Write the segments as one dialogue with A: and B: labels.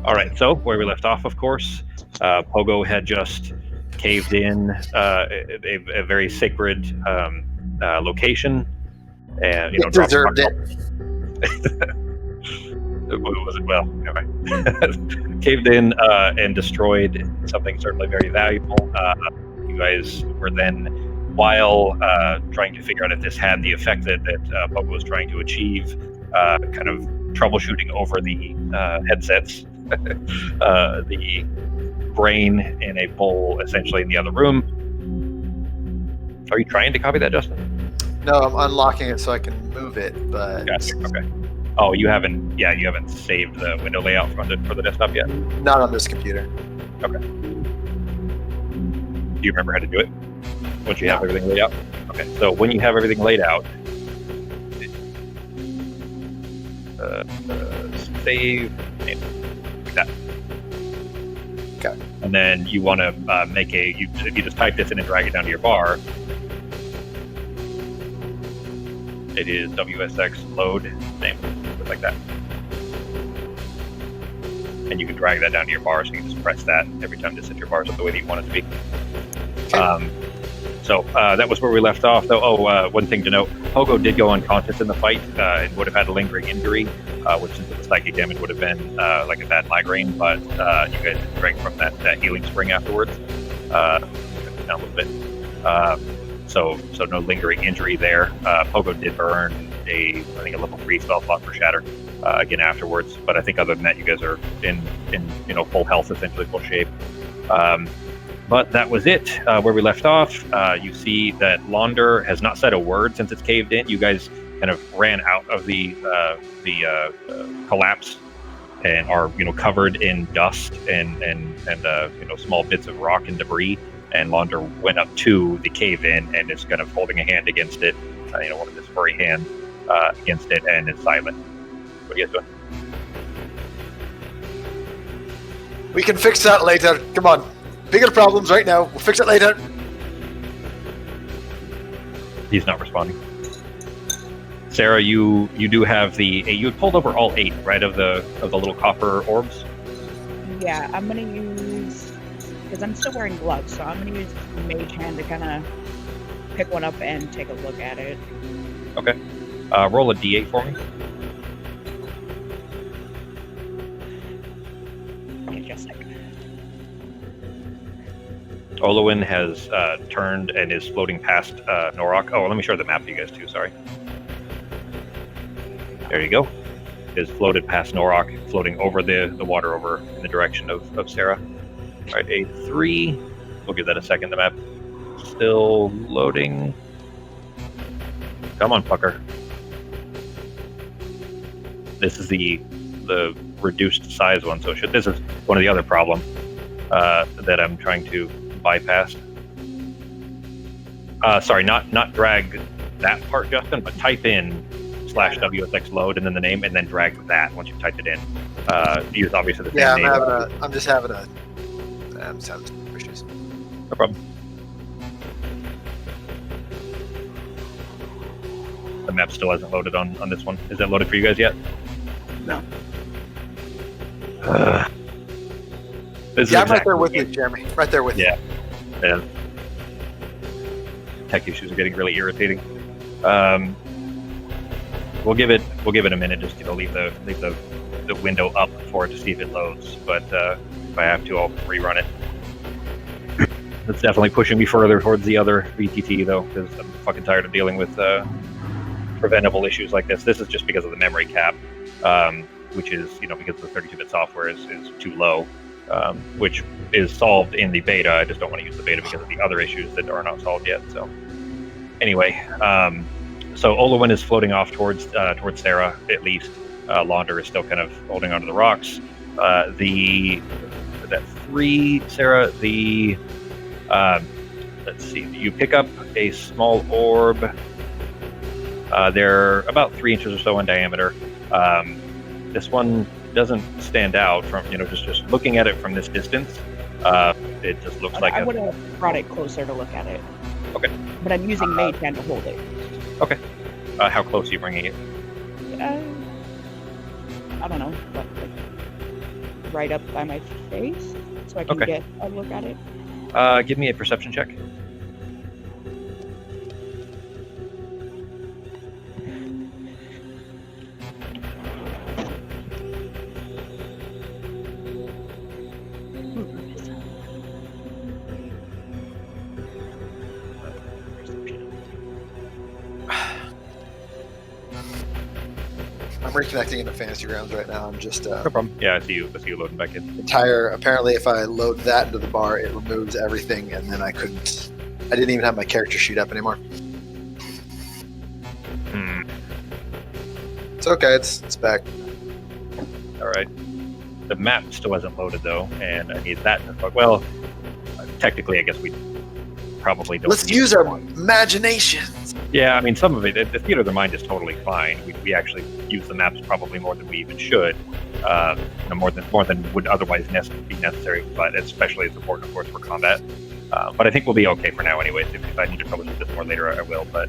A: All right, so where we left off, of course, Pogo had just caved in a very sacred location, and
B: It
A: dropped
B: deserved it.
A: well, anyway, caved in and destroyed something certainly very valuable. You guys were then, while trying to figure out if this had the effect that Pogo was trying to achieve, kind of troubleshooting over the headsets. The brain in a bowl essentially in the other room. Are you trying to copy that, Justin?
B: No, I'm unlocking it so I can move it, but...
A: Gotcha. Okay. Oh, you haven't saved the window layout for the desktop yet?
B: Not on this computer.
A: Okay. Do you remember how to do it? Once you have everything laid out? Okay, so when you have everything laid out, save, like that.
B: Okay.
A: And then you want to make if you just type this in and drag it down to your bar, it is WSX load name, just like that. And you can drag that down to your bar, so you can just press that every time to set your bars up the way that you want it to be.
B: Okay.
A: So that was where we left off, though. Oh, one thing to note, Pogo did go unconscious in the fight and would have had a lingering injury, which since it was psychic damage would have been like a bad migraine, but you guys drank from that healing spring afterwards. Down a little bit. So no lingering injury there. Pogo did burn I think a level 3 spell slot for Shatter again afterwards, but I think other than that, you guys are in full health, essentially full shape. But that was it. Where we left off, you see that Launder has not said a word since it's caved in. You guys kind of ran out of the collapse and are covered in dust and small bits of rock and debris. And Launder went up to the cave in and is kind of holding a hand against it, one of his furry hands against it, and is silent. What are you guys doing?
B: We can fix that later. Come on. Bigger problems right now. We'll fix it later.
A: He's not responding. Sarah, you do have you had pulled over all 8, right, of the little copper orbs?
C: Yeah, I'm gonna use, because I'm still wearing gloves, so I'm gonna use Mage Hand to kind of pick one up and take a look at it.
A: Okay. Roll a d8 for me.
C: Okay, just a second.
A: Olowin has turned and is floating past Norok. Oh, let me share the map to you guys too, sorry. There you go. Is floated past Norok, floating over the water over in the direction of Sarah. All right, A3. We'll give that a second. The map still loading. Come on, fucker. This is the reduced size one, so this is one of the other problems that I'm trying to bypass. Sorry, not drag that part, Justin, but type in /WSX load and then the name, and then drag that once you've typed it in. Use obviously the same name.
B: I'm just having some issues.
A: No problem. The map still hasn't loaded on this one. Is that loaded for you guys yet?
B: No.
A: I'm
B: right there with you, Jeremy. Right there with you.
A: Yeah. Tech issues are getting really irritating. We'll give it a minute just to leave the window up for it to see if it loads. But if I have to, I'll rerun it. That's definitely pushing me further towards the other VTT though, because I'm fucking tired of dealing with preventable issues like this. This is just because of the memory cap, which is because the 32-bit software is too low, which is solved in the beta. I just don't want to use the beta because of the other issues that are not solved yet. So anyway. So Olowin is floating off towards Sarah, at least. Launder is still kind of holding onto the rocks. That 3, Sarah, let's see, you pick up a small orb. They're about 3 inches or so in diameter. This one doesn't stand out from, just looking at it from this distance. It just looks like
C: I would have brought it closer to look at it.
A: Okay.
C: But I'm using Mage Hand to hold it.
A: Okay. How close are you bringing it?
C: I don't know, right up by my face so I can
A: Okay.
C: get a look at it.
A: Give me a perception check.
B: I'm reconnecting into fantasy rounds right now. I'm just
A: No problem. Yeah, I see you loading back in.
B: apparently if I load that into the bar, it removes everything, and then I didn't even have my character sheet up anymore. It's okay, it's back.
A: All right. The map still hasn't loaded though, and I need that. Well, technically, I guess we probably don't.
B: Let's
A: need
B: use
A: that
B: our
A: one.
B: imagination.
A: Yeah, I mean, some of it, the theater of the mind is totally fine. We actually use the maps probably more than we even should, more than would otherwise be necessary. But especially it's important, of course, for combat. But I think we'll be okay for now, anyways. If I need to publish this more later, I will. But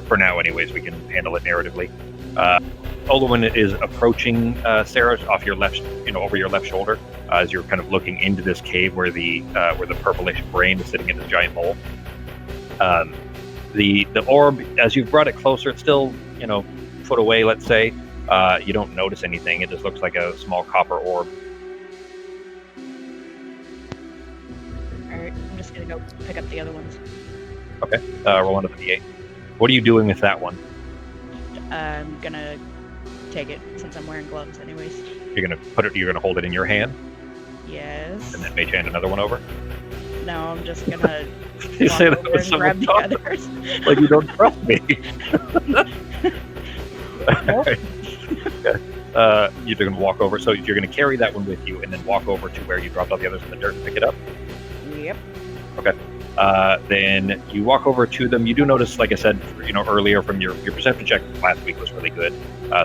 A: for now, anyways, we can handle it narratively. Olwen is approaching Sarah off your left, over your left shoulder, as you're kind of looking into this cave where the purplish brain is sitting in this giant bowl. The orb, as you've brought it closer, it's still, foot away, let's say. You don't notice anything. It just looks like a small copper orb.
C: Alright, I'm just gonna go pick up the other ones.
A: Okay. Roll another d8. What are you doing with that one?
C: I'm gonna take it since I'm wearing gloves anyways.
A: You're gonna hold it in your hand,
C: Yes.
A: and then mage hand another one over.
C: No, I'm just gonna
A: You
C: walk
A: say that
C: over
A: with
C: and
A: some
C: grab the
A: confidence,
C: others.
A: like you don't trust me.
C: Nope.
A: You're gonna walk over, so you're gonna carry that one with you, and then walk over to where you dropped all the others in the dirt and pick it up.
C: Yep.
A: Then you walk over to them. You do notice, like I said, earlier from your perception check last week was really good.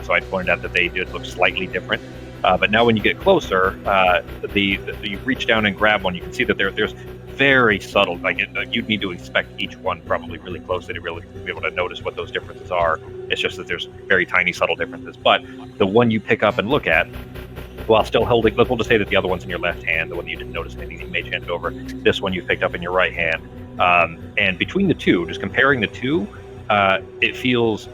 A: So I pointed out that they did look slightly different. But now when you get closer, you reach down and grab one. You can see that there's very subtle. You'd need to inspect each one probably really closely to really be able to notice what those differences are. It's just that there's very tiny, subtle differences. But the one you pick up and look at, while still holding, we'll just say that the other one's in your left hand, the one that you didn't notice anything, you mage handed over. This one you picked up in your right hand. And between the two, just comparing the two, it feels,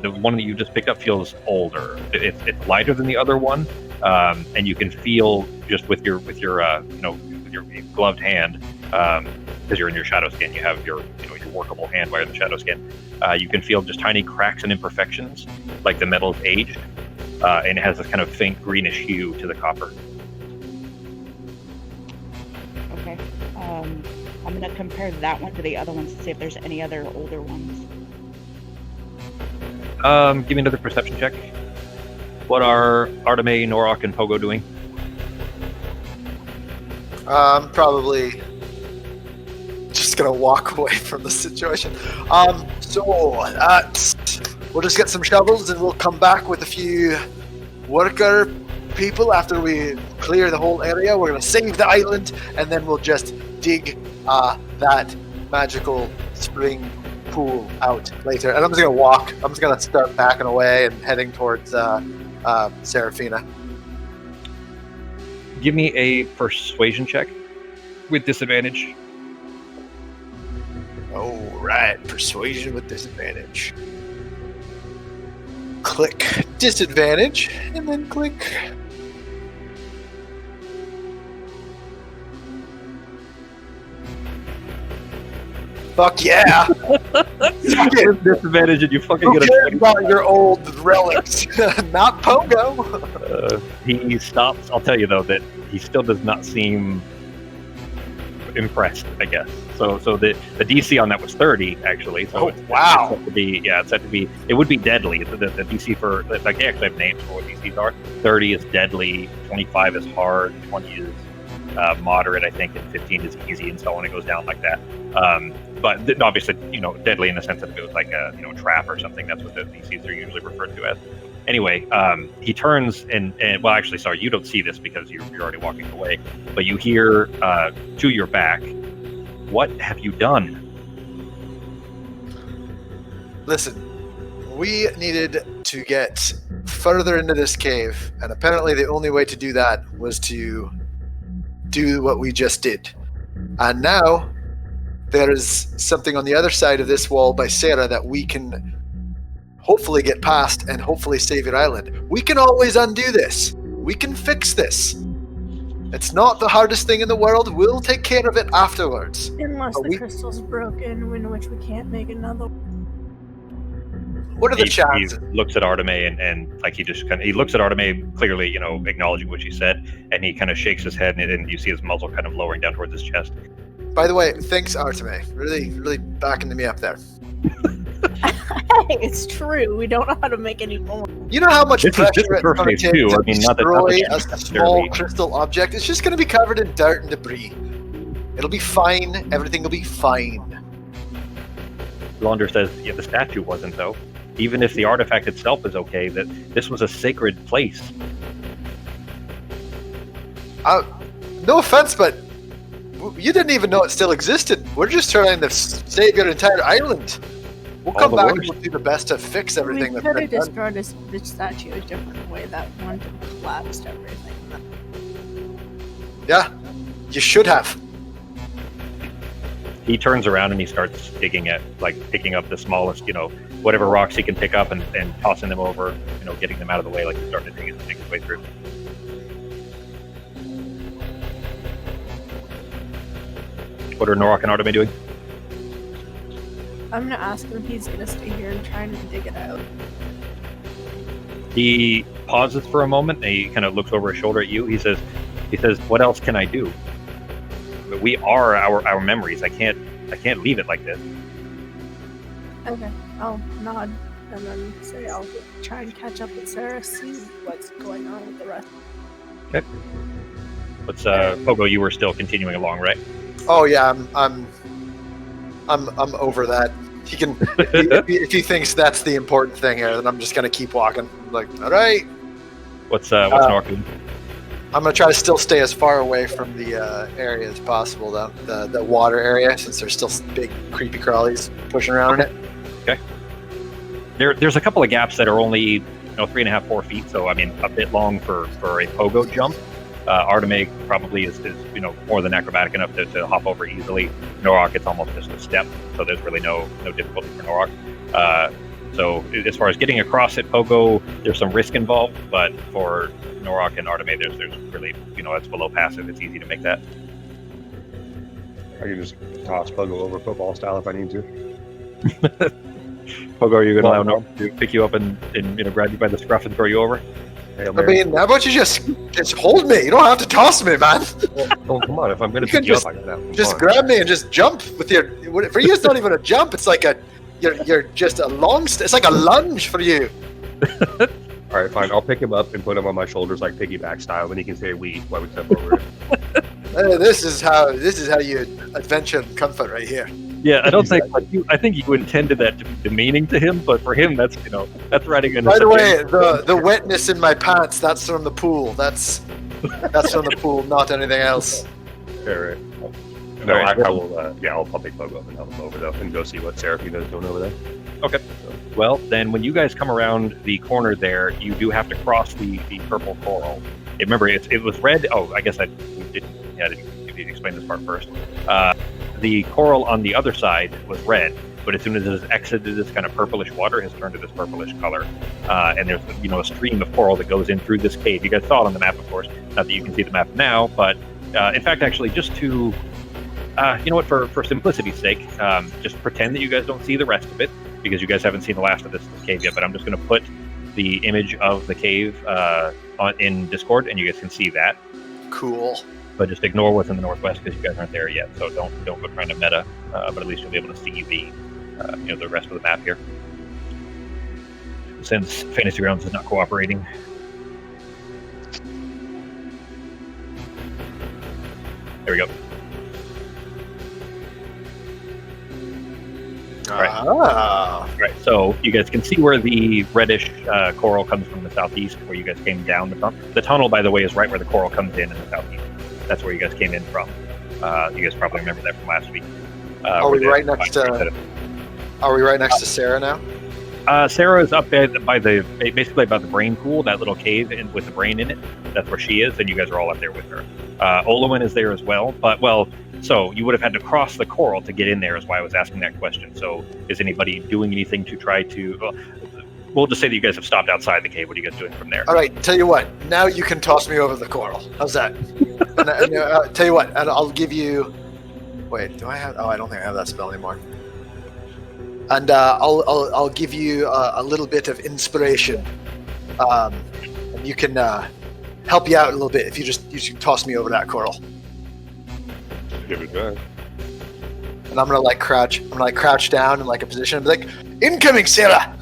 A: the one that you just picked up feels older. It's lighter than the other one, and you can feel just with your gloved hand, because you're in your shadow skin, you have your workable hand wearing the shadow skin. You can feel just tiny cracks and imperfections, like the metal's aged. And it has this kind of faint greenish hue to the copper.
C: Okay. I'm gonna compare that one to the other ones to see if there's any other older ones.
A: Give me another perception check. What are Arteme, Norok, and Pogo doing?
B: Probably just gonna walk away from the situation. We'll just get some shovels and we'll come back with a few worker people after we clear the whole area. We're gonna save the island and then we'll just dig that magical spring pool out later. And I'm just gonna walk. I'm just gonna start backing away and heading towards Seraphina.
A: Give me a persuasion check with disadvantage.
B: Oh, right. Persuasion with disadvantage. Click disadvantage, and then click. Fuck yeah!
A: With disadvantage, and you fucking
B: Who
A: get
B: cares
A: a.
B: about your old relics? Not Pogo!
A: He stops. I'll tell you though that he still does not seem impressed, I guess. So the DC on that was 30 actually. So
B: wow!
A: It's set to be. It would be deadly. The DC for they actually have names for what DCs are. 30 is deadly. 25 is hard. 20 is moderate, I think, and 15 is easy, and so on. It goes down like that. But obviously, deadly in the sense that if it was like a trap or something, that's what the DCs are usually referred to as. Anyway, he turns and well, actually, sorry, you don't see this because you're already walking away, but you hear to your back, "What have you done?"
B: Listen, we needed to get further into this cave, and apparently the only way to do that was to do what we just did. And now there is something on the other side of this wall by Sarah that we can hopefully get past and hopefully save your island. We can always undo this. We can fix this. It's not the hardest thing in the world. We'll take care of it afterwards.
D: Unless
B: But
D: the crystal's broken, in which we can't make another.
B: What are the
A: He
B: chances?
A: looks at Arteme and like he looks at Arteme clearly, acknowledging what she said, and he kind of shakes his head, and you see his muzzle kind of lowering down towards his chest.
B: By the way, thanks, Arteme. Really, really backing me up there.
D: Hey, it's true. We don't know how to make any more.
B: You know how much
A: This is
B: pressure it's
A: her
B: going to
A: phase
B: take
A: too.
B: to
A: I mean, not that
B: destroy a
A: necessarily-
B: small crystal object? It's just going to be covered in dirt and debris. It'll be fine. Everything will be fine.
A: Launder says, yeah, the statue wasn't, though. Even if the artifact itself is okay, that this was a sacred place.
B: No offense, but you didn't even know it still existed. We're just trying to save your entire island. We'll
A: All
B: come
A: the
B: back and
A: worst.
B: we'll do the best to fix everything
D: We
B: that's
D: could
B: been
D: have
B: done.
D: destroyed the statue a different way. That one collapsed everything.
B: Yeah, you should have.
A: He turns around and he starts digging at, picking up the smallest, whatever rocks he can pick up and tossing them over, getting them out of the way, like he's starting to dig his way through. What are Norok and Arteme doing?
D: I'm gonna ask him if he's gonna stay here and try and dig it out.
A: He pauses for a moment and he kind of looks over his shoulder at you. He says, "What else can I do? But we are our memories. I can't leave it like this."
D: Okay, I'll nod and then say I'll try and catch up with Sarah, see what's going on with the rest.
A: Okay. Let's Pogo, you were still continuing along, right?
B: Oh yeah, I'm over that. He can if he thinks that's the important thing here, then I'm just gonna keep walking. Like, all right,
A: What's Norok doing?
B: I'm gonna try to still stay as far away from the area as possible, the water area, since there's still big creepy crawlies pushing around in it.
A: There's a couple of gaps that are only 3.5, 4 feet, so I mean a bit long for a pogo jump. Arteme probably is more than acrobatic enough to hop over easily. Norok, it's almost just a step, so there's really no difficulty for Norok. So as far as getting across it, Pogo, there's some risk involved, but for Norok and Arteme, there's really that's below passive. It's easy to make that.
E: I can just toss Pogo over football style if I need to.
A: Pogo, are you going to allow Norok to pick you up and grab you by the scruff and throw you over?
E: Hail
B: I
E: Mary.
B: mean, how about you just hold me? You don't have to toss me, man.
E: Oh, come on. If I'm going to
B: You can
E: pick you
B: just-
E: up, I got that.
B: Just grab me and just jump with your. For you, it's not even a jump. It's like you're just a long. It's like a lunge for you.
E: All right, fine. I'll pick him up and put him on my shoulders like piggyback style, and he can say "we" while we step over it.
B: This is how you adventure and comfort right here.
A: Yeah, I don't think I think you intended that to be demeaning to him, but for him, that's that's riding in.
B: By the way, the wetness in my pants, that's from the pool. That's from the pool, not anything else.
E: All right. No,
A: All right.
E: I will. I'll pick Pogo up and help him over though, and go see what Seraphina is doing over there.
A: Okay. Well, then when you guys come around the corner there, you do have to cross the purple coral. Remember, it was red. Oh, I guess I didn't explain this part first. The coral on the other side was red, but as soon as it has exited this kind of purplish water, it has turned to this purplish color. And there's a stream of coral that goes in through this cave. You guys saw it on the map, of course. Not that you can see the map now, but in fact, actually, just to for simplicity's sake, just pretend that you guys don't see the rest of it, because you guys haven't seen the last of this cave yet. But I'm just going to put the image of the cave in Discord, and you guys can see that.
B: Cool.
A: But just ignore what's in the northwest because you guys aren't there yet. So don't go trying to meta. But at least you'll be able to see the rest of the map here. Since Fantasy Grounds is not cooperating. There we go.
B: Ah.
A: Right. So you guys can see where the reddish coral comes from the southeast, where you guys came down the tunnel. The tunnel, by the way, is right where the coral comes in the southeast. That's where you guys came in from. You guys probably remember that from last week.
B: Are we right next to Sarah now?
A: Sarah is up there basically by the brain pool, that little cave with the brain in it. That's where she is, and you guys are all up there with her. Olwen is there as well, so you would have had to cross the coral to get in there, is why I was asking that question. So is anybody doing anything to try to... we'll just say that you guys have stopped outside the cave. What are you guys doing from there?
B: All right, tell you what. Now you can toss me over the coral. How's that? and tell you what, and I'll give you... Wait, do I have... Oh, I don't think I have that spell anymore. And I'll give you a little bit of inspiration, and you can help you out a little bit if you just toss me over that coral.
E: Give it a try.
B: And I'm gonna crouch. I'm gonna crouch down in a position and be like, "Incoming, Sarah."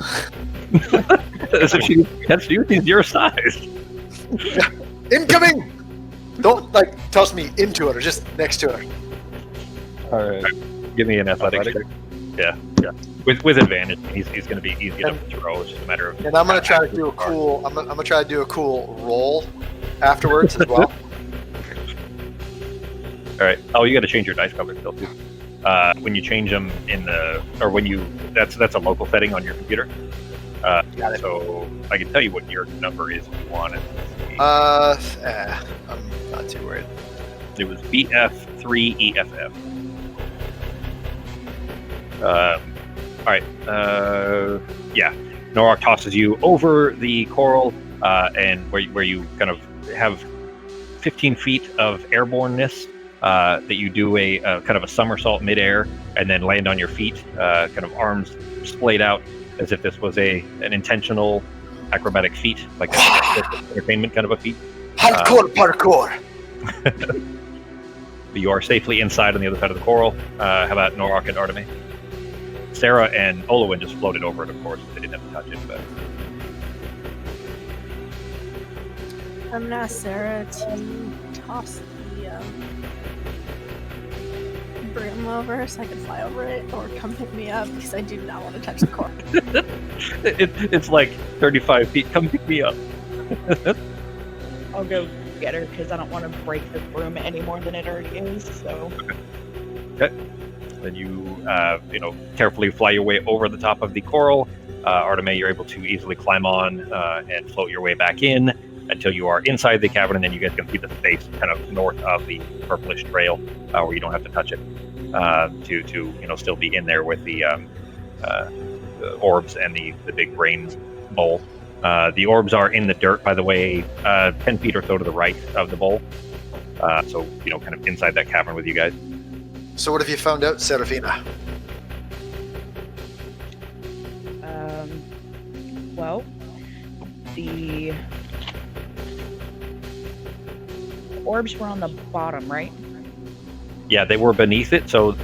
A: As if she's your size.
B: Incoming. Don't toss me into it or just next to her.
E: All right.
A: Give me an athletics check. Yeah. With advantage. He's going to be easy enough to throw. It's just a matter of.
B: And I'm going to try to do a cool. I'm going to try to do a cool roll afterwards as well.
A: All right. Oh, you got to change your dice cover still too. When you change them that's a local setting on your computer. So I can tell you what your number is if you want it.
B: I'm not too worried.
A: It was BF3EFF. All right. Yeah. Norok tosses you over the coral, and where you kind of have 15 feet of airborneness. That you do a kind of a somersault midair and then land on your feet, kind of arms splayed out as if this was an intentional acrobatic feat, like an entertainment kind of a feat.
B: Hardcore parkour.
A: You are safely inside on the other side of the coral. How about Norok and Artemis? Sarah and Olwen just floated over it, of course. They didn't have to touch it, but...
D: I'm gonna ask Sarah to toss the broom over so I can fly over it, or come pick me up because I do not want to touch the coral.
A: It's 35 feet. Come pick me up.
C: I'll go get her because I don't want to break the broom any more than it already is. So.
A: Okay. Then you, carefully fly your way over the top of the coral. Artemis, you're able to easily climb on and float your way back in until you are inside the cavern, and then you guys can see the space kind of north of the purplish trail where you don't have to touch it to still be in there with the orbs and the big brain bowl. The orbs are in the dirt, by the way, 10 feet or so to the right of the bowl. So, kind of inside that cavern with you guys.
B: So what have you found out, Serafina?
C: Well, the orbs were on the bottom, right?
A: Yeah, they were beneath it. So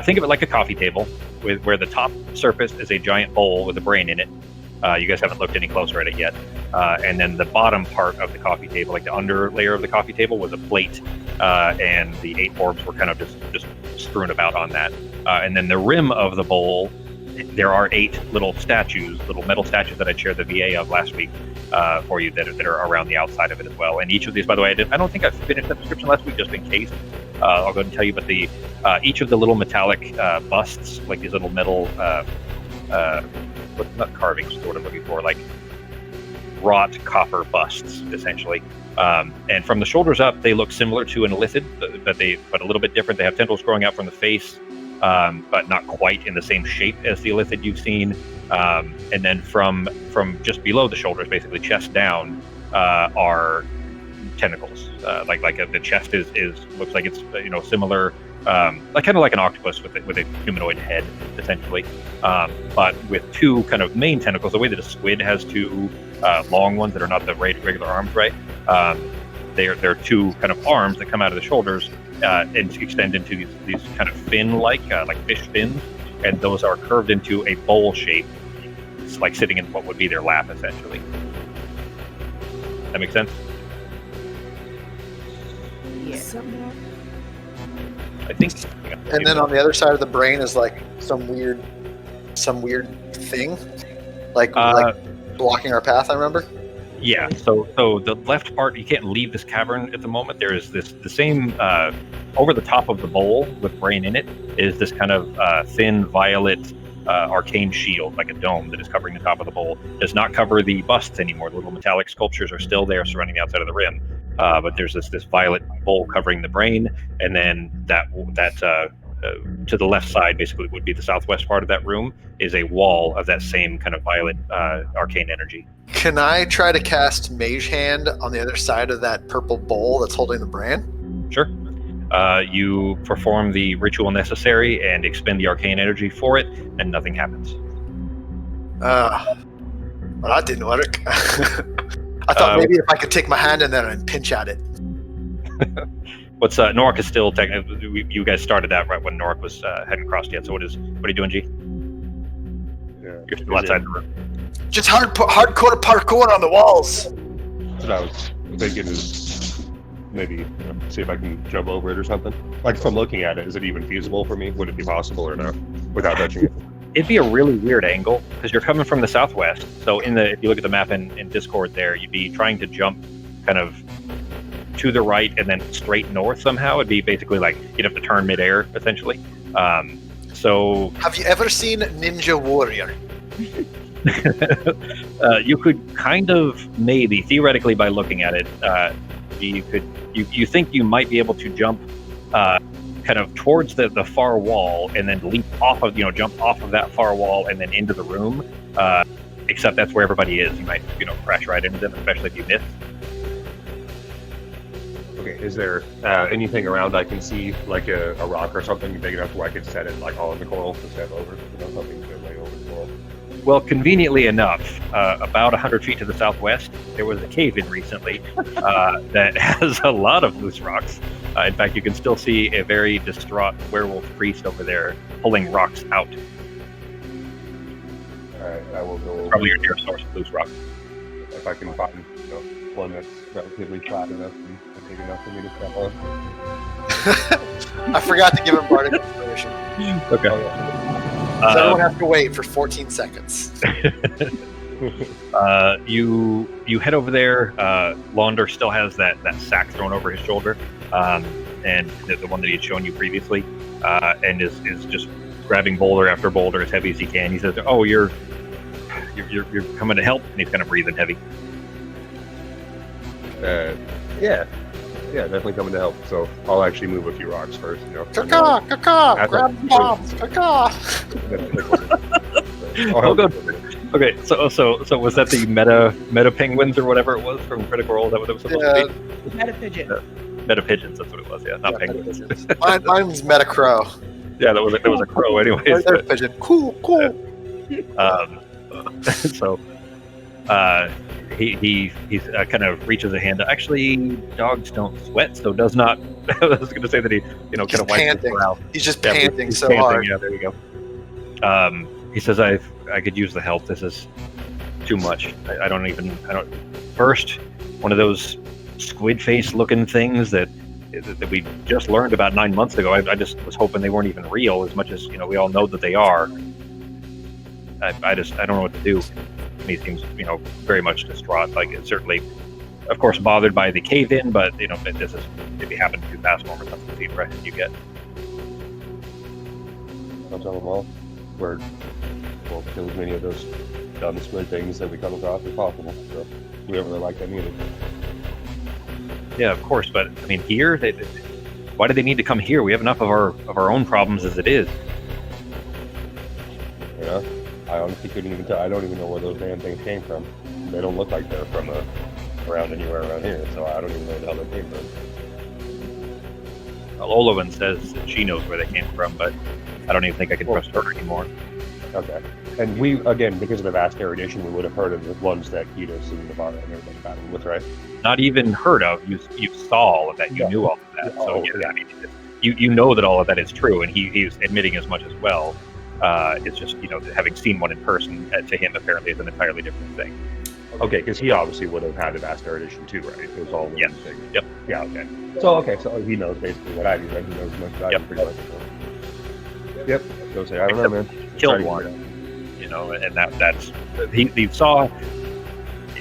A: think of it like a coffee table, where the top surface is a giant bowl with a brain in it. You guys haven't looked any closer at it yet. And then the bottom part of the coffee table, like the under layer of the coffee table, was a plate, and the 8 orbs were kind of just strewn about on that. And then the rim of the bowl, there are 8 little metal statues that I shared the VA of last week for you that are around the outside of it as well. And each of these, by the way, I don't think I finished that description last week, just in case. I'll go ahead and tell you, but each of the little metallic busts, like these little metal, not carvings, is what I'm looking for, like wrought copper busts, essentially. And from the shoulders up, they look similar to an illithid, but a little bit different. They have tendrils growing out from the face, but not quite in the same shape as the illithid you've seen. And then from just below the shoulders, basically chest down, are tentacles. The chest looks like it's similar, kind of like an octopus with a humanoid head, essentially, but with 2 kind of main tentacles. The way that a squid has 2 long ones that are not the regular arms, right? They're 2 kind of arms that come out of the shoulders and extend into these kind of fin-like fish fins, and those are curved into a bowl shape. It's like sitting in what would be their lap, essentially. That makes sense?
C: Yeah.
A: I think.
B: And then on the other side of the brain is some weird thing, like blocking our path. I remember.
A: Yeah. So the left part, you can't leave this cavern at the moment. There is the same over the top of the bowl with brain in it is this kind of thin violet arcane shield, like a dome that is covering the top of the bowl. Does not cover the busts anymore. The little metallic sculptures are still there surrounding the outside of the rim. But there's this violet bowl covering the brain, and then that to the left side, basically would be the southwest part of that room, is a wall of that same kind of violet arcane energy.
B: Can I try to cast Mage Hand on the other side of that purple bowl that's holding the brand?
A: Sure. You perform the ritual necessary and expend the arcane energy for it, and nothing happens.
B: Well, that didn't work. I thought maybe if I could take my hand in there and pinch at it.
A: What's Norik is still technically. You guys started that right when Norik was hadn't crossed yet. So what are you doing, G?
E: Yeah.
A: You're still outside the room.
B: Just hardcore parkour on the walls.
E: What I was thinking is maybe see if I can jump over it or something. Like from looking at it, is it even feasible for me? Would it be possible or no without touching it?
A: It'd be a really weird angle because you're coming from the southwest. So if you look at the map in Discord there, you'd be trying to jump kind of to the right and then straight north somehow. It'd be basically like you'd have to turn midair essentially. So
B: have you ever seen Ninja Warrior?
A: You could kind of maybe theoretically by looking at it, you think you might be able to jump kind of towards the far wall and then leap off of jump off of that far wall and then into the room. Except that's where everybody is. You might crash right into them, especially if you miss.
E: Okay, is there anything around I can see, like a rock or something big enough where I could set it like all in the coral to step over? Something to lay over the coral.
A: Well, conveniently enough, about 100 feet to the southwest, there was a cave-in recently that has a lot of loose rocks. In fact, you can still see a very distraught werewolf priest over there pulling rocks out.
E: All right, I will go.
A: Probably your nearest source of loose rock.
E: If I can find one that's relatively flat enough and big enough for me to step on.
B: I forgot to give him bardic inspiration.
A: Okay.
E: Oh, yeah.
B: So everyone has to wait for 14 seconds.
A: You head over there. Launder still has that sack thrown over his shoulder, and the one that he had shown you previously, and is just grabbing boulder after boulder as heavy as he can. He says, "Oh, you're coming to help," and he's kind of breathing heavy.
E: Yeah, definitely coming to help. So I'll actually move a few rocks first.
B: Caca, grab the bombs, caca.
A: Oh, good. Okay, so was that the meta penguins or whatever it was from Critical Role? Is that what it was supposed to be?
C: Meta pigeon.
A: Meta pigeons. That's what it was. Yeah, not penguins.
B: Mine's meta crow.
A: Yeah, that was a crow. Anyways,
B: There's pigeon. Cool.
A: So he kind of reaches a hand. Actually, dogs don't sweat, so does not. I was going to say that he kind of wipes his brow.
B: He's just
A: Yeah,
B: panting
A: he's
B: so
A: panting.
B: hard.
A: Yeah, there you go. He says, I could use the help. This is too much. I don't. First, one of those squid face looking things that we just learned about 9 months ago. I just was hoping they weren't even real, as much as we all know that they are. I don't know what to do. And he seems very much distraught. Like, it's certainly, of course, bothered by the cave-in, but this is, if you happen to pass over, that's the impression you get.
E: I'll tell them all. We'll kill as many of those dumb squid things that we come across as possible. So we don't really like them either.
A: Yeah, of course, but I mean, here, why do they need to come here? We have enough of our own problems as it is.
E: I honestly couldn't even tell. I don't even know where those damn things came from. They don't look like they're from around anywhere around here, so I don't even know where the hell they came from.
A: Well, Olivin says that she knows where they came from, but I don't even think I can trust her anymore.
E: Okay. And we, again, because of the vast erudition, we would have heard of the ones that Ketos and Navarra and everybody battled with, right?
A: Not even heard of. You saw all of that. You knew all of that. So yeah. I mean, you know that all of that is true, and he's admitting as much as well. It's just having seen one in person to him apparently is an entirely different thing.
E: Okay, because he obviously would have had the vast erudition too, right? It was all one thing.
A: Yep.
E: Yeah. Okay. So he knows basically what I do. Right? He knows as much as I do, pretty much. Yep. Go say I don't know, man.
A: Killed one. And that's he saw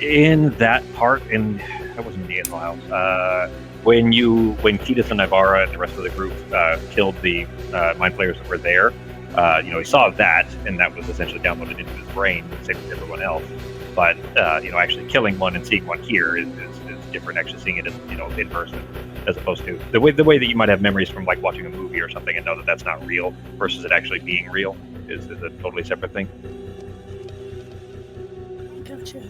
A: in that part in that wasn't the Angel House. When Ketis and Navarra and the rest of the group killed the mind flayers that were there, He saw that, and that was essentially downloaded into his brain, same as everyone else. But actually killing one and seeing one here is different. Actually seeing it as in person, as opposed to the way that you might have memories from like watching a movie or something and know that that's not real versus it actually being real is a totally separate thing.
D: Gotcha.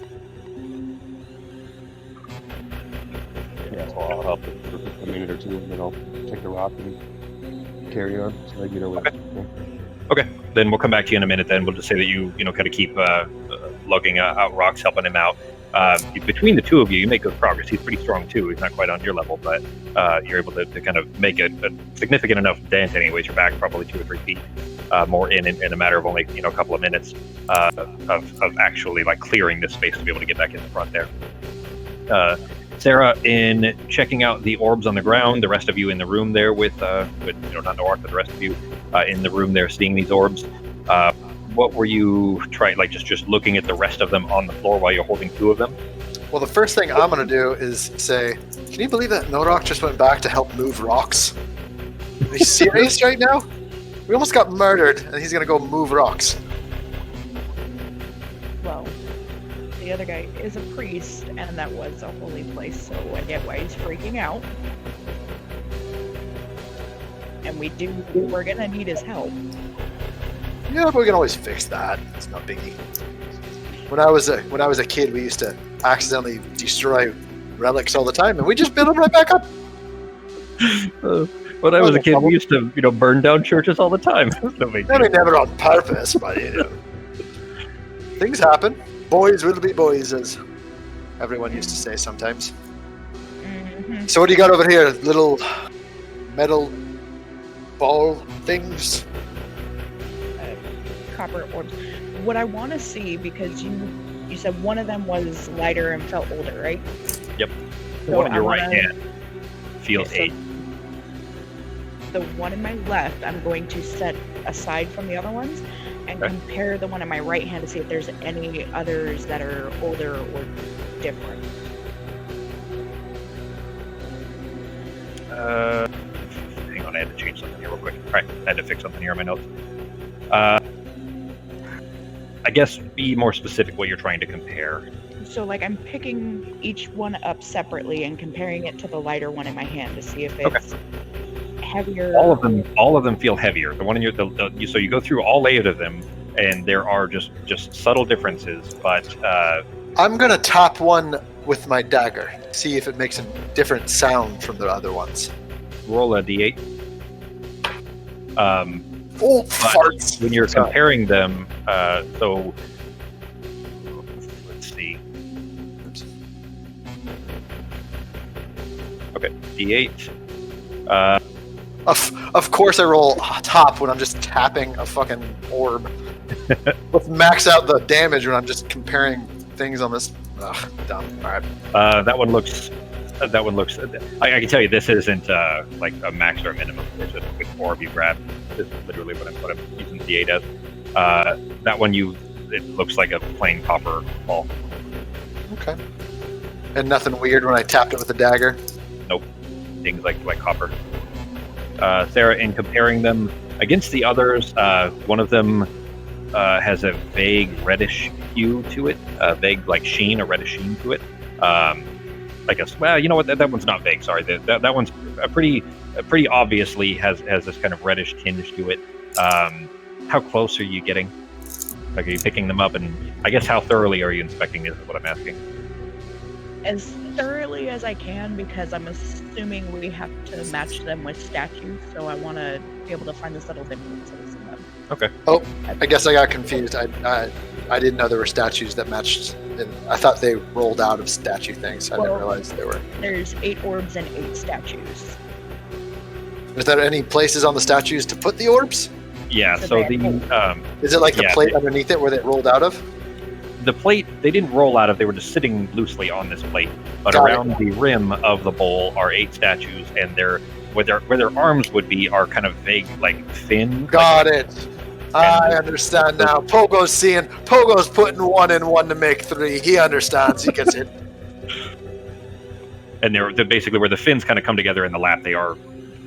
E: Yeah, so I'll help it for a minute or two, and then I'll take the rock and carry on. So I get away.
A: Okay, then we'll come back to you in a minute. Then we'll just say that you kind of keep lugging out rocks, helping him out. Between the two of you, you make good progress. He's pretty strong too. He's not quite on your level, but you're able to kind of make a significant enough dent. Anyways, you're back probably 2 or 3 feet more in a matter of only a couple of minutes of actually like clearing this space to be able to get back in the front there. Sarah, in checking out the orbs on the ground, the rest of you in the room there with not Noark, but the rest of you in the room there seeing these orbs. What were you trying, like just looking at the rest of them on the floor while you're holding 2 of them?
B: Well, the first thing I'm going to do is say, can you believe that Noark just went back to help move rocks? Are you serious right now? We almost got murdered, and he's going to go move rocks.
C: Well, the other guy is a priest, and that was a holy place, so I get why he's freaking out. And we're gonna need his help.
B: Yeah, but we can always fix that. It's not biggie. When I was a kid, we used to accidentally destroy relics all the time, and we just build them right back up.
A: When I was a kid, we used to burn down churches all the time.
B: I mean, never on purpose, but things happen. Boys will be boys, as everyone used to say sometimes.
C: Mm-hmm.
B: So what do you got over here? Little metal ball things?
C: Copper orbs. What I want to see, because you said one of them was lighter and felt older, right?
A: Yep. The
C: So
A: one in your
C: I
A: right
C: wanna-
A: hand feels
C: Okay, so
A: 8.
C: The one in my left, I'm going to set aside from the other ones and
A: Okay.
C: compare the one in my right hand to see if there's any others that are older or different.
A: Hang on, I had to change something here real quick. All right, I had to fix something here in my notes. I guess be more specific what you're trying to compare.
C: So, like, I'm picking each one up separately and comparing it to the lighter one in my hand to see if it's heavier.
A: All of them feel heavier. The one in your so you go through all 8 of them, and there are just subtle differences. But
B: I'm gonna tap one with my dagger, see if it makes a different sound from the other ones.
A: roll a d8.
B: Oh,
A: But
B: farts!
A: when you're
B: Sorry.
A: comparing them, so let's see. Okay, d8.
B: Of course I roll top when I'm just tapping a fucking orb. Let's max out the damage when I'm just comparing things on this. Ugh, dumb. Alright.
A: That one looks. I can tell you this isn't like a max or a minimum. There's a quick orb you grab. This is literally what I'm using the D8 as. That one it looks like a plain copper ball.
B: Okay. And nothing weird when I tapped it with the dagger?
A: Things like copper. Sarah, in comparing them against the others, one of them has a vague reddish hue to it, a vague sheen, a reddish sheen to it. Well, you know what? That one's not vague. Sorry, that one's pretty obviously has this kind of reddish tinge to it. How close are you getting? Like, are you picking them up? And I guess how thoroughly are you inspecting this is what I'm asking.
C: As thoroughly as I can, because I'm assuming we have to match them with statues, so I want to be able to find the subtle differences in them.
A: Okay.
B: Oh, I guess I got confused. I didn't know there were statues that matched. I thought they rolled out of statue things. I didn't
C: Well-
B: realize they were.
C: There's 8 orbs and 8 statues.
B: Is there any places on the statues to put the orbs?
A: Yeah.
C: So
A: So
C: they-
B: Is it like the
A: Yeah,
B: plate underneath it where they rolled out of?
A: the plate they didn't roll out of. They were just sitting loosely on this plate. But
B: Got it.
A: around the rim of the bowl are 8 statues, and where their arms would be are kind of vague, thin.
B: Got it. I understand now. Pogo's putting 1 and 1 to make 3. He understands. He gets it.
A: And they're basically where the fins kind of come together in the lap. They are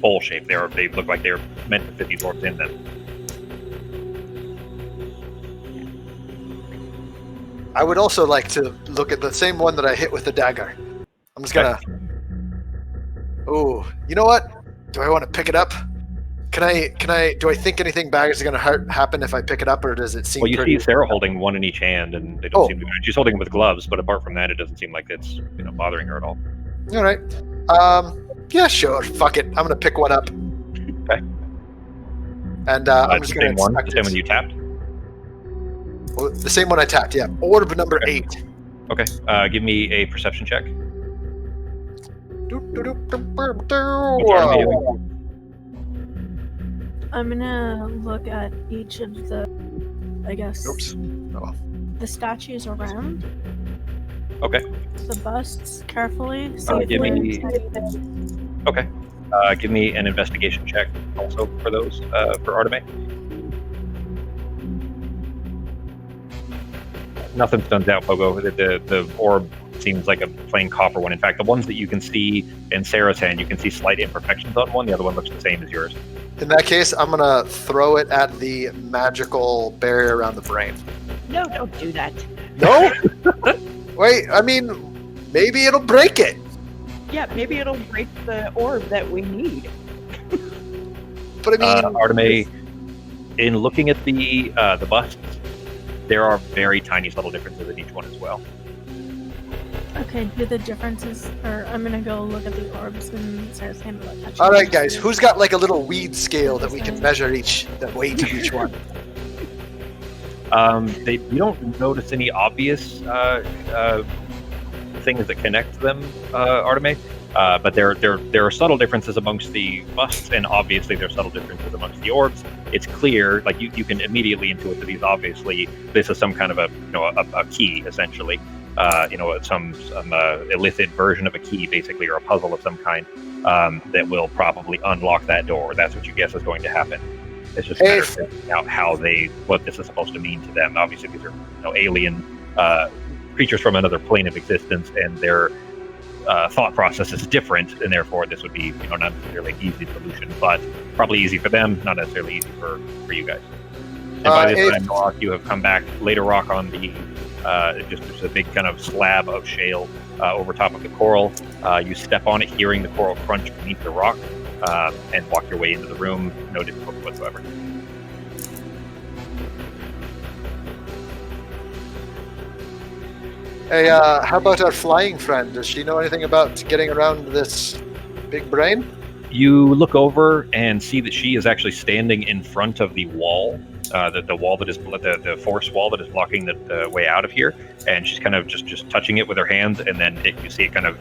A: bowl shaped. They look like they're meant to fit these orbs in them.
B: I would also like to look at the same one that I hit with the dagger. I'm just gonna. Oh, you know what? Do I want to pick it up? Can I? Do I think anything bad is gonna happen if I pick it up, or does it seem?
A: Well, you
B: pretty...
A: see Sarah holding one in each hand, and they don't seem to. She's holding them with gloves, but apart from that, it doesn't seem like it's bothering her at all.
B: All right. Yeah, sure. Fuck it. I'm gonna pick one up.
A: Okay.
B: And I'm just gonna
A: one. The
B: inspect
A: same
B: it.
A: one you tapped.
B: Well, the same one I tapped. Yeah. Orb number 8.
A: Okay. Give me a perception check.
D: I'm gonna look at each of the, I guess,
B: Oops. Oh.
D: the statues around.
A: Okay.
D: The busts carefully. See if
A: give
D: there's
A: me-
D: anything.
A: Okay. Give me an investigation check also for those for Arteme. Nothing stands out, Pogo. The orb seems like a plain copper one. In fact, the ones that you can see in Sarah's hand, you can see slight imperfections on one. The other one looks the same as yours.
B: In that case, I'm gonna throw it at the magical barrier around the brain.
C: No, don't do that.
B: No. Wait. I mean, maybe it'll break it.
C: Yeah, maybe it'll break the orb that we need.
B: But I mean,
A: Arteme, in looking at the busts, there are very tiny subtle differences in each one as well.
D: Okay, do the differences, or I'm gonna go look at the orbs and Sarah's hand without touching.
B: all right,
D: them.
B: guys. Who's got like a little weed scale that we can measure the weight of each one?
A: You don't notice any obvious things that connect them, Arteme. But there are subtle differences amongst the busts, and obviously there are subtle differences amongst the orbs. It's clear, like you can immediately intuit that these obviously this is some kind of a key essentially, some illicit version of a key basically, or a puzzle of some kind that will probably unlock that door. That's what you guess is going to happen. It's just a matter of figuring out what this is supposed to mean to them. Obviously, these are alien creatures from another plane of existence, and their thought process is different, and therefore this would be not necessarily an easy solution, but probably easy for them, not necessarily easy for you guys. And by this time, Rock, you have come back. Later, Rock on the just a big kind of slab of shale over top of the coral. You step on it, hearing the coral crunch beneath the rock, and walk your way into the room. No difficulty whatsoever.
B: Hey, how about our flying friend? Does she know anything about getting around this big brain?
A: You look over and see that she is actually standing in front of the wall, the wall that is the force wall that is blocking the way out of here, and she's kind of just touching it with her hands, and then you see a kind of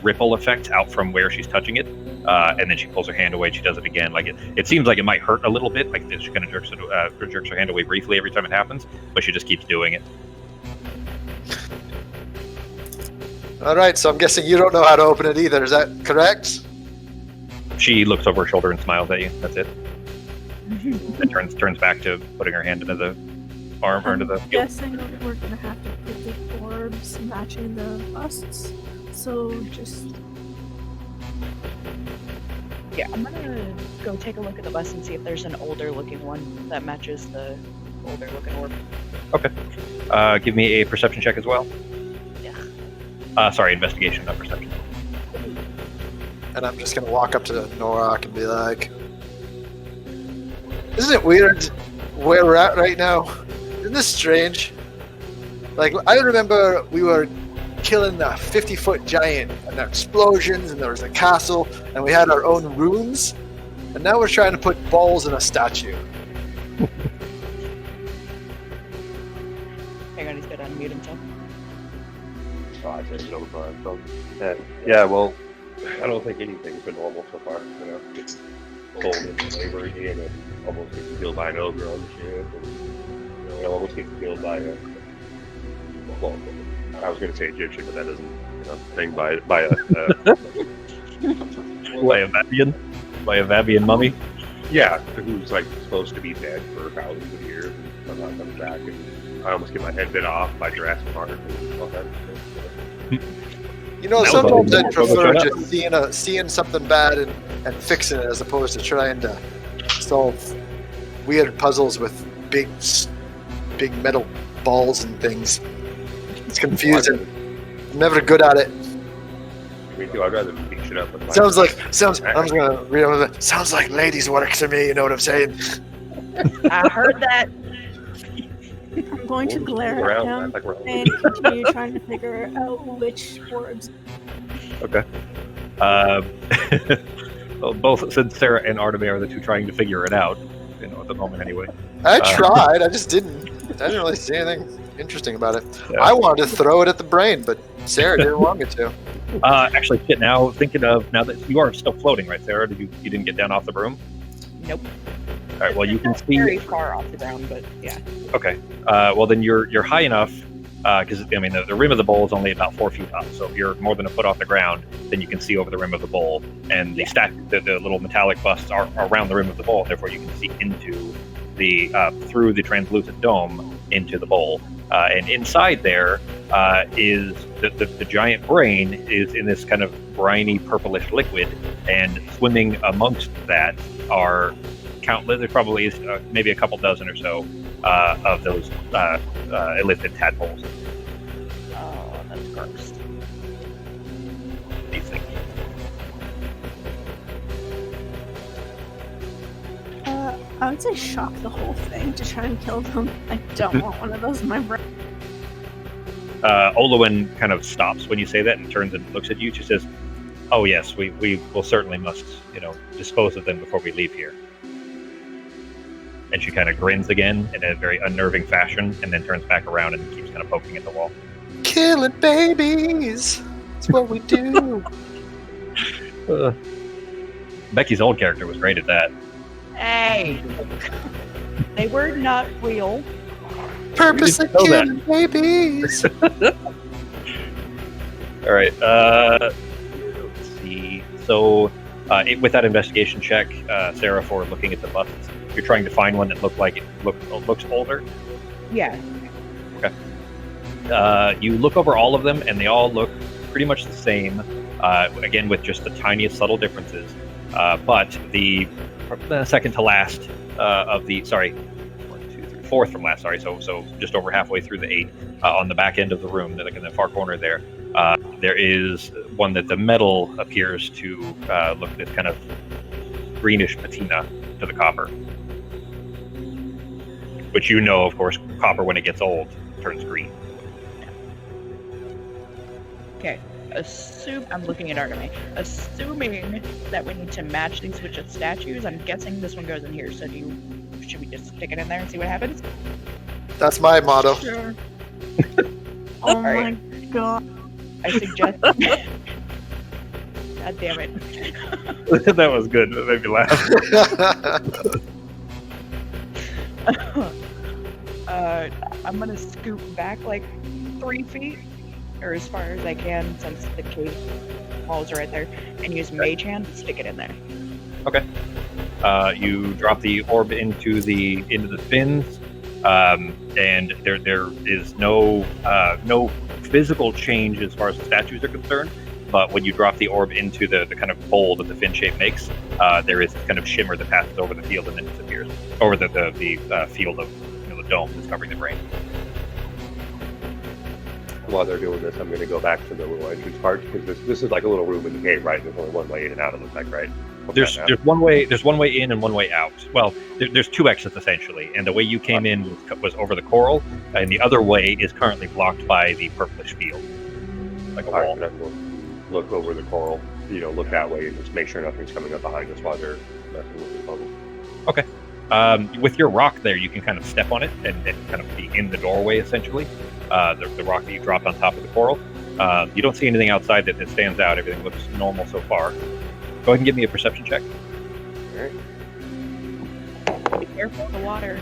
A: ripple effect out from where she's touching it, and then she pulls her hand away. And she does it again. Like it seems like it might hurt a little bit. Like she kind of jerks her hand away briefly every time it happens, but she just keeps doing it.
B: All right, so I'm guessing you don't know how to open it either. Is that correct?
A: She looks over her shoulder and smiles at you. That's it. And turns back to putting her hand into the arm or into the.
D: I'm guessing we're gonna have to put the orbs matching the busts. So just
C: Yeah, I'm gonna go take a look at the bus and see if there's an older looking one that matches the older looking orb.
A: Okay. Give me a perception check as well. Sorry, investigation, not perception.
B: And I'm just gonna walk up to Norak and be like, "Isn't it weird where we're at right now? Isn't this strange? Like, I remember we were killing a 50-foot giant, and there were explosions, and there was a castle, and we had our own rooms, and now we're trying to put balls in a statue."
C: Hang on, he's gonna unmute himself.
E: Oh, I said no fun. So, yeah, well, I don't think anything's been normal so far. It's cold and slavery, and it almost gets killed by an ogre on the ship, and it almost gets killed by a. Well, I was going to say Egyptian, but that doesn't thing by a
A: By a Vabian mummy.
E: yeah, who's like supposed to be dead for thousands of years, and somehow comes back, and I almost get my head bit off by Jurassic Park and all that stuff.
B: Sometimes I'd prefer just seeing something bad and fixing it as opposed to trying to solve weird puzzles with big metal balls and things. It's confusing. I'm never good at it.
E: Me too. I'd rather beat shit up with my
B: Sounds. I'm just gonna read over the. Sounds like ladies' work to me. You know what I'm saying?
C: I heard that.
D: I'm going to glare at
E: around,
D: him
E: act like we're
D: and continue trying to figure out which orbs.
A: Okay. Well, both since Sarah and Artemis are the two trying to figure it out, you know, at the moment anyway.
B: I tried. I just didn't. I didn't really see anything interesting about it.
A: Yeah.
B: I wanted to throw it at the brain, but Sarah didn't want me to.
A: Actually, shit. Now thinking of now that you are still floating, right, Sarah? You didn't get down off the broom?
C: Nope.
A: All right. Well, you can see.
C: Very far off the ground, but yeah.
A: Okay. Well, then you're high enough because I mean the rim of the bowl is only about 4 feet up. So if you're more than a foot off the ground, then you can see over the rim of the bowl, and the the little metallic busts are around the rim of the bowl. Therefore, you can see into the through the translucent dome into the bowl. And inside there is the giant brain is in this kind of briny purplish liquid, and swimming amongst that are countless. There probably is maybe a couple dozen or so of those illithid tadpoles.
C: Oh, that's gross.
A: These things.
D: I would say shock the whole thing to try and kill them. I don't want one of those in my brain.
A: Olwen kind of stops when you say that and turns and looks at you. She says, "Oh yes, we will certainly must, dispose of them before we leave here." And she kind of grins again in a very unnerving fashion, and then turns back around and keeps kind of poking at the wall.
B: Killing babies. That's what we do.
A: Becky's old character was great at that.
C: Hey, they were not real.
B: Purpose of
A: know that.
B: killing babies.
A: All right. Let's see. So, with that investigation check, Sarah, for looking at the busts, you're trying to find one that looks older.
C: Yeah.
A: You look over all of them, and they all look pretty much the same. Again, with just the tiniest subtle differences. But the second to last of the fourth from last. Sorry, so just over halfway through the 8 on the back end of the room, like in the far corner there. There is one that the metal appears to look this kind of greenish patina to the copper, which of course, copper when it gets old turns green.
C: Okay. I'm looking at Artemis. Assuming that we need to match these with just statues, I'm guessing this one goes in here. So should we just stick it in there and see what happens?
B: That's my motto.
D: Sure. Oh my
C: Alright.
D: god.
C: I suggest. God damn it.
A: That was good. That made me laugh.
C: I'm gonna scoot back like 3 feet, or as far as I can, since the cave walls are right there, and use Mage Hand to stick it in there.
A: Okay. You drop the orb into the fins, and there is no physical change as far as the statues are concerned. But when you drop the orb into the kind of bowl that the fin shape makes, there is this kind of shimmer that passes over the field and then disappears over the field of the dome that's covering the brain.
E: While they're doing this, I'm going to go back to the little entrance part because this is like a little room in the cave, right? There's only one way in and out. It looks like, right?
A: There's one way. There's one way in and one way out. Well, there's 2 exits essentially, and the way you came in was over the coral, and the other way is currently blocked by the purplish field, like a
E: All right,
A: wall.
E: then we'll look over the coral, look that way and just make sure nothing's coming up behind us while they're messing with the bubble.
A: Okay. With your rock there, you can kind of step on it and kind of be in the doorway essentially. The rock that you dropped on top of the coral. You don't see anything outside that stands out. Everything looks normal so far. Go ahead and give me a perception check.
E: All right.
C: Be careful of the water.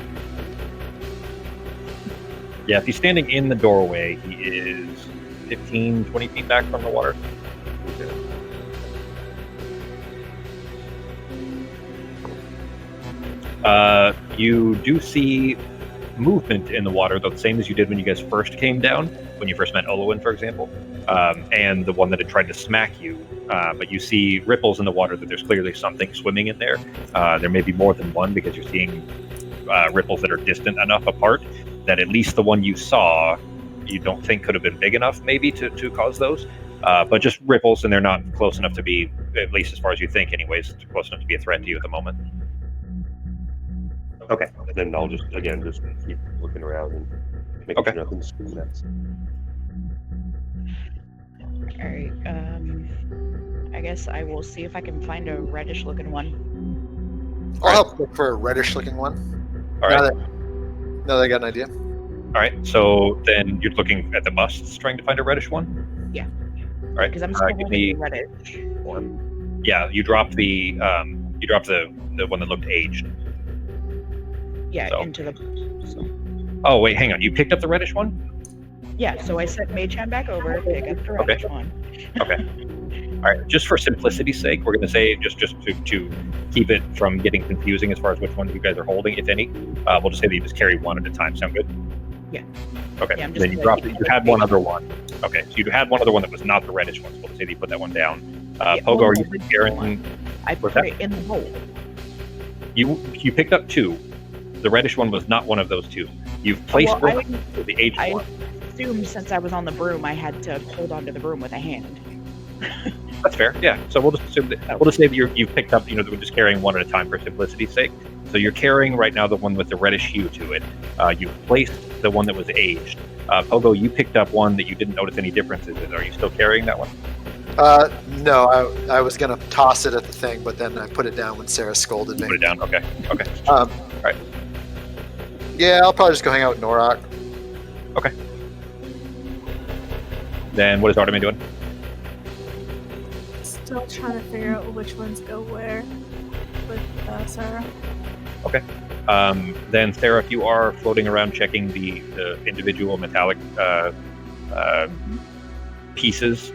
A: Yeah, if he's standing in the doorway, he is 15, 20 feet back from the water. You do see movement in the water, though the same as you did when you guys first came down, when you first met Olwen, for example, and the one that had tried to smack you. But you see ripples in the water that there's clearly something swimming in there. There may be more than one because you're seeing ripples that are distant enough apart that at least the one you saw, you don't think could have been big enough, maybe, to cause those. But just ripples, and they're not close enough to be, at least as far as you think, anyways, close enough to be a threat to you at the moment.
E: Okay. Then I'll just keep looking around and making sure nothing's nuts.
C: All right. I guess I will see if I can find a reddish-looking one.
B: I'll help look for a reddish-looking one.
A: All right.
B: Now that I got an idea.
A: All right. So then you're looking at the busts, trying to find a reddish one.
C: Yeah.
A: All right.
C: Because I'm still
A: give
C: holding
A: me.
C: the reddish orb.
A: Yeah, you dropped the one that looked aged.
C: Yeah,
A: So.
C: into the. So.
A: Oh wait, hang on. You picked up the reddish one?
C: Yeah, so I set Mage Hand back over, pick up the reddish one.
A: Okay. All right. Just for simplicity's sake, we're going to say just to keep it from getting confusing as far as which one you guys are holding, if any. We'll just say that you just carry one at a time. Sound good?
C: Yeah.
A: Okay.
C: Yeah, I'm just
A: then you
C: gonna
A: dropped
C: keep
A: it. You had one other one. Okay. So you had one other one that was not the reddish one. So we'll say that you put that one down. Pogo,
C: well,
A: are you
C: the
A: carrying?
C: I
A: What's
C: put
A: that?
C: it in the bowl.
A: You picked up two. The reddish one was not one of those two. You've placed
C: Well,
A: the aged
C: I
A: one.
C: assumed since I was on the broom, I had to hold onto the broom with a hand.
A: That's fair. Yeah. So we'll just assume that we'll just say that you've picked up. We're just carrying one at a time for simplicity's sake. So you're carrying right now the one with the reddish hue to it. You've placed the one that was aged. Pogo, you picked up one that you didn't notice any differences in. Are you still carrying that one?
B: No, I was gonna toss it at the thing, but then I put it down when Sarah scolded me.
A: Put it down. Okay. Okay.
B: Right. Yeah, I'll probably just go hang out with Norak.
A: Okay. Then what is Artemis doing?
D: Still trying to figure out which ones go where with Sarah.
A: Then Sarah, if you are floating around checking the individual metallic pieces,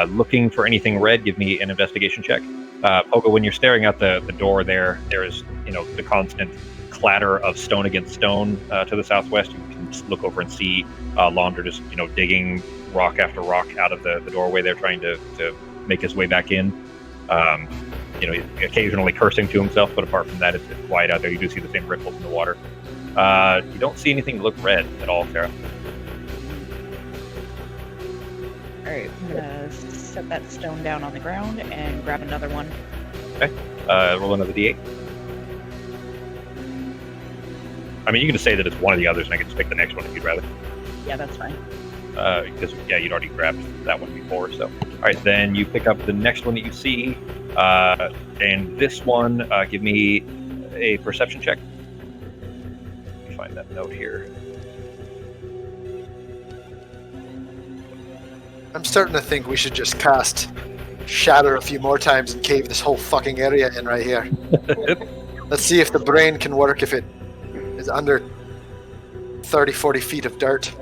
A: looking for anything red, give me an investigation check. Pogo, when you're staring out the door there is the constant clatter of stone against stone to the southwest. You can just look over and see Launder just digging rock after rock out of the doorway there, trying to make his way back in. He's occasionally cursing to himself, but apart from that, it's quiet out there. You do see the same ripples in the water. You don't see anything that look red at all, Sarah.
C: Alright, I'm gonna set that stone down on the ground and grab another one.
A: Okay. Roll another d8. I mean, you can just say that it's one of the others, and I can just pick the next one if you'd rather.
C: Yeah, that's fine.
A: Because you'd already grabbed that one before. So, all right, then you pick up the next one that you see, and this one, give me a perception check. Let me find that note here.
B: I'm starting to think we should just cast Shatter a few more times and cave this whole fucking area in right here. Let's see if the brain can work if it is under 30, 40 feet of dirt.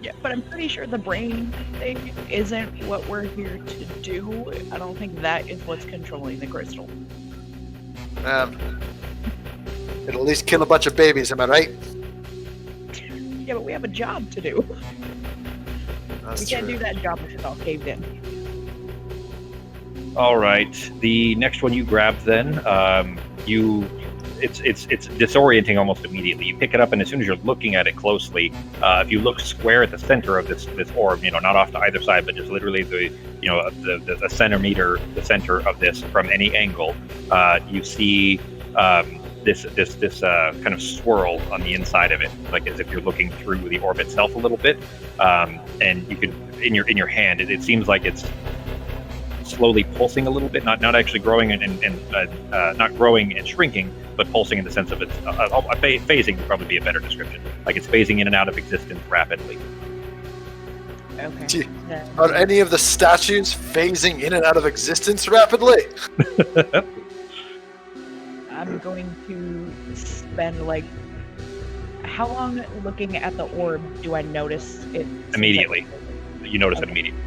C: Yeah, but I'm pretty sure the brain thing isn't what we're here to do. I don't think that is what's controlling the crystal.
B: It'll at least kill a bunch of babies, am I right?
C: Yeah, but we have a job to do.
B: That's
C: We can't
B: true.
C: do that job if it's all caved in.
A: All right, the next one you grab, then it's disorienting almost immediately. You pick it up, and as soon as you're looking at it closely, if you look square at the center of this orb, not off to either side, but just literally the centimeter, the center of this from any angle, you see this kind of swirl on the inside of it, like as if you're looking through the orb itself a little bit, and you could in your hand, it seems like it's slowly pulsing a little bit, not actually growing and not growing and shrinking, but pulsing in the sense of it's phasing would probably be a better description. Like it's phasing in and out of existence rapidly.
C: Okay.
B: Gee,
C: Then-
B: Are any of the statues phasing in and out of existence rapidly?
C: I'm going to spend how long looking at the orb do I notice it?
A: Immediately. You notice it immediately.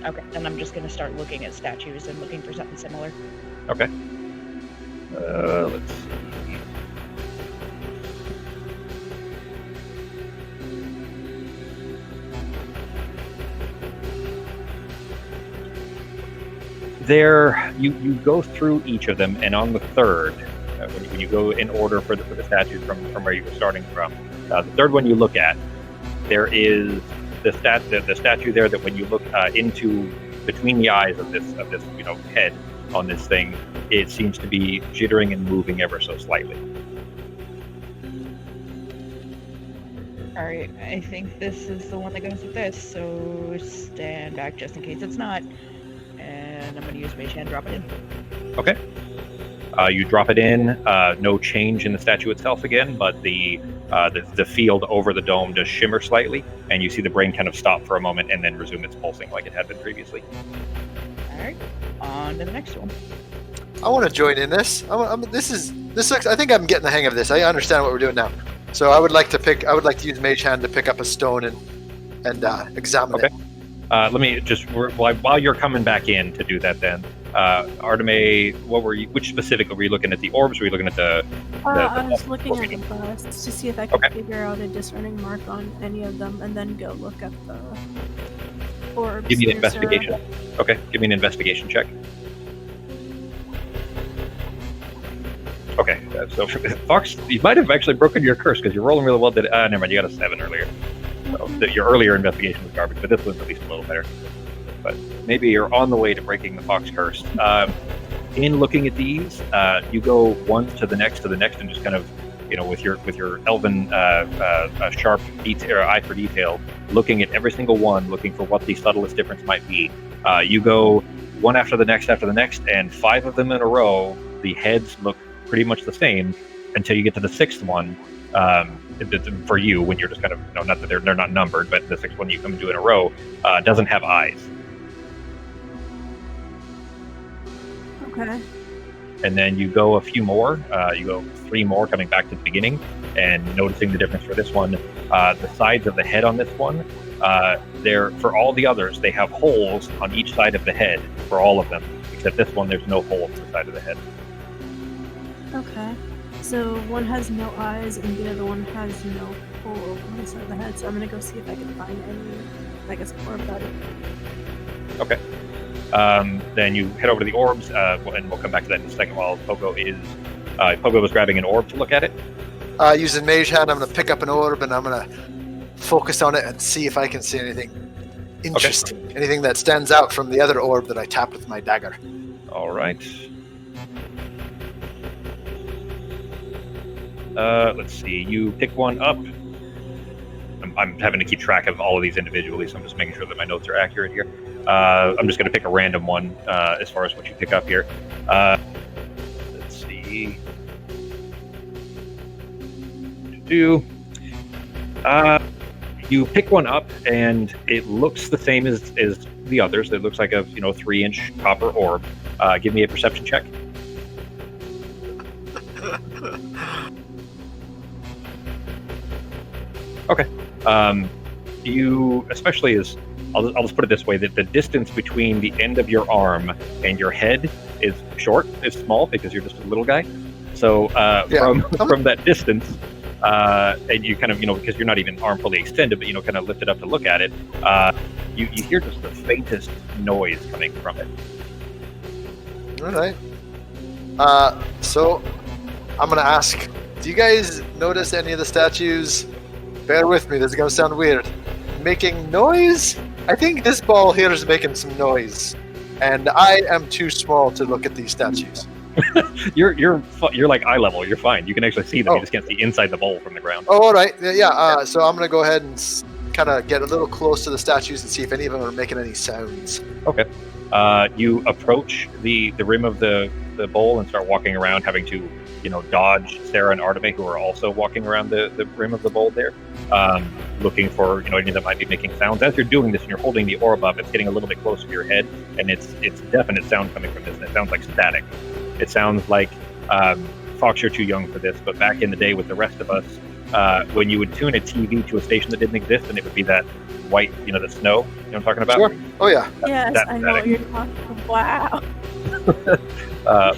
C: Okay, then I'm just going to start looking at statues and looking for something similar.
A: Okay. Let's see. There, you go through each of them, and on the third, when you go in order for the statues from where you were starting from, The third one you look at, there is the statue there that when you look into between the eyes of this head on this thing, it seems to be jittering and moving ever so slightly.
C: All right, I think this is the one that goes with this. So stand back just in case it's not, and I'm going to use Mage Hand, drop it in.
A: Okay. You drop it in. No change in the statue itself again, but the field over the dome does shimmer slightly, and you see the brain kind of stop for a moment and then resume its pulsing like it had been previously.
C: All right, on to the next one.
B: I want to join in this. This looks. I think I'm getting the hang of this. I understand what we're doing now. So I would like to use Mage Hand to pick up a stone and examine it.
A: Let me just while you're coming back in to do that then. Arteme, which specifically were you looking at? The orbs? Or were you looking at the
D: I was looking at the busts to see if I could figure out a discerning mark on any of them, and then go look at the orbs.
A: Give me an investigation. Okay, give me an investigation check. Okay, so Fox, you might have actually broken your curse because you're rolling really well. Never mind, you got a 7 earlier. So your earlier investigation was garbage, but this one's at least a little better. But maybe you're on the way to breaking the Fox curse. In looking at these, you go one to the next, and just kind of, with your elven sharp eye for detail, looking at every single one, looking for what the subtlest difference might be. You go one after the next, and 5 of them in a row. The heads look pretty much the same until you get to the 6th one. For you, when you're just kind of, not that they're not numbered, but the 6th one you come to in a row doesn't have eyes.
D: Okay.
A: And then you go a few more. You go 3 more, coming back to the beginning, and noticing the difference for this one. The sides of the head on this one, for all the others, they have holes on each side of the head for all of them, except this one, there's no hole on the side of the head.
D: Okay. So one has no eyes, and the other one has no hole on the side of the head. So I'm gonna go see if I can find any, orb about it.
A: Okay. Then you head over to the orbs, and we'll come back to that in a second. While Pogo was grabbing an orb to look at it.
B: Using Mage Hand, I'm going to pick up an orb and I'm going to focus on it and see if I can see anything interesting, anything that stands out from the other orb that I tapped with my dagger.
A: All right. Let's see. You pick one up. I'm having to keep track of all of these individually, so I'm just making sure that my notes are accurate here. I'm just going to pick a random one as far as what you pick up here. Let's see. You pick one up, and it looks the same as the others. It looks like a 3-inch copper orb. Give me a perception check. Okay. You, especially as I'll just put it this way, that the distance between the end of your arm and your head is small because you're just a little guy. So from that distance, and you kind of, because you're not even arm fully extended, but kind of lift it up to look at it, you hear just the faintest noise coming from it.
B: All right. So I'm gonna ask, do you guys notice any of the statues? Bear with me, this is gonna sound weird. Making noise? I think this ball here is making some noise, and I am too small to look at these statues.
A: You're like eye level. You're fine. You can actually see them. You just can't see inside the bowl from the ground.
B: Oh, all right. Yeah. So I'm gonna go ahead and kind of get a little close to the statues and see if any of them are making any sounds.
A: Okay. You approach the rim of the bowl and start walking around, having to dodge Sarah and Arteme, who are also walking around the rim of the bowl there, looking for any that might be making sounds. As you're doing this and you're holding the orb up, it's getting a little bit closer to your head, and it's definite sound coming from this, and it sounds like static. It sounds like Fox, you're too young for this, but back in the day with the rest of us, when you would tune a TV to a station that didn't exist, and it would be that white, the snow, what I'm talking about?
B: Sure. Oh yeah.
D: Yes, I know what you're talking about. Wow.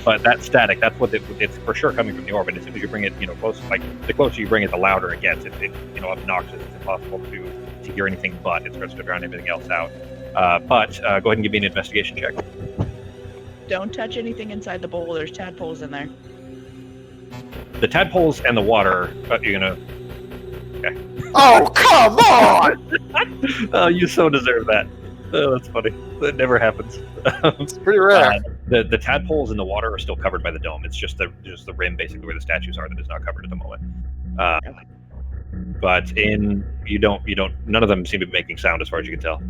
A: But that static, that's what it's for sure coming from the orb. And as soon as you bring it, close, like the closer you bring it, the louder it gets. It's obnoxious. It's impossible to hear anything but. It starts to drown everything else out. But go ahead and give me an investigation check.
C: Don't touch anything inside the bowl. There's tadpoles in there.
A: The tadpoles and the water, you're gonna
B: Oh, come on!
A: Oh, you so deserve that. Oh, that's funny. That never happens.
B: It's pretty rare.
A: The tadpoles in the water are still covered by the dome. It's just the rim, basically where the statues are, that is not covered at the moment. But none of them seem to be making sound as far as you can tell.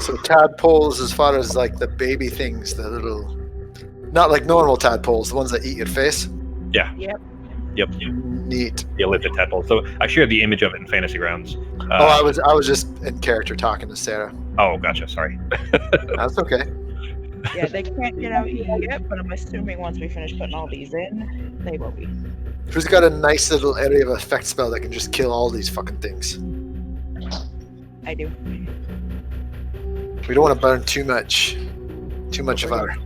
B: So tadpoles, as far as like the baby things, the little, not like normal tadpoles, the ones that eat your face.
A: Yeah.
C: Yep.
A: Yep.
B: Neat.
A: The elliptic tadpole. So I shared the image of it in Fantasy Grounds.
B: I was just in character talking to Sarah.
A: Oh, gotcha. Sorry.
B: That's okay.
C: Yeah, they can't get out yet, but I'm assuming once we finish putting all these in, they will be.
B: Who's got a nice little area of effect spell that can just kill all these fucking things?
C: I do.
B: We don't want to burn too much of our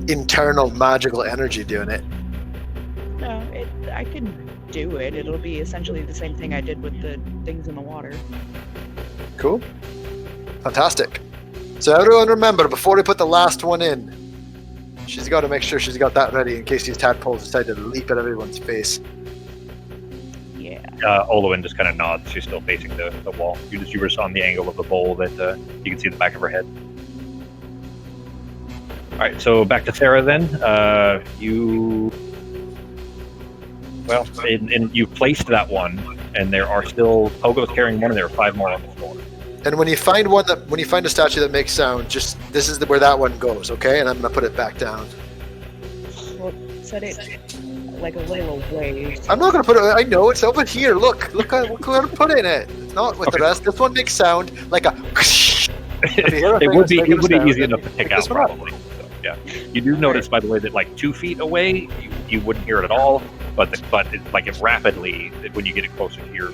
B: internal magical energy doing it.
C: No, I can do it. It'll be essentially the same thing I did with the things in the water.
B: Cool. Fantastic. So everyone remember, before we put the last one in, she's got to make sure she's got that ready in case these tadpoles decide to leap at everyone's face.
C: Yeah.
A: Olwen just kind of nods. She's still facing the wall. You were just on the angle of the bowl that you can see the back of her head. All right, so back to Sarah then. You placed that one, and there are still Pogo's carrying one, and there are 5 more on the floor.
B: And when you find a statue that makes sound, just this is where that one goes, okay? And I'm gonna put it back down.
C: Well, set it like a little away.
B: I'm not gonna put it. I know it's over here. Look where I put it in it. It's not with the rest. This one makes sound like a.
A: It would be easy enough to pick out,
B: this one up.
A: probably. So, yeah, you do notice, by the way, that like 2 feet away, you wouldn't hear it at all. But it rapidly, when you get it closer to your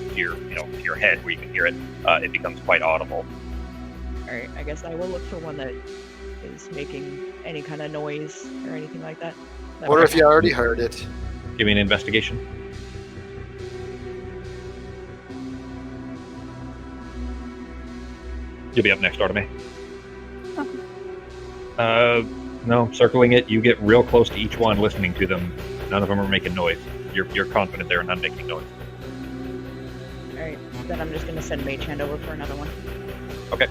A: head where you can hear it, it becomes quite audible.
C: All right, I guess I will look for one that is making any kind of noise or anything like that.
B: Or if you already heard it.
A: Give me an investigation. You'll be up next, Artemy. No, circling it. You get real close to each one, listening to them. None of them are making noise. You're confident they're not making noise.
C: Alright, then I'm just gonna send Mage Hand over for another one.
A: Okay.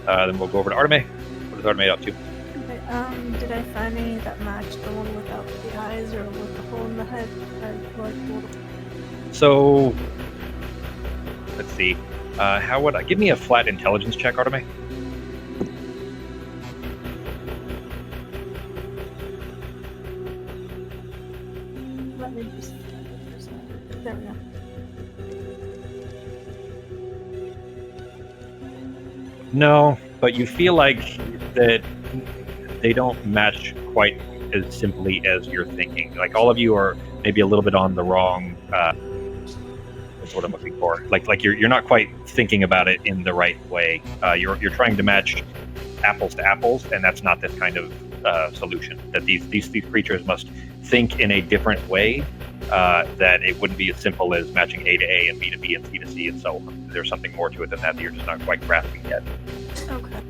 A: Then we'll go over to Artemy. What is Artemy up to?
D: Okay, did I find any that matched the one without the eyes or with the hole in the head?
A: So, let's see. How would I give me a flat intelligence check, Artemy?
D: Let me just there we go.
A: No, but you feel like that they don't match quite as simply as you're thinking. Like all of you are maybe a little bit on the wrong. That's what I'm looking for. Like you're not quite thinking about it in the right way. You're trying to match apples to apples, and that's not this kind of solution. That these creatures must think in a different way. That it wouldn't be as simple as matching A to A and B to B and C to C and so on. There's something more to it than that you're just not quite grasping yet.
D: Okay.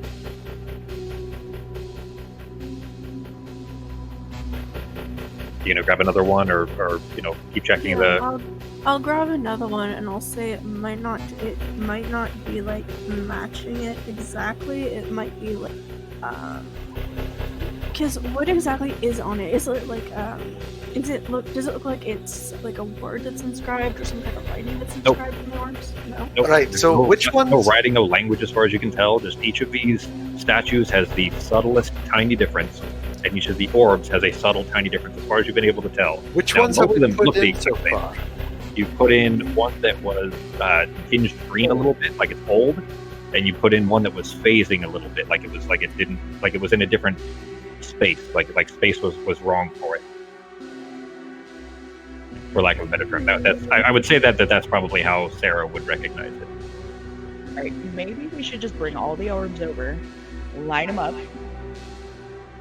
A: You know, grab another one or keep checking
D: I'll grab another one and I'll say it might not be like matching it exactly. It might be like because what exactly is on it? Is it like does it look like it's like a word that's inscribed or some kind of writing that's inscribed in the words? No.
A: Nope.
B: Right, so which ones?
A: No writing, no language as far as you can tell. Just each of these statues has the subtlest tiny difference, and each of the orbs has a subtle tiny difference as far as you've been able to tell.
B: Which
A: Now,
B: ones have
A: most
B: we
A: of them
B: put
A: look the
B: in so
A: exact same.
B: far?
A: You put in one that was tinged green a little bit, like it's old, and you put in one that was phasing a little bit, like it was in a different space, like space was wrong for it, for lack of a better term. I would say that's probably how Sarah would recognize it.
C: Alright, maybe we should just bring all the orbs over, line them up,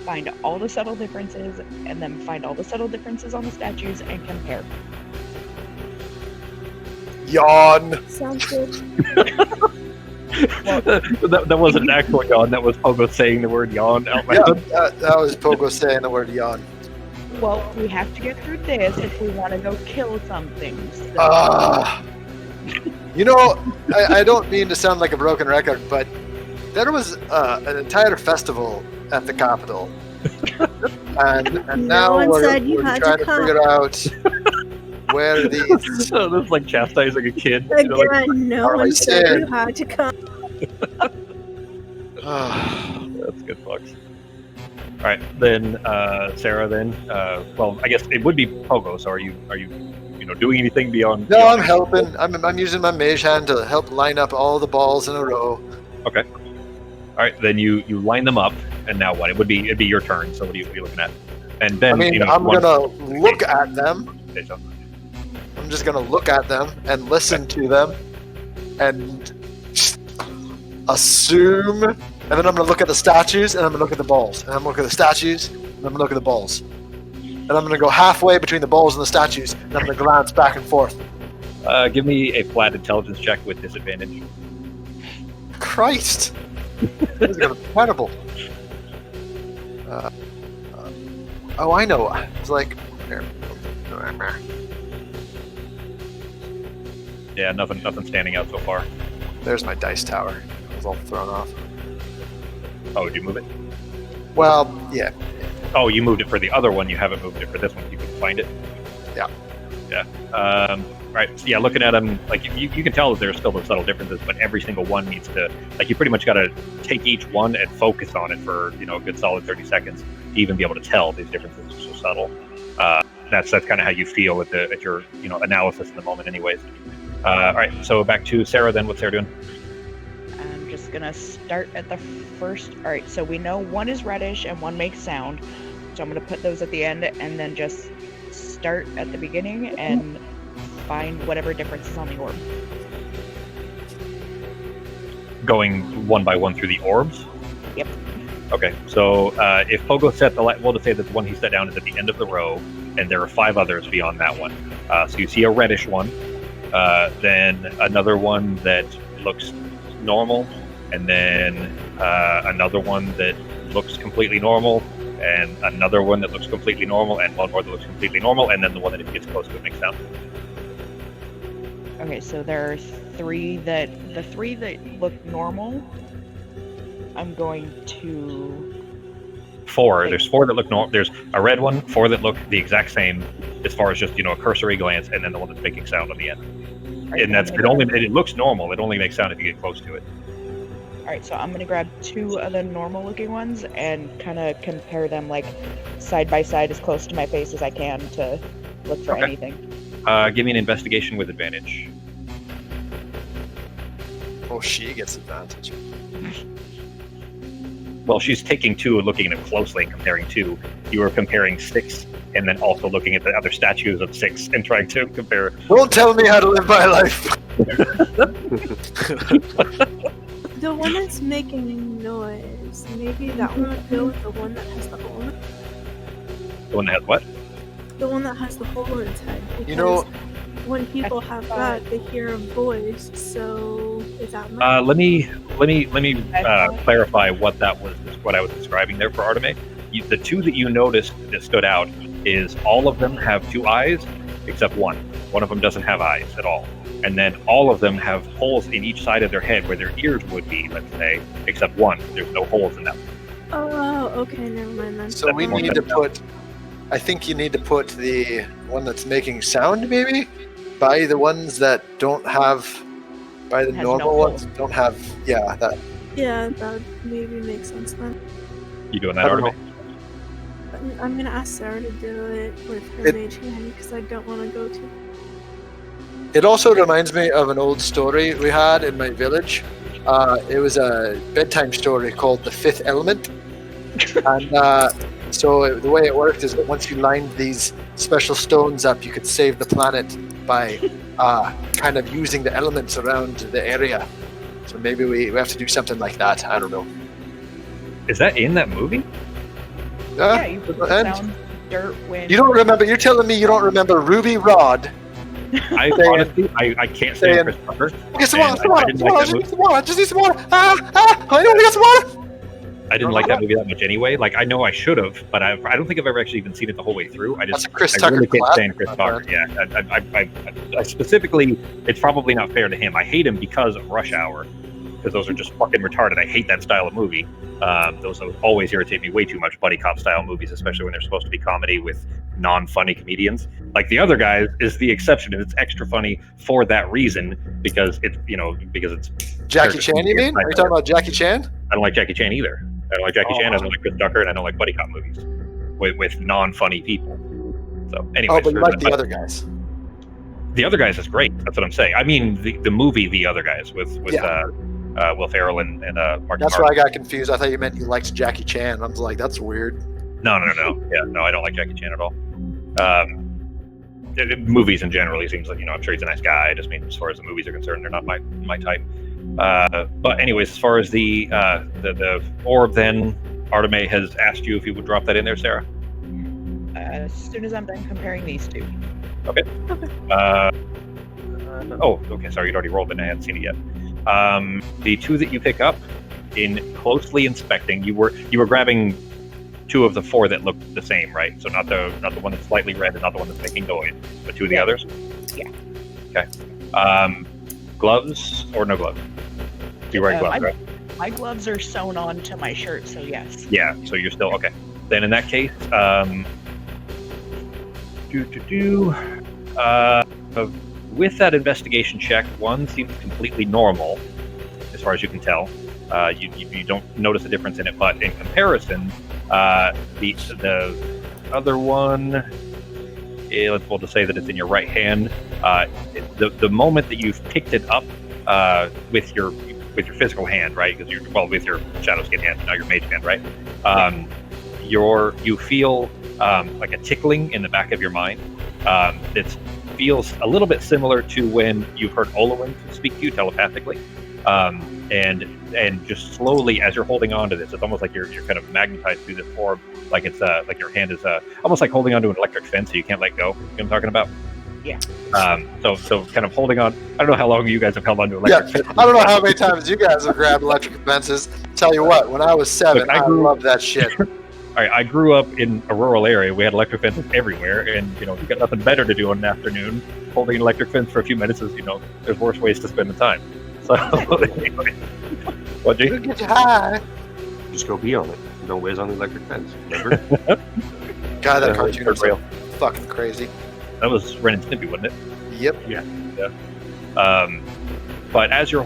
C: find all the subtle differences, and then find all the subtle differences on the statues and compare.
B: Yawn.
D: Sounds good.
A: that wasn't an actual yawn. That was Pogo saying the word yawn out
B: Yeah,
A: loud.
B: that was Pogo saying the word yawn.
C: Well, we have to get through this if we want to go kill something. So.
B: You know, I don't mean to sound like a broken record, but there was an entire festival at the Capitol. and now
D: one
B: we're
D: said you
B: trying
D: had
B: to
D: to come.
B: figure out where these...
A: So this is like chastising a kid.
D: Again,
A: Like,
D: no
B: I
D: one said
B: said-
D: you had to come.
A: that's good, Fox. All right, then Sarah. Then, well, I guess it would be Pogo. So are you doing anything beyond?
B: No, I'm helping. I'm using my mage hand to help line up all the balls in a row.
A: Okay. All right, then you line them up, and now what? It'd be your turn. So what are you looking at? And then
B: I mean, I'm gonna look at them. I'm just gonna look at them and listen to them, and just assume. And then I'm gonna look at the statues, and I'm gonna look at the balls, and I'm gonna look at the statues, and I'm gonna look at the balls, and I'm gonna go halfway between the balls and the statues, and I'm gonna glance back and forth.
A: Give me a flat intelligence check with disadvantage.
B: Christ, this is gonna be incredible. Oh, I know. It's like.
A: Yeah, nothing standing out so far.
B: There's my dice tower. I was all thrown off.
A: Oh, did you move it?
B: Well, yeah.
A: Oh, you moved it for the other one. You haven't moved it for this one. You can find it.
B: Yeah.
A: Yeah. Right. So yeah, looking at them, like you can tell that there's still those subtle differences, but every single one needs to, like, you pretty much got to take each one and focus on it for a good solid 30 seconds to even be able to tell these differences are so subtle. That's kind of how you feel at your analysis in the moment, anyways. All right. So back to Sarah. Then what's Sarah doing?
C: I'm just gonna start at the first. All right, so we know one is reddish and one makes sound, so I'm gonna put those at the end and then just start at the beginning and find whatever difference is on the orb.
A: Going one by one through the orbs.
C: Yep.
A: Okay. So if Pogo set we'll just say that the one he set down is at the end of the row, and there are 5 others beyond that one. So you see a reddish one, then another one that looks normal, and then another one that looks completely normal, and another one that looks completely normal, and one more that looks completely normal, and then the one that if it gets close to it makes sound.
C: Okay, so there are 3 that look normal. I'm going to
A: 4. There's 4 that look normal. There's a red one, 4 that look the exact same as far as just a cursory glance, and then the one that's making sound on the end. And it looks normal. It only makes sound if you get close to it.
C: All right, so I'm gonna grab 2 of the normal-looking ones and kind of compare them like side by side as close to my face as I can to look for anything.
A: Give me an investigation with advantage.
B: Oh, she gets advantage.
A: Well, she's taking 2 and looking at it closely and comparing 2. You are comparing 6 and then also looking at the other statues of 6 and trying to compare.
B: Don't tell me how to live my life.
D: The one that's making noise, maybe that one would go with the one that has the hole in it.
A: The one that has what?
D: The one that has the hole in its head.
B: You know,
D: when people have that, they hear a voice. So is that my...
A: let me clarify what I was describing there for Arteme. The 2 that you noticed that stood out is all of them have 2 eyes except one. One of them doesn't have eyes at all. And then all of them have holes in each side of their head where their ears would be, let's say, except one. There's no holes in them.
D: Oh, okay, never mind then.
B: So we need to put... I think you need to put the one that's making sound, maybe? By the ones that don't have... By the normal ones that don't have... Yeah, that...
D: Yeah, that maybe makes sense then.
A: You doing that, Arteme?
D: I'm gonna ask Sarah to do it with her mage hand because I don't want to go too.
B: It also reminds me of an old story we had in my village. It was a bedtime story called The Fifth Element. And so the way it worked is that once you lined these special stones up, you could save the planet by kind of using the elements around the area. So maybe we have to do something like that. I don't know.
A: Is that in that movie?
C: Yeah, you put sound, dirt, wind.
B: You don't remember? You're telling me you don't remember Ruby Rod?
A: Honestly, I can't say Chris Tucker.
B: Get some water, just need some water. I only got some water.
A: I didn't like that movie that much anyway. Like, I know I should have, but I don't think I've ever actually even seen it the whole way through.
B: That's a Chris
A: I
B: Tucker
A: really can't
B: classic,
A: stand Chris
B: my
A: Tucker. Yeah, I specifically, it's probably not fair to him. I hate him because of Rush Hour, because those are just fucking retarded. I hate that style of movie. Those always irritate me way too much. Buddy cop style movies, especially when they're supposed to be comedy with non-funny comedians. Like The Other Guys is the exception, and it's extra funny for that reason because it's
B: Jackie Chan. You mean? Are you talking about Jackie Chan?
A: I don't like Jackie Chan either. I don't like Jackie Chan. I don't like Chris Tucker, and I don't like buddy cop movies with non-funny people. So, anyway,
B: but you like The Other Guys.
A: The Other Guys is great. That's what I'm saying. I mean, the movie The Other Guys with Will Ferrell and Marky
B: That's
A: Mark.
B: why I got confused. I thought you meant you liked Jackie Chan. I was like, that's weird.
A: No. Yeah, no, I don't like Jackie Chan at all. Movies in general, he seems like, I'm sure he's a nice guy. I just mean, as far as the movies are concerned, they're not my type. But anyways, as far as the orb, then Arteme has asked you if you would drop that in there, Sarah.
C: As soon as I'm done comparing these two.
A: Okay. Okay. Sorry, you'd already rolled it. I hadn't seen it yet. The two that you pick up, in closely inspecting, you were grabbing two of the four that look the same, right? So not the one that's slightly red and not the one that's making noise, but two of the others.
C: Yeah.
A: Okay. Gloves or no gloves? You wear gloves, right?
C: My gloves are sewn on to my shirt, so yes.
A: Yeah. So you're still okay. Then in that case, with that investigation check, one seems completely normal, as far as you can tell. You don't notice a difference in it, but in comparison, the other one, we'll just say that it's in your right hand. The moment that you've picked it up with your physical hand, right? Because with your shadow skin hand, now your mage hand, right? You feel like a tickling in the back of your mind. It feels a little bit similar to when you've heard Olowin speak to you telepathically. And just slowly, as you're holding on to this, it's almost like you're kind of magnetized through this orb, like it's like your hand is almost like holding onto an electric fence, so you can't let go. You know what I'm talking about?
C: Yeah.
A: So kind of holding on. I don't know how long you guys have held onto electric fences.
B: I don't know how many times you guys have grabbed electric fences. Tell you what, when I was 7,
A: Look,
B: I loved that shit.
A: All right, I grew up in a rural area. We had electric fences everywhere, and you got nothing better to do in an afternoon. Holding an electric fence for a few minutes is, there's worse ways to spend the time. So anyway, what do you
B: get you high?
E: Just go pee on it. Don't whiz on the electric fence. Remember?
B: God, that cartoon was so fucking crazy.
A: That was Ren and Stimpy, wasn't it?
B: Yep.
A: Yeah. But as you're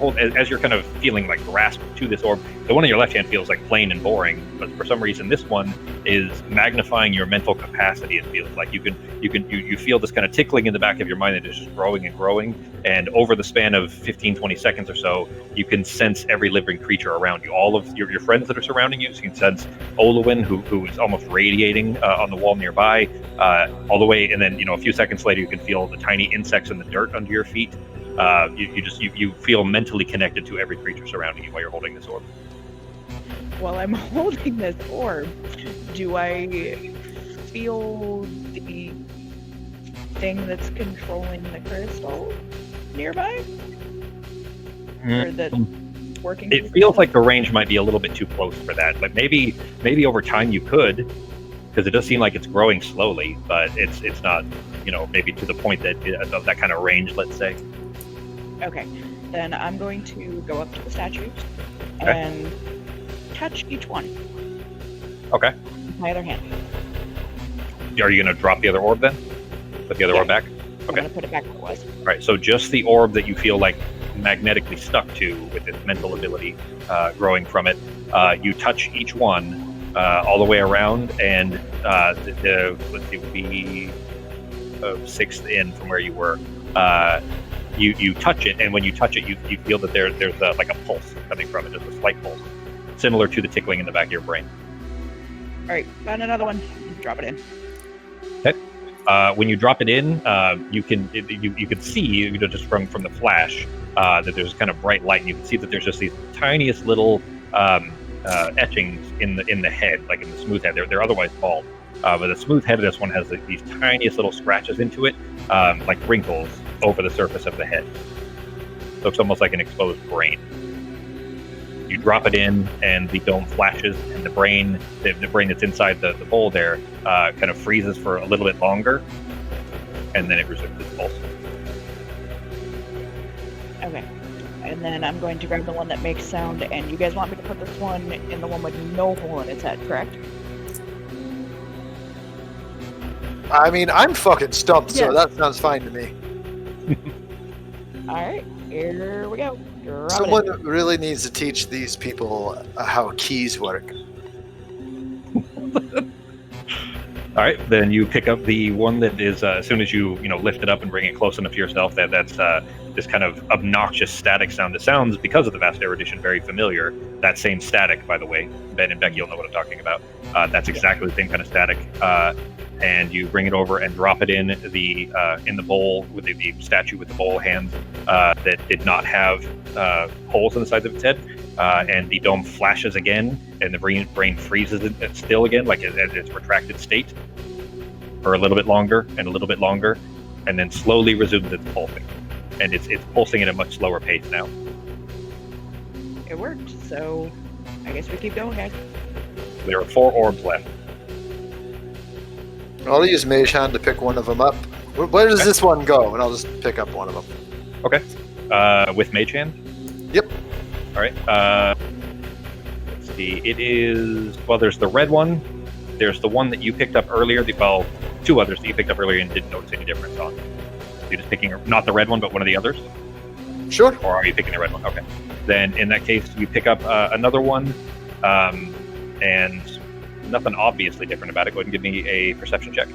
A: kind of feeling like grasped to this orb, the one in your left hand feels like plain and boring, but for some reason this one is magnifying your mental capacity. It feels like you feel this kind of tickling in the back of your mind that is just growing and growing, and over the span of 15-20 seconds or so, you can sense every living creature around you. All of your friends that are surrounding you, so you can sense Olowin, who is almost radiating on the wall nearby, all the way, and then a few seconds later you can feel the tiny insects in the dirt under your feet. You feel mentally connected to every creature surrounding you while you're holding this orb.
C: While I'm holding this orb, do I feel the thing that's controlling the crystal nearby? Or that's working?
A: It feels like the range might be a little bit too close for that. Like maybe over time you could, because it does seem like it's growing slowly, but it's not, maybe to the point that of that kind of range, let's say.
C: Okay, then I'm going to go up to the statues and touch each one.
A: Okay.
C: With my other hand.
A: Are you going to drop the other orb then? Put the other orb back?
C: I'm going to put it back where it was.
A: All right, so just the orb that you feel like magnetically stuck to with its mental ability growing from it. You touch each one all the way around, and let's see, would be sixth in from where you were. You touch it, and when you touch it, you feel that there's like a pulse coming from it, just a slight pulse, similar to the tickling in the back of your brain.
C: All right, found another one. Drop it in.
A: Okay. When you drop it in, you can see, just from the flash, that there's kind of bright light, and you can see that there's just these tiniest little etchings in the head, like in the smooth head. They're otherwise bald, but the smooth head of this one has these tiniest little scratches into it, like wrinkles over the surface of the head. So it's almost like an exposed brain. You drop it in, and the dome flashes, and the brain that's inside the bowl there kind of freezes for a little bit longer, and then it resumes its pulse.
C: Okay. And then I'm going to grab the one that makes sound, and you guys want me to put this one in the one with no hole in its head, correct?
B: I mean, I'm fucking stumped, so
D: Yes.
B: that sounds fine to me.
C: Alright, here we go. Drop it in.
B: Someone really needs to teach these people how keys work.
A: All right, then you pick up the one that is as soon as you lift it up and bring it close enough to yourself that's this kind of obnoxious static sound. It sounds, because of the vast erudition, very familiar. That same static, by the way, Ben and Becky, you'll know what I'm talking about. That's exactly the same kind of static. And you bring it over and drop it in the bowl with the statue with the bowl hands that did not have holes in the sides of its head. And the dome flashes again, and the brain freezes it still again, like at its retracted state, for a little bit longer and a little bit longer, and then slowly resumes its pulsing. And it's pulsing at a much slower pace now.
C: It worked, so I guess we keep going, guys.
A: There are 4 orbs left.
B: I'll use Mage Hand to pick one of them up. Where does this one go? And I'll just pick up one of them.
A: Okay. With Mage Hand?
B: Yep.
A: All right. Let's see. It is... Well, there's the red one. There's the one that you picked up earlier. 2 others that you picked up earlier and didn't notice any difference on. You're just picking... Not the red one, but one of the others?
B: Sure.
A: Or are you picking the red one? Okay. Then, in that case, you pick up another one. And nothing obviously different about it. Go ahead and give me a perception check.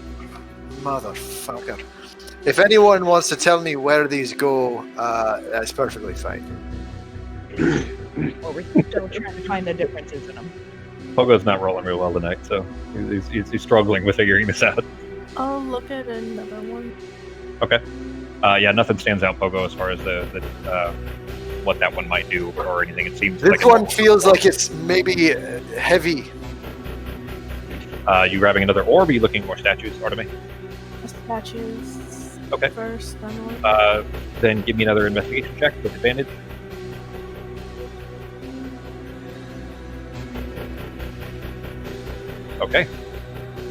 B: Motherfucker. If anyone wants to tell me where these go, that's perfectly fine.
C: Well, we're still trying to find the differences in them.
A: Pogo's not rolling real well tonight, so he's struggling with figuring this out.
D: I'll look at another one.
A: Okay. Yeah, nothing stands out, Pogo, as far as the what that one might do or anything. It seems
B: This
A: like
B: one feels like it's maybe heavy.
A: You grabbing another orb? Are you looking for statues, Artemis?
D: The statues
A: Okay.
D: first, then what?
A: Then give me another investigation check with advantage. Okay.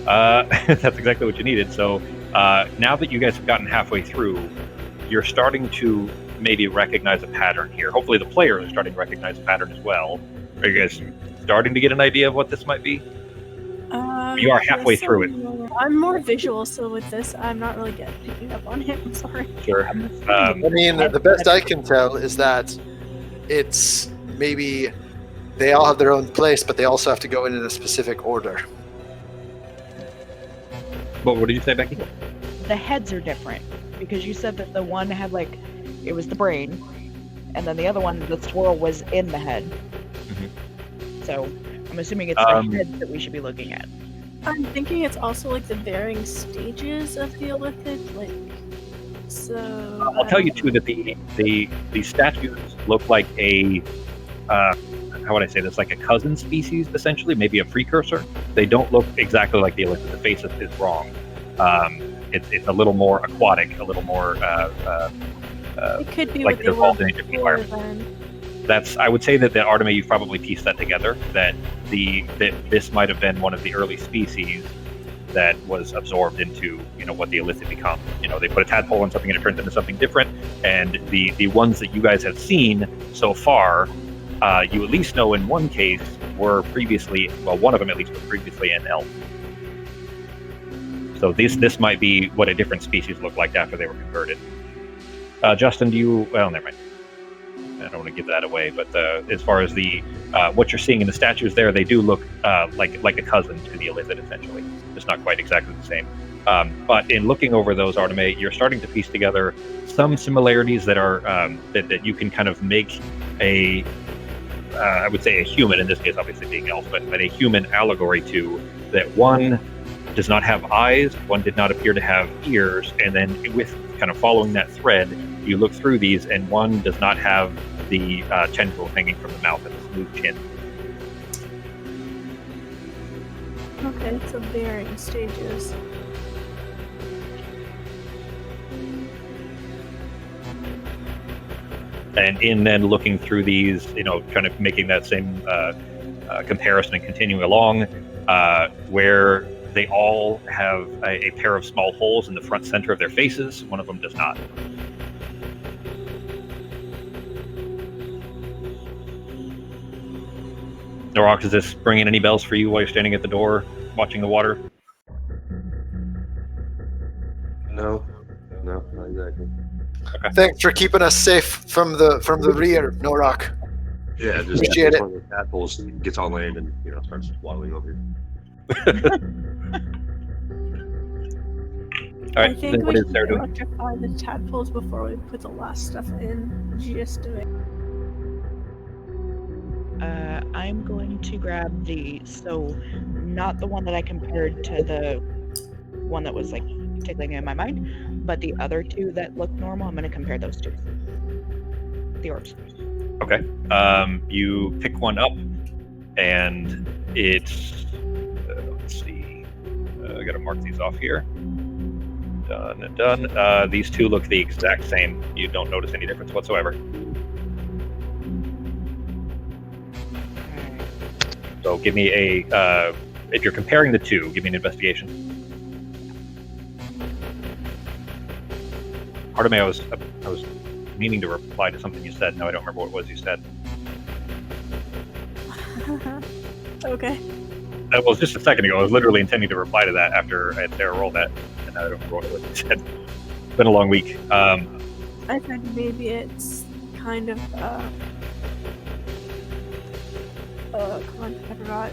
A: That's exactly what you needed. So now that you guys have gotten halfway through, you're starting to maybe recognize a pattern here. Hopefully the players are starting to recognize a pattern as well. Are you guys starting to get an idea of what this might be? You are halfway
D: yes,
A: through it.
D: I'm more visual, so with this, I'm not really picking up on it. I'm sorry.
A: Sure.
B: I mean, the best I can tell is that it's maybe they all have their own place, but they also have to go in a specific order.
A: But what did you say, Becky?
C: The heads are different, because you said that the one had, like, it was the brain, and then the other one, the swirl, was in the head.
A: Mhm.
C: So I'm assuming it's the heads that we should be looking at.
D: I'm thinking it's also like the varying stages of the illithid, like. So.
A: I'll tell you too that the statues look like a how would I say this? Like a cousin species, essentially, maybe a precursor. They don't look exactly like the illithid. The face is wrong. It's a little more aquatic, a little more
D: it could be
A: like
D: what
A: they're
D: they
A: evolved
D: were
A: in a different
D: before
A: environment.
D: then.
A: I would say that the Artemis, you've probably pieced that together. That this might have been one of the early species that was absorbed into what the illithid become. They put a tadpole on something and it turns into something different. And the ones that you guys have seen so far, you at least know in one case were previously, well, one of them at least was previously an elf. So this might be what a different species looked like after they were converted. Justin, well, never mind. I don't want to give that away, but as far as the what you're seeing in the statues there, they do look like a cousin to the illithid, essentially. It's not quite exactly the same. But in looking over those, Artemis, you're starting to piece together some similarities that are that you can kind of make a, I would say a human, in this case obviously being elf, but a human allegory to that. One does not have eyes, one did not appear to have ears, and then with kind of following that thread, you look through these, and one does not have the tendrils hanging from the mouth and a smooth chin.
D: Okay, so varying stages.
A: And in then looking through these, kind of making that same comparison and continuing along, where they all have a pair of small holes in the front center of their faces. One of them does not. Norok, is this bringing any bells for you while you're standing at the door watching the water?
E: No, not exactly.
A: Okay.
B: Thanks for keeping us safe from the rear, Norok.
E: Yeah, just
B: Appreciate it.
E: one of the tadpoles gets on land and starts waddling over.
A: All right,
D: I think
A: then
D: we
A: what is
D: should
A: Sarah doing?
D: electrify the tadpoles before we put the last stuff in, just to make.
C: I'm going to grab not the one that I compared to the one that was like tickling in my mind, but the other two that look normal. I'm going to compare those two. The orbs.
A: Okay. You pick one up, and it's let's see. I got to mark these off here. Done and done. These two look the exact same. You don't notice any difference whatsoever. So give me a. If you're comparing the two, give me an investigation. Pardon me, I was meaning to reply to something you said. No, I don't remember what it was you said.
D: Okay.
A: That was just a second ago. I was literally intending to reply to that after I had Sarah roll that, and I don't remember what it was you said. It's been a long week.
D: I think maybe it's kind of come on, I forgot.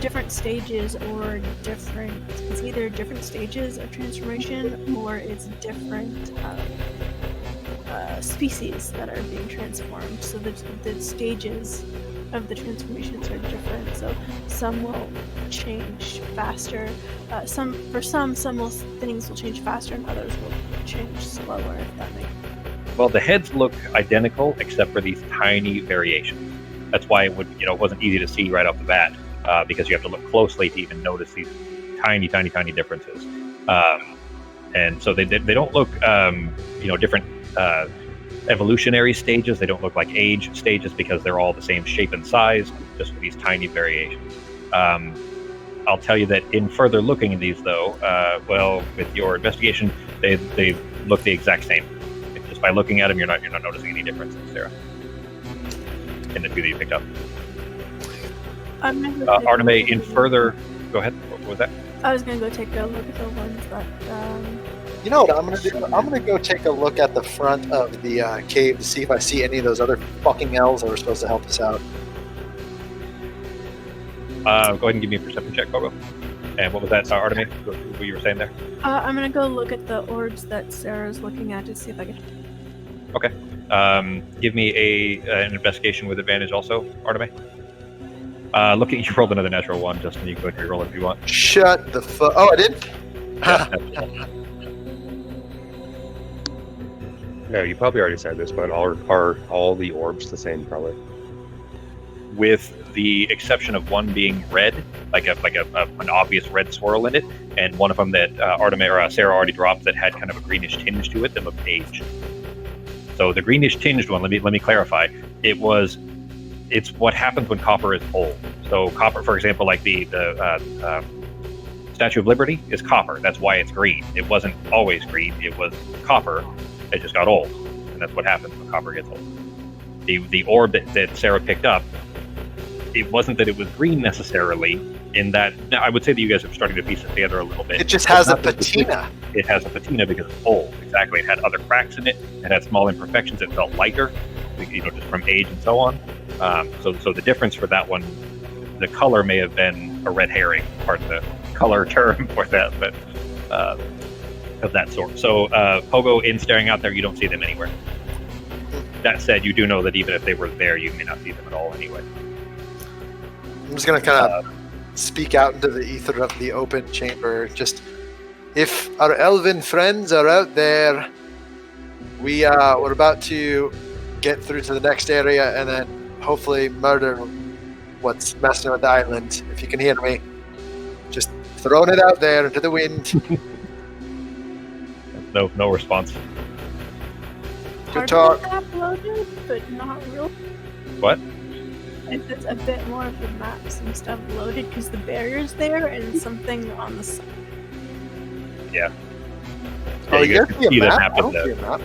D: Different stages or different. It's either different stages of transformation or it's different species that are being transformed. So the stages of the transformations are different. So some will change faster. Some things will change faster, and others will change slower. If that makes sense.
A: Well, the heads look identical except for these tiny variations. That's why it wasn't easy to see right off the bat, because you have to look closely to even notice these tiny differences. And so they don't look, different evolutionary stages. They don't look like age stages because they're all the same shape and size, just with these tiny variations. I'll tell you that in further looking at these, though, with your investigation, they look the exact same. Just by looking at them, you're not noticing any differences, Sarah, in the two that you picked up. Artemis, in further, go ahead. What was that?
D: I was gonna go take a look at the ones that.
B: You know what I'm gonna do? I'm gonna go take a look at the front of the cave to see if I see any of those other fucking elves that were supposed to help us out.
A: Go ahead and give me a perception check, Kogo. And what was that, Artemis? What you were saying there?
D: I'm gonna go look at the orbs that Sarah's looking at to see if I can.
A: Okay. Give me an investigation with advantage also, Artemis. Look at you rolled another natural one, Justin. You can go ahead and reroll if you want.
B: Shut the fuck. Oh, I did.
E: No, you probably already said this, but are all the orbs the same color?
A: With the exception of one being red, like an obvious red swirl in it, and one of them that Artemis or Sarah already dropped that had kind of a greenish tinge to it that looked aged. So the greenish tinged one, let me clarify. It's what happens when copper is old. So copper, for example, like the Statue of Liberty is copper. That's why it's green. It wasn't always green. It was copper. It just got old, and that's what happens when copper gets old. The orb that Sarah picked up, it wasn't that it was green necessarily. In that, now I would say that you guys are starting to piece it together a little bit.
B: It just has a patina.
A: It has a patina because it's old. Exactly. It had other cracks in it. It had small imperfections. It felt lighter, just from age and so on. So the difference for that one, the color may have been a red herring, pardon the color term for that, but of that sort. So Pogo, in staring out there, you don't see them anywhere. That said, you do know that even if they were there, you may not see them at all anyway.
B: I'm just gonna kind of speak out into the ether of the open chamber. Just, if our elven friends are out there, we're about to get through to the next area and then hopefully murder what's messing with the island. If you can hear me, just throwing it out there into the wind.
A: No response.
D: part
B: talk.
D: of the map loaded, but not real.
A: What?
D: It's a bit more of the maps and stuff loaded because the barrier's there and something on the side.
B: Oh,
A: you
B: you
A: guys
B: see
A: can
B: a
A: see the
B: map?
A: map
B: I
A: in
B: don't see
A: the.
B: a map.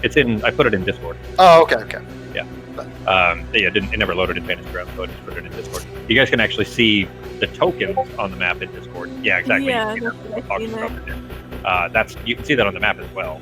A: It's in. I put it in Discord.
B: Oh, okay.
A: It never loaded in Fantasy Grounds, so I just put it in Discord. You guys can actually see the tokens on the map in Discord. Yeah, exactly.
D: Yeah,
A: You can see
D: that's
A: that.
D: what I seen there.
A: That's you can see that on the map as well.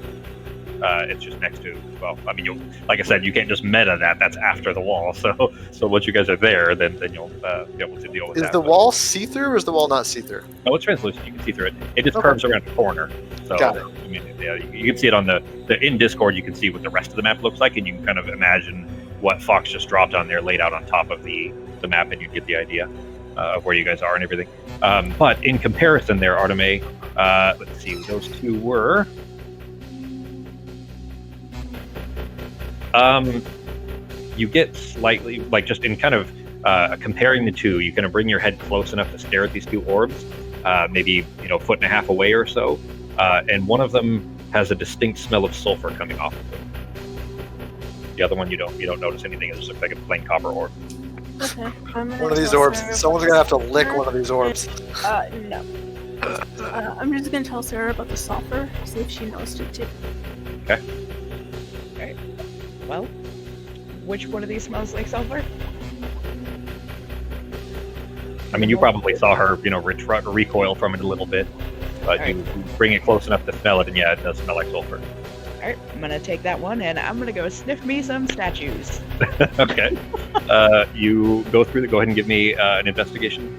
A: It's just next to. Well, I mean, like I said, you can't just meta that. That's after the wall. So once you guys are there, then you'll be able to deal with
B: Is
A: that.
B: the wall see-through or is the wall not see-through?
A: No, it's translucent. You can see through it. It just
B: Okay.
A: curves around the corner. So
B: Got it.
A: I mean, yeah, you can see it on the in Discord. You can see what the rest of the map looks like, and you can kind of imagine what Fox just dropped on there, laid out on top of the map, and you get the idea of where you guys are and everything. But in comparison, there, Arteme, let's see, those two were. You get slightly like just in kind of comparing the two, you kind of bring your head close enough to stare at these two orbs, maybe a foot and a half away or so, and one of them has a distinct smell of sulfur coming off of it. The other one you don't notice anything. It just looks like a plain copper orb.
D: Okay, I'm gonna
B: One of these
D: tell
B: orbs.
D: Sarah
B: Someone's
D: about
B: gonna have to
D: the
B: lick
D: sulfur.
B: one of these orbs.
D: No. I'm just gonna tell Sarah about the sulfur, see if she noticed it too.
C: Well, which one of these smells like sulfur?
A: I mean, you probably saw her, recoil from it a little bit, but
C: Right.
A: you bring it close enough to smell it, and yeah, it does smell like sulfur.
C: Alright, I'm gonna take that one and I'm gonna go sniff me some statues.
A: Okay. You go through. Go ahead and give me an investigation.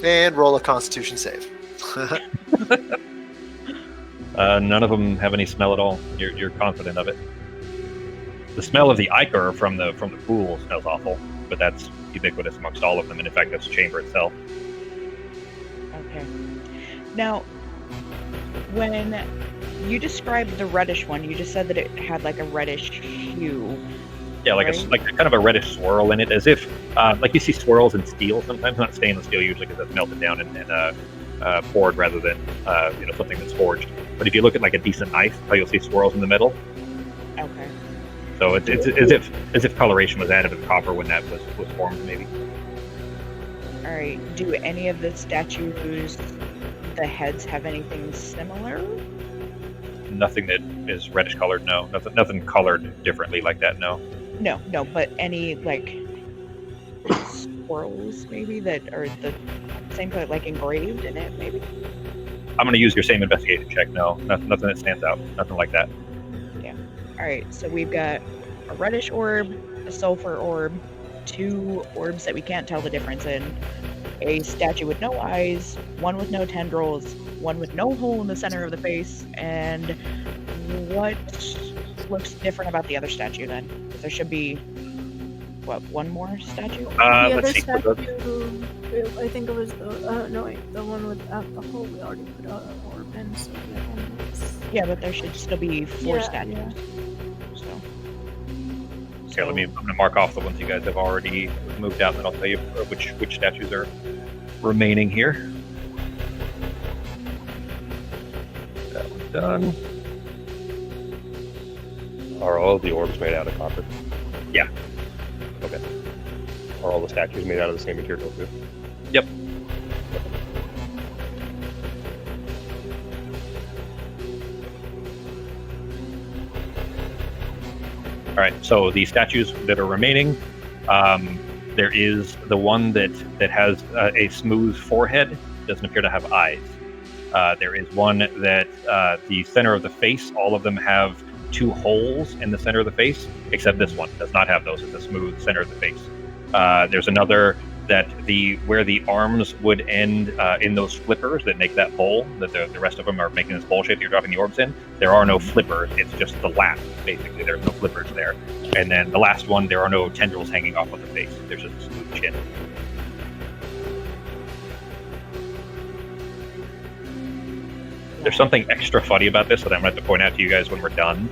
B: And roll a Constitution save.
A: None of them have any smell at all. You're confident of it. The smell of the ichor from the pool smells awful, but that's ubiquitous amongst all of them, and in fact, that's the chamber itself.
C: Okay. Now, when you described the reddish one, you just said that it had like a reddish hue.
A: Yeah, like
C: Right.
A: like kind of a reddish swirl in it, as if like you see swirls in steel sometimes, not stainless steel usually because it's melted down and poured rather than something that's forged. But if you look at like a decent knife, how you'll see swirls in the middle.
C: Okay.
A: So it's as if coloration was added to the copper when that was formed, maybe.
C: Alright, do any of the statues, the heads, have anything similar?
A: Nothing that is reddish colored. No, nothing colored differently like that. No.
C: No, but any like swirls maybe that are the same color, like engraved in it, maybe?
A: I'm going to use your same investigation check. No, nothing that stands out. Nothing like that.
C: Alright, so we've got a reddish orb, a sulfur orb, 2 orbs that we can't tell the difference in, a statue with no eyes, one with no tendrils, one with no hole in the center of the face, and what looks different about the other statue then? There should be, one more statue?
D: The
A: Let's
D: other
A: see.
D: statue, I think it was the one without the hole. We already put an orb in, so we have
C: Yeah, but there should still be 4
D: Yeah,
C: statues.
D: yeah.
A: Okay, I'm going to mark off the ones you guys have already moved out, and then I'll tell you which statues are remaining here. That one's done.
E: Are all of the orbs made out of copper?
A: Yeah.
E: Okay. Are all the statues made out of the same material too?
A: Yep. All right. So the statues that are remaining, there is the one that has a smooth forehead, doesn't appear to have eyes. There is one that the center of the face, all of them have 2 holes in the center of the face, except this one does not have those. It's a smooth center of the face. There's another that where the arms would end in those flippers that make that bowl, that the rest of them are making this bowl shape that you're dropping the orbs in. There are no flippers. It's just the lap, basically. There's no flippers there. And then the last one, there are no tendrils hanging off of the face. There's just a smooth chin. There's something extra funny about this that I'm going to have to point out to you guys when we're done.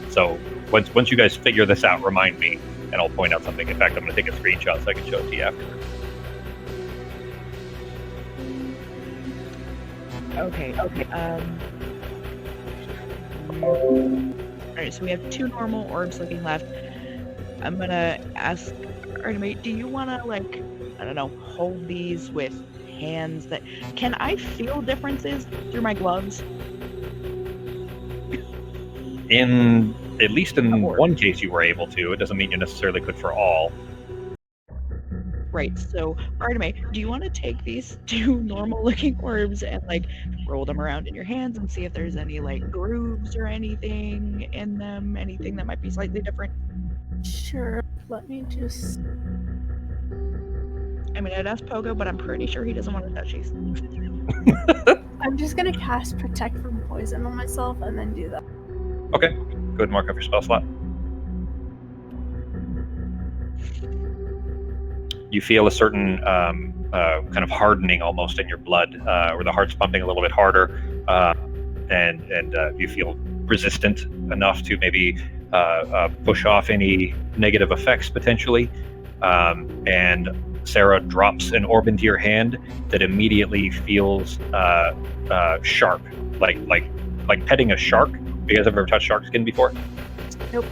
A: So once you guys figure this out, remind me, and I'll point out something. In fact, I'm going to take a screenshot so I can show it to you afterwards.
C: Okay. Alright, so we have 2 normal orbs looking left. I'm gonna ask Artemate, do you wanna, like, I don't know, hold these with hands that... Can I feel differences through my gloves?
A: At least in one case you were able to. It doesn't mean you necessarily could for all.
C: Right, so Artemate, do you want to take these 2 normal looking orbs and, like, roll them around in your hands and see if there's any, like, grooves or anything in them, anything that might be slightly different?
D: Sure. Let me just.
C: I mean, I'd ask Pogo, but I'm pretty sure he doesn't want to touch these.
D: I'm just gonna cast Protect from Poison on myself and then do that.
A: Okay. Go ahead and mark up your spell slot. You feel a certain kind of hardening almost in your blood, where the heart's pumping a little bit harder, and you feel resistant enough to maybe push off any negative effects potentially. And Sarah drops an orb into your hand that immediately feels sharp, like petting a shark. Have you guys ever touched shark skin before?
D: Nope.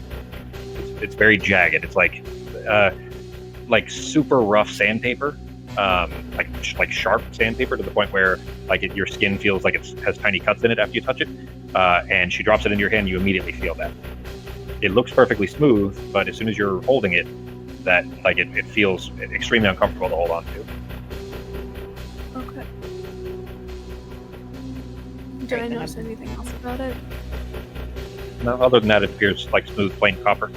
A: It's very jagged. It's like super rough sandpaper, like sharp sandpaper, to the point where your skin feels like it has tiny cuts in it after you touch it. And she drops it into your hand, you immediately feel that. It looks perfectly smooth, but as soon as you're holding it, it feels extremely uncomfortable to hold on to.
D: Okay. Do I notice anything else about it?
A: No, other than that, it appears like smooth, plain copper.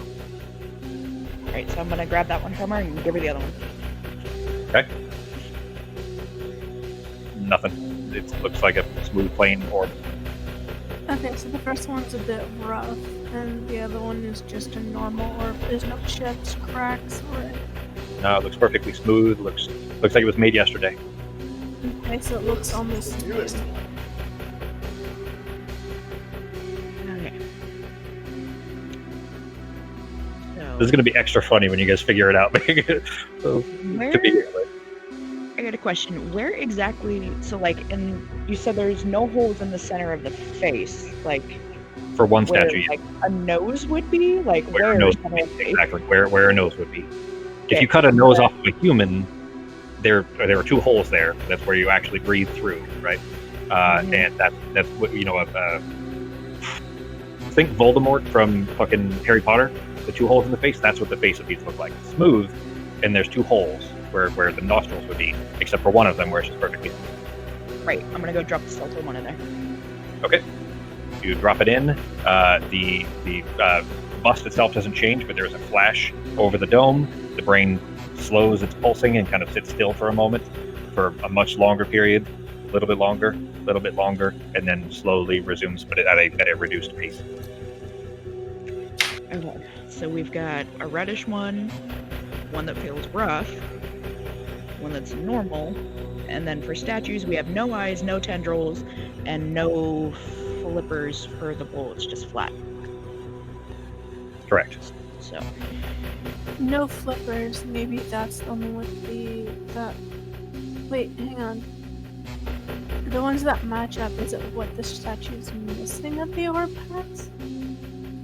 C: Alright, so I'm gonna grab that one from her and give her the other one.
A: Okay. Nothing. It looks like a smooth, plain orb.
D: Okay, so the first one's a bit rough, and the other one is just a normal orb. There's no chips, cracks, or anything.
A: No, it looks perfectly smooth. Looks like it was made yesterday.
D: Okay, so it looks almost new.
C: Okay.
A: This is going to be extra funny when you guys figure it out.
C: I got a question. Where exactly? So, you said there's no holes in the center of the face,
A: for one
C: where,
A: statue,
C: a nose would be,
A: where a nose would be, exactly where a nose would be. If you cut a nose off of a human, there are 2 holes there. That's where you actually breathe through, right? And that's what think Voldemort from fucking Harry Potter. The 2 holes in the face. That's what the face of these look like. Smooth, and there's 2 holes where the nostrils would be, except for one of them where it's just perfectly smooth.
C: Right. I'm gonna go drop the skeletal one in there.
A: Okay. You drop it in. The bust itself doesn't change, but there's a flash over the dome. The brain slows its pulsing and kind of sits still for a moment, for a much longer period, a little bit longer, and then slowly resumes, but at a reduced pace.
C: Okay. So we've got a reddish one that feels rough, one that's normal, and then for statues we have no eyes, no tendrils, and no flippers for the bullets, just flat.
A: Correct.
C: So
D: No flippers. Maybe that's the one with Wait, hang on. The ones that match up, is it what the statue's missing of the orb has?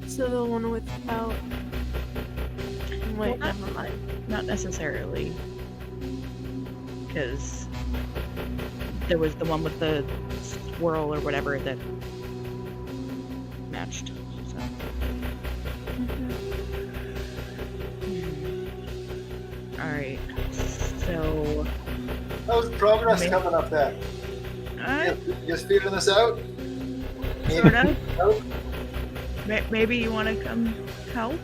D: So the one without... Wait, never mind.
C: Not necessarily, because there was the one with the swirl or whatever that matched. So. All right. So.
B: How's progress coming up then? Just figuring this out?
C: Sort of. Maybe you want to come help?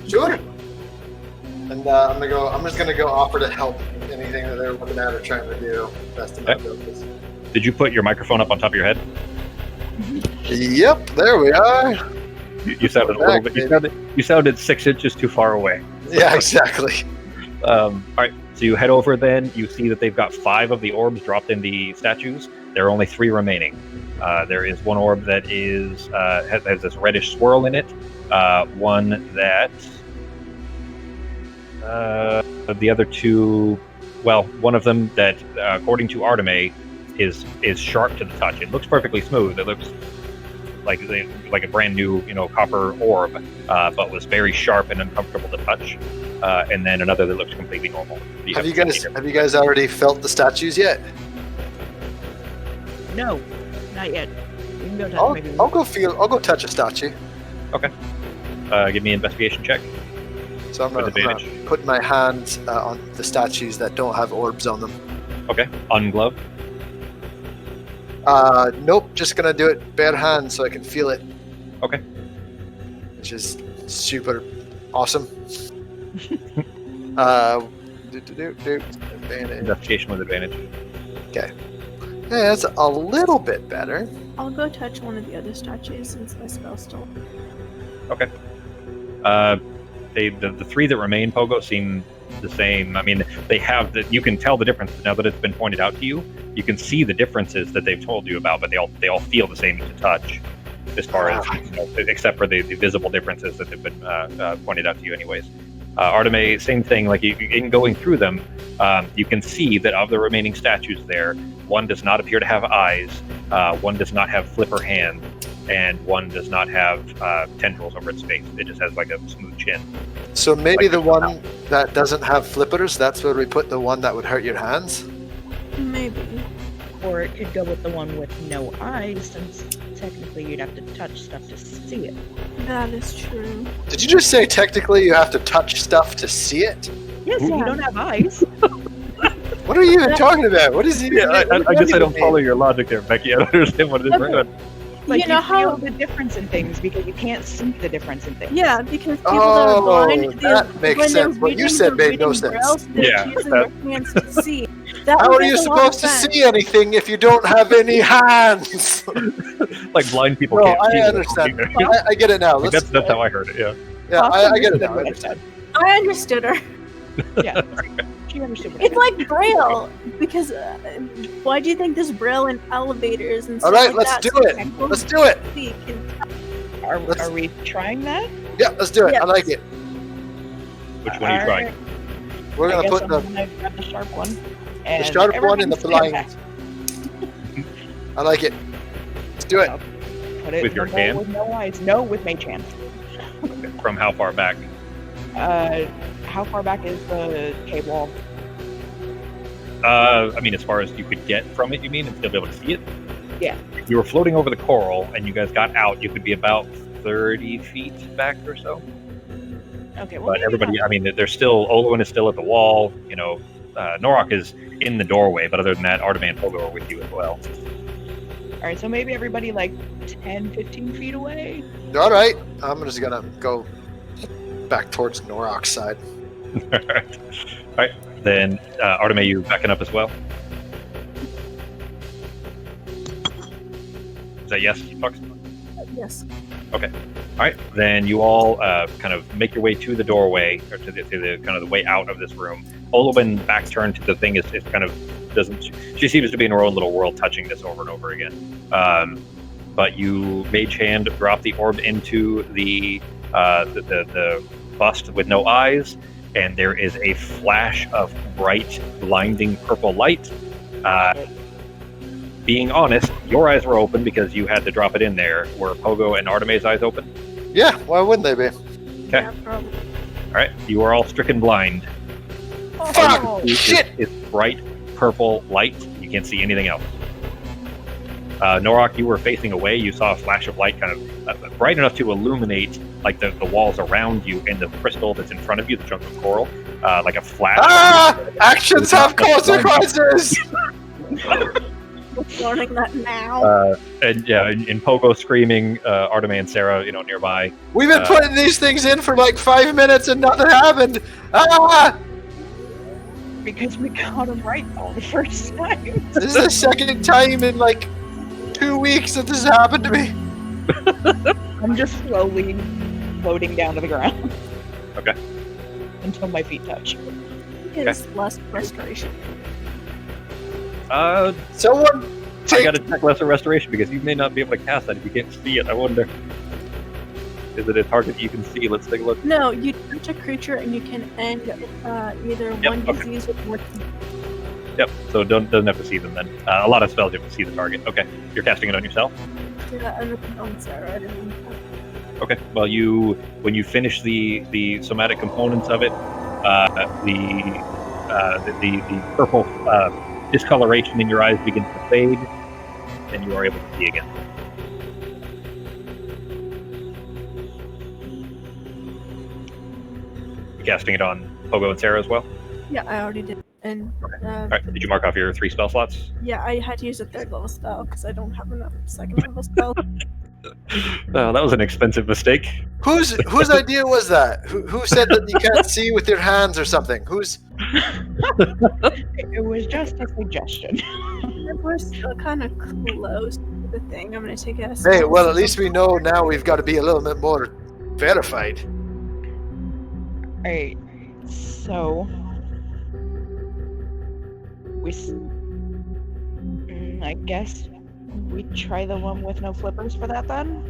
B: Sure. And I'm just gonna go offer to help anything that they're looking at or trying to do. Best of my abilities.
A: Did you put your microphone up on top of your head?
B: Yep, there we are.
A: You sounded a little bit. You sounded 6 inches too far away.
B: Yeah, exactly.
A: All right, so you head over. Then you see that they've got 5 of the orbs dropped in the statues. There are only 3 remaining. There is one orb that is has this reddish swirl in it. One that the other 2, well, one of them that, according to Artemay, is sharp to the touch. It looks perfectly smooth. It looks like a brand new, copper orb, but was very sharp and uncomfortable to touch. And then another that looks completely normal.
B: Have you guys already felt the statues yet?
C: No, not yet. You can go touch maybe.
B: I'll go touch a statue.
A: Okay. Give me an investigation check.
B: So I'm going to put my hand on the statues that don't have orbs on them.
A: Okay. Unglove.
B: Nope. Just going to do it bare hand so I can feel it.
A: Okay.
B: Which is super awesome. Advantage.
A: Investigation with advantage.
B: Okay. Yeah, that's a little bit better.
D: I'll go touch one of the other statues since my spell's still.
A: Okay. The three that remain, Pogo, seem the same. I mean, they have you can tell the differences now that it's been pointed out to you. You can see the differences that they've told you about, but they all feel the same to touch, as far as except for the visible differences that have been pointed out to you, anyways. Arteme, same thing. Like in going through them, you can see that of the remaining statues there, one does not appear to have eyes, one does not have flipper hands, and one does not have tendrils over its face. It just has like a smooth chin.
B: So maybe the one that doesn't have flippers, that's where we put the one that would hurt your hands?
D: Maybe.
C: Or it could go with the one with no eyes, since technically you'd have to touch stuff to see it.
D: That is true.
B: Did you just say technically you have to touch stuff to see it?
C: Yes, if you don't have eyes.
B: What are you even talking about? What is he?
A: I guess I don't follow your logic there, Becky. I don't understand what it is.
D: Okay.
C: Like
D: You know how-
C: feel the difference in things because you can't see the difference in things.
D: Yeah, because people that are blind,
B: that makes
D: when they're
B: sense. What you
D: reading,
B: said
D: they're
B: made no
D: reading
B: sense.
D: Braille, so they're
A: Yeah,
D: using their hands to see. That
B: How
D: would
B: are you
D: make a lot of
B: supposed to
D: sense.
B: see anything if you don't have any hands?
A: Like blind people
B: No,
A: can't see.
B: I understand.
A: either.
B: I get it now.
A: Like, that's how I heard it. Yeah.
B: Yeah, I get it now.
C: What I said.
D: I understood her.
C: Yeah, she understood what I
D: It's
C: said.
D: like Braille, because why do you think there's Braille in elevators and stuff
B: All right,
D: like
B: let's
D: that?
B: do
D: So
B: it.
D: people
B: Let's do it.
D: see can-
C: Are we trying that?
B: Yeah, let's do it.
D: Yes.
B: I like it.
A: Which one are you trying?
B: We're
C: I
B: gonna
C: guess
B: put
C: I'm
B: the
C: gonna grab the sharp one. And
B: sharp one in the
C: everybody
B: blind.
C: stand
B: I like it. Let's do it.
C: back. Put it
A: With your
C: in the bowl
A: hand?
C: with no eyes. No, with mage hand.
A: From how far back?
C: How far back is the cave wall?
A: I mean, as far as you could get from it, you mean, and still be able to see it?
C: Yeah.
A: If you were floating over the coral and you guys got out, you could be about 30 feet back or so.
C: Okay, well,
A: But
C: maybe
A: everybody,
C: not.
A: I mean, there's still, Olwen is still at the wall, Norok is in the doorway, but other than that, Arteme and Pogo are with you as well.
C: All right, so maybe everybody like 10, 15 feet away.
B: All right. I'm just gonna go back towards Norok's side.
A: Alright, then Arteme, you backing up as well? Is that yes, Fox?
D: Yes.
A: Alright, then you all kind of make your way to the doorway, or to the kind of the way out of this room. Olwen, back turned to the thing, is kind of doesn't. She seems to be in her own little world, touching this over and over again. But you mage hand drop the orb into the bust with no eyes, and there is a flash of bright, blinding purple light. Being honest, your eyes were open because you had to drop it in there. Were Pogo and Arteme's eyes open?
B: Yeah, why wouldn't they be?
A: Okay.
D: Yeah, probably.
A: All right, you are all stricken blind.
B: Fuck!
C: Oh,
B: Shit!
A: It's bright purple light. You can't see anything else. Norok, you were facing away. You saw a flash of light, kind of bright enough to illuminate like the walls around you and the crystal that's in front of you, the chunk of coral, like a flash.
B: Ah! Actions have consequences!
D: Learning that now.
A: And yeah, in Pogo screaming, Arteme and Sarah, nearby.
B: We've been putting these things in for like 5 minutes and nothing happened. Ah!
C: because we got him right all the first time.
B: This is the second time in like 2 weeks that this happened to me.
C: I'm just slowly floating down to the ground.
A: Okay.
C: Until my feet touch.
D: Is less frustration.
B: Someone
A: I
B: take.
A: got to check lesser restoration because you may not be able to cast that if you can't see it. I wonder. Is it a target you can see? Let's take a look.
D: No, you touch a creature and you can end either one
A: okay.
D: disease or more.
A: Yep. So doesn't have to see them then. A lot of spells you have to see the target. Okay. You're casting it on yourself.
D: Yeah, I'm looking on Sarah. I didn't.
A: Okay. Well, when you finish the somatic components of it, the purple discoloration in your eyes begins to fade, and you are able to see again. You casting it on Pogo and Sarah as well?
D: Yeah, I already did. And
A: All right. Did you mark off your 3 spell slots?
D: yeah, I had to use a 3rd level spell because I don't have enough 2nd level spell.
A: Oh, that was an expensive mistake.
B: Whose idea was that? Who said that you can't see with your hands or something?
C: It was just a suggestion.
D: We're still kind of close to the thing. I'm gonna take it as.
B: Hey, well, at least we know now we've got to be a little bit more verified.
C: Alright, so I guess we try the one with no flippers for that then?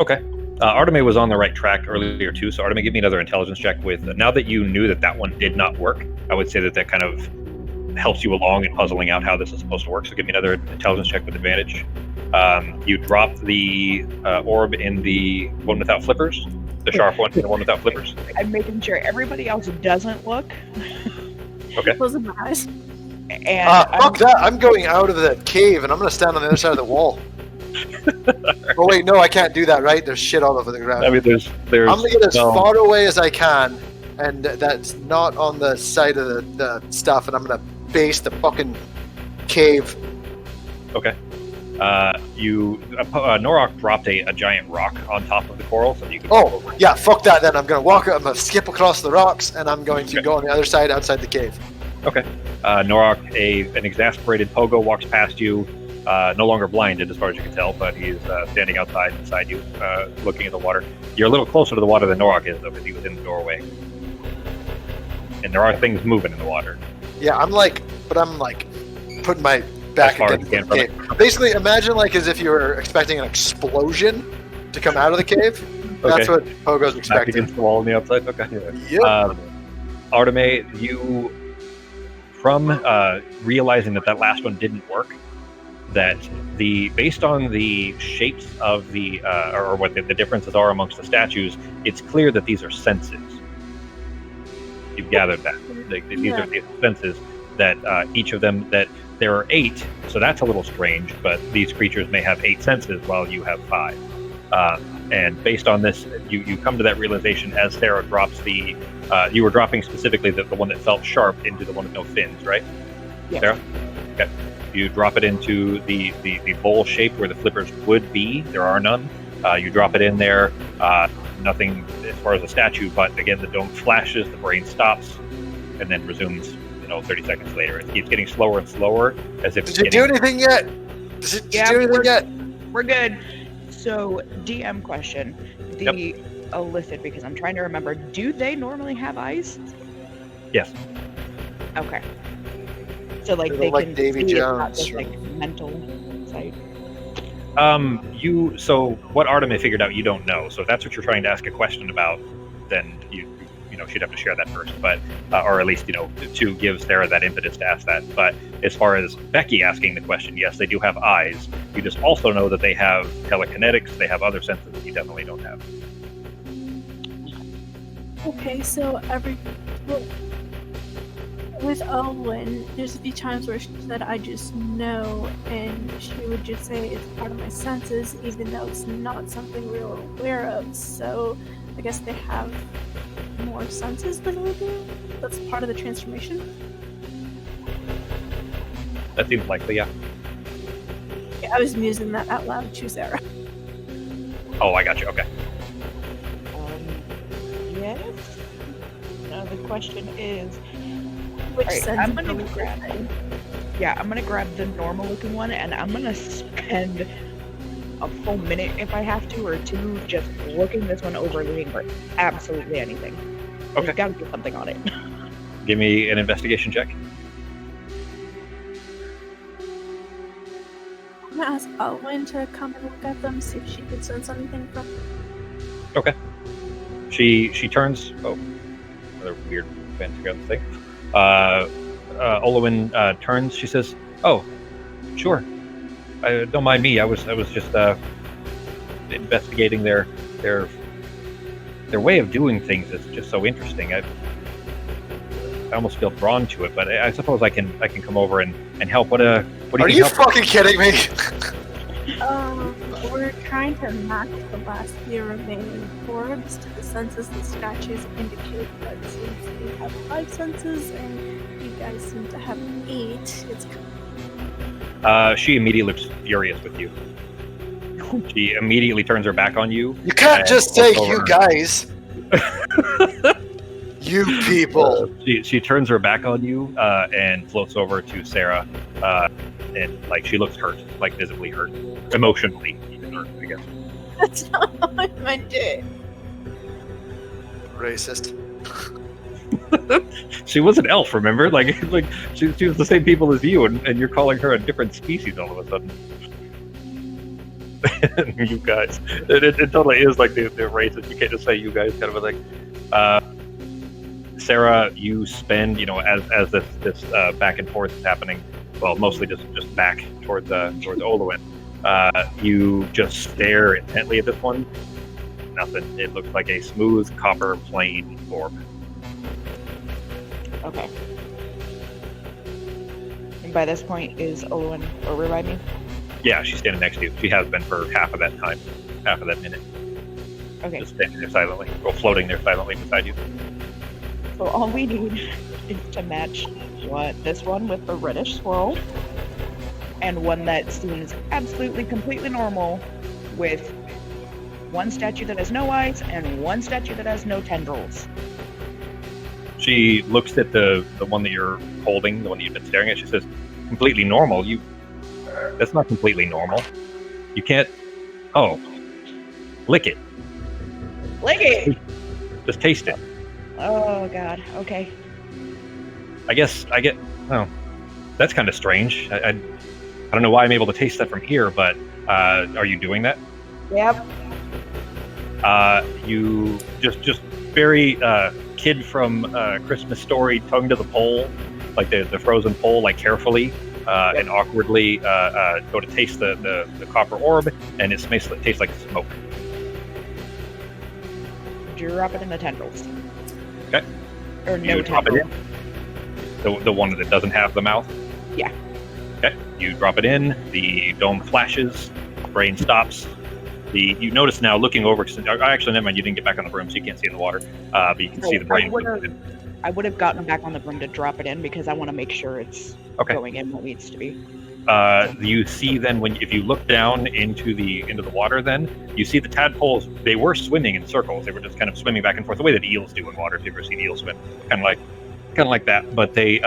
A: Okay. Arteme was on the right track earlier too, so Arteme, give me another intelligence check with. Now that you knew that one did not work, I would say that kind of helps you along in puzzling out how this is supposed to work. So give me another intelligence check with advantage. You drop the orb in the one without flippers, the sharp one in the one without flippers.
C: I'm making sure everybody else doesn't look.
A: Okay.
D: Closing my eyes.
C: And
B: Fuck that! I'm going out of the cave and I'm gonna stand on the other side of the wall. Oh wait, no, I can't do that. Right? There's shit all over the ground.
A: I mean, there's.
B: I'm gonna get as far away as I can, and that's not on the side of the stuff. And I'm gonna base the fucking cave.
A: Okay. Norok dropped a giant rock on top of the coral, so you can.
B: Oh yeah, fuck that. Then I'm gonna skip across the rocks, and I'm going to go on the other side outside the cave.
A: Okay. Norok, an exasperated Pogo walks past you, no longer blinded as far as you can tell, but he's standing outside beside you, looking at the water. You're a little closer to the water than Norok is, though, because he was in the doorway. And there are things moving in the water.
B: Yeah, I'm putting my back against the cave. Basically, imagine as if you were expecting an explosion to come out of the cave. That's what Pogo's
A: Back
B: expecting.
A: against the wall on the outside. Okay.
B: Yep.
A: Arteme, you, from realizing that last one didn't work, that based on the shapes of the or what the differences are amongst the statues, it's clear that these are senses. You've gathered that these are the senses that each of them, that there are 8, so that's a little strange. But these creatures may have 8 senses while you have 5. And based on this, you come to that realization as Sarah drops the. You were dropping specifically the one that felt sharp into the one with no fins, right?
C: Yes.
A: Sarah? Okay. You drop it into the bowl shape where the flippers would be. There are none. You drop it in there. Nothing as far as a statue, but again, the dome flashes, the brain stops, and then resumes. 30 seconds later, it keeps getting slower and slower, as if.
B: Did you do anything yet? Did you do anything yet?
C: We're good. So, DM question. The Illithid, because I'm trying to remember, do they normally have eyes?
A: Yes.
C: Okay. So, they
B: like
C: can
B: Davy
C: see
B: Jones.
C: It's not just, mental sight.
A: So what Arteme figured out, you don't know. So if that's what you're trying to ask a question about, then she'd have to share that first, but or at least to give Sarah that impetus to ask that. But as far as Becky asking the question, yes, they do have eyes. You just also know that they have telekinetics. They have other senses that you definitely don't have.
D: Okay, so with Owen, there's a few times where she said, I just know, and she would just say it's part of my senses, even though it's not something we were aware of. So I guess they have more senses than we do? That's part of the transformation?
A: That seems likely, yeah.
D: Yeah, I was musing that out loud to Sarah.
A: Oh, I got you, okay.
C: Yes? Now the question is...
D: Which
C: Alright,
D: sense
C: I'm gonna grab the normal looking one, and I'm gonna spend a full minute if I have to, or 2, just looking this one over, looking for absolutely anything.
A: Okay.
C: There's gotta be something on it.
A: Give me an investigation check.
D: I'm gonna ask Alwyn to come and look at them, see if she could sense anything from them.
A: Okay. She turns. Oh, another weird fancy gun thing. Olwen turns. She says, "Oh, sure. Don't mind me. I was just investigating their way of doing things. Is just so interesting. I almost feel drawn to it, but I suppose I can come over and help. What do you
B: Are
A: think
B: you
A: help?
B: fucking kidding me?
D: We're trying to match the last few remaining orbs to the senses the statues indicate, but since we have 5 senses and you guys seem to have 8, it's
A: She immediately looks furious with you. She immediately turns her back on you.
B: You can't
A: and
B: just say
A: looks
B: you
A: over.
B: guys. You people.
A: She turns her back on you and floats over to Sarah, and like she looks hurt, like visibly hurt, emotionally even hurt, I guess.
D: that's not how I meant it.
B: Racist.
A: She was an elf, remember? Like she was the same people as you, and you're calling her a different species all of a sudden. You guys, it totally is like the racist. You can't just say you guys, kind of a thing. Sarah, you spend, as this back and forth is happening, well, mostly just back towards Olwen. You just stare intently at this one. Nothing. It looks like a smooth copper plain orb.
C: Okay. And by this point, is Olwen over by me?
A: Yeah, she's standing next to you. She has been for half of that time, half of that minute.
C: Okay.
A: Just standing there silently, or floating there silently beside you.
C: So all we need is to match this one with the reddish swirl, and one that seems absolutely completely normal with one statue that has no eyes and one statue that has no tendrils.
A: She looks at the one that you're holding, the one that you've been staring at. She says, "Completely normal? That's not completely normal. You can't. Oh, lick it.
C: Lick it!
A: Just taste it.
C: Oh god. Okay.
A: I get. Oh, that's kind of strange. I don't know why I'm able to taste that from here, but are you doing that?
C: Yep.
A: You just very kid from Christmas Story, tongue to the pole, like the frozen pole, like carefully and awkwardly go to taste the copper orb, and it tastes like smoke.
C: Drop it in the tendrils.
A: Okay.
C: Or no
A: You drop it
C: tendrils.
A: in. The one that doesn't have the mouth.
C: Yeah.
A: Okay. You drop it in. The dome flashes. Brain stops. You notice now, looking over. Actually, never mind. You didn't get back on the broom, so you can't see in the water. But you can see the brain.
C: I would have gotten back on the broom to drop it in because I want to make sure it's going in what needs to be.
A: You see then if you look down into the water, then you see the tadpoles. They were swimming in circles. They were just kind of swimming back and forth the way that eels do in water. If you've ever seen eels swim, kind of like that. But they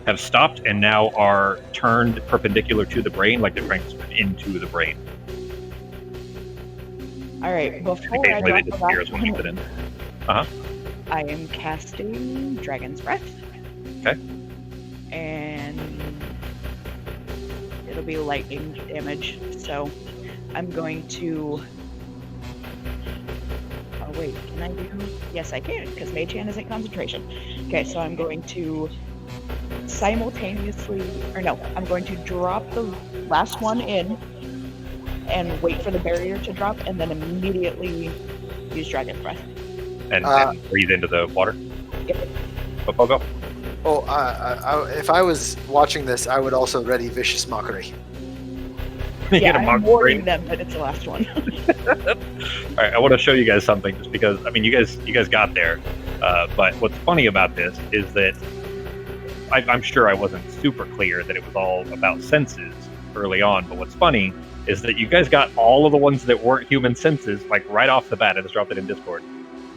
A: have stopped and now are turned perpendicular to the brain, like they're trying to swim into the brain.
C: All right. Before I
A: Occasionally they
C: drop
A: disappear
C: the
A: when you put in.
C: I am casting Dragon's Breath.
A: Okay.
C: And it'll be lightning damage. So I'm going to. Oh, wait. Can I do. Yes, I can, because Mage Hand isn't concentration. Okay, so I'm going to simultaneously. Or no, I'm going to drop the last one in and wait for the barrier to drop, and then immediately use Dragon's Breath.
A: And breathe into the water.
C: Yep.
A: Go.
B: If I was watching this, I would also ready Vicious Mockery.
C: Yeah, I'm warning them that it's the last one.
A: All right, I want to show you guys something, just because you guys got there. But what's funny about this is that I'm sure I wasn't super clear that it was all about senses early on. But what's funny is that you guys got all of the ones that weren't human senses, like right off the bat. I just dropped it in Discord.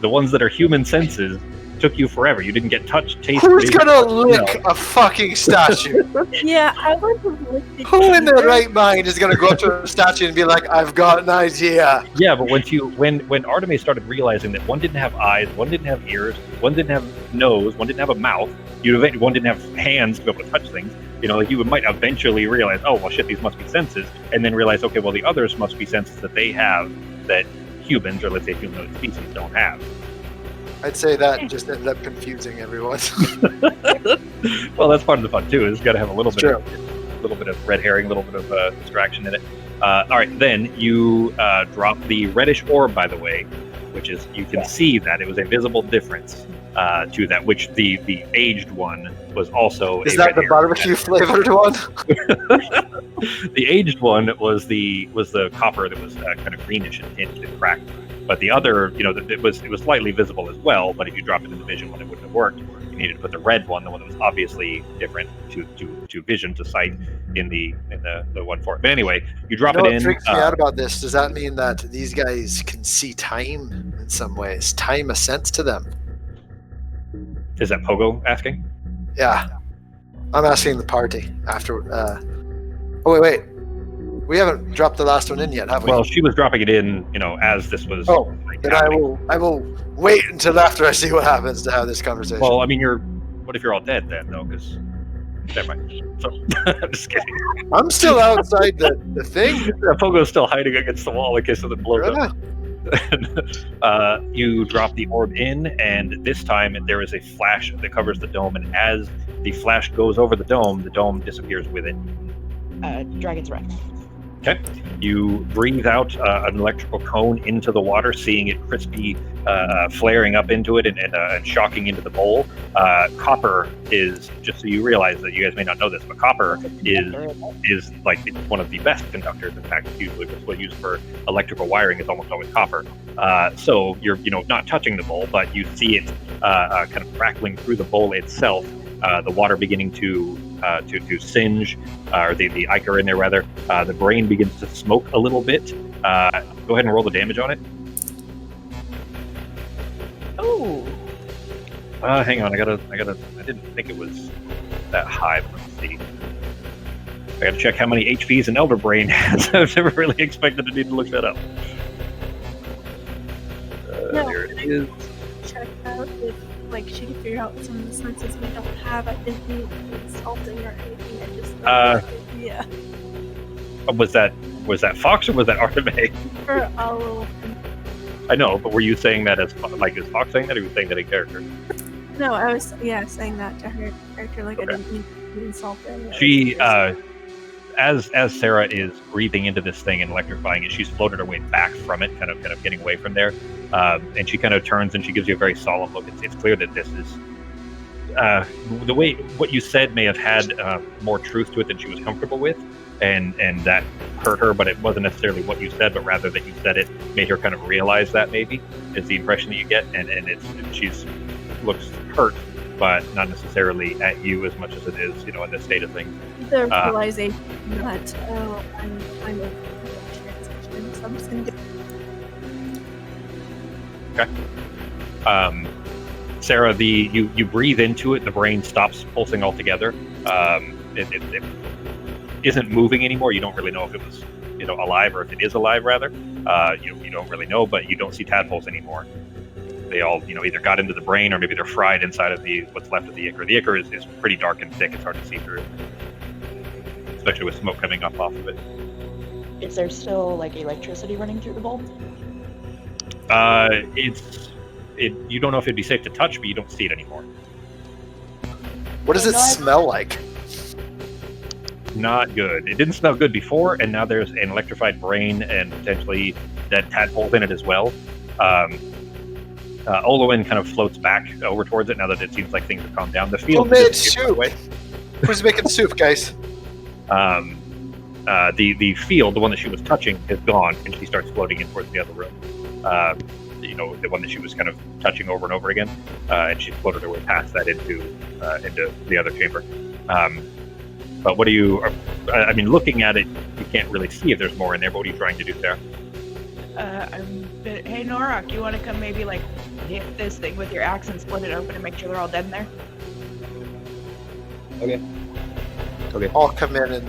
A: The ones that are human senses took you forever. You didn't get touched, taste.
B: Who's gonna lick a fucking statue?
D: Yeah, I would have licked it.
B: Who in their right mind is gonna go up to a statue and be like, "I've got an idea"?
A: Yeah, but when Artemis started realizing that one didn't have eyes, one didn't have ears, one didn't have nose, one didn't have a mouth, one didn't have hands to be able to touch things. You might eventually realize, oh well, shit, these must be senses, and then realize, okay, well, the others must be senses that they have that humans, or let's say humanoid species, don't have.
B: I'd say that just ended up confusing everyone.
A: Well, that's part of the fun too. It's got to have a little
B: It's
A: bit of red herring, a little bit of distraction in it. All right, then you drop the reddish orb, by the way, which is you can see that it was a visible difference to that, which the aged one was also.
B: Is that the barbecue flavored one?
A: The aged one was the copper that was kind of greenish and tinged and cracked. But the other, it was slightly visible as well. But if you dropped it into vision, when it wouldn't have worked, you needed to put the red one, the one that was obviously different to vision, to sight in the one for it. But anyway, you drop it in.
B: What freaks me out about this? Does that mean that these guys can see time in some ways? Time a sense to them?
A: Is that Pogo asking?
B: Yeah, I'm asking the party after. Oh wait. We haven't dropped the last one in yet, have we?
A: Well, she was dropping it in, as this was.
B: Oh, then I will wait until after I see what happens to have this conversation.
A: Well, I mean, what if you're all dead then, though? Because never mind. So I'm just kidding.
B: I'm still outside the thing.
A: Yeah, Pogo's still hiding against the wall in case something blows up. You drop the orb in, and this time there is a flash that covers the dome, and as the flash goes over the dome disappears with it.
C: Dragon's Breath.
A: Okay. You breathe out an electrical cone into the water, seeing it crispy, flaring up into it and shocking into the bowl. Copper is, just so you realize that you guys may not know this, but copper is like one of the best conductors. In fact, usually what's used for electrical wiring is almost always copper. So you're not touching the bowl, but you see it kind of crackling through the bowl itself. The water beginning to singe, or the ichor in there rather. The brain begins to smoke a little bit. Go ahead and roll the damage on it.
C: Oh.
A: Hang on, I didn't think it was that high. But let's see. I gotta check how many HPs an Elder Brain has. I've never really expected to need to look that up. There it is.
D: Check out if she can figure out some of the senses we don't have. I didn't mean insulting or anything. I just yeah.
A: Was that Fox or was that Arteme?
D: For all.
A: I know, but were you saying that is Fox saying that, or were you saying that in character?
D: No, I was saying that to her character. Like, okay. I didn't mean to insult her.
A: She as Sarah is breathing into this thing and electrifying it, she's floated her way back from it, kind of getting away from there. And she kind of turns and she gives you a very solemn look. It's clear that this is the way what you said may have had more truth to it than she was comfortable with, and that hurt her. But it wasn't necessarily what you said, but rather that you said it made her kind of realize that, maybe is the impression that you get. And she's looks hurt, but not necessarily at you as much as it is, in this state of things.
D: The realization that I'm kind of transition, so I'm just gonna do.
A: Okay. Sarah, you breathe into it, the brain stops pulsing altogether. It isn't moving anymore. You don't really know if it was, alive, or if it is alive, rather. You don't really know, but you don't see tadpoles anymore. They all, either got into the brain, or maybe they're fried inside of what's left of the ichor. The ichor is pretty dark and thick. It's hard to see through, especially with smoke coming up off of it.
C: Is there still electricity running through the bowl?
A: You don't know if it'd be safe to touch, but you don't see it anymore.
B: What does it smell like?
A: Not good. It didn't smell good before, and now there's an electrified brain and potentially dead tadpoles in it as well. Olowin kind of floats back over towards it now that it seems like things have calmed down. The field
B: Who made soup? Who's making soup, guys?
A: The field, the one that she was touching, is gone, and she starts floating in towards the other room. The one that she was kind of touching over and over again, and she floated her way past that into the other chamber. But what do you? Looking at it, you can't really see if there's more in there. But what are you trying to do, Sarah?
C: Hey, Nora, do you want to come maybe hit this thing with your axe and split it open and make sure they're all dead in there?
A: Okay.
B: I'll come in and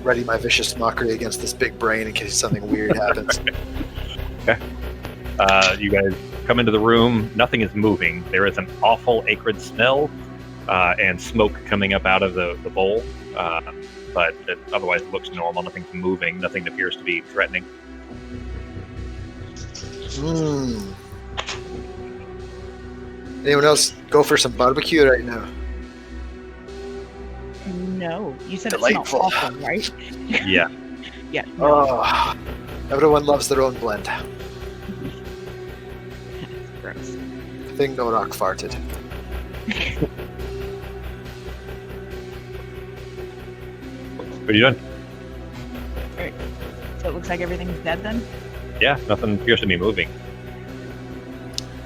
B: ready my vicious mockery against this big brain in case something weird happens.
A: Okay. You guys come into the room. Nothing is moving. There is an awful acrid smell and smoke coming up out of the bowl. But otherwise it looks normal. Nothing's moving. Nothing appears to be threatening.
B: Anyone else go for some barbecue right now?
C: No, you said
B: Delightful.
C: it's not awful, right?
A: Yeah.
C: Yeah. No.
B: Oh, everyone loves their own blend.
C: Gross.
B: I think no rock farted.
A: What are you doing?
C: So it looks like everything's dead then?
A: Yeah, nothing appears to be moving.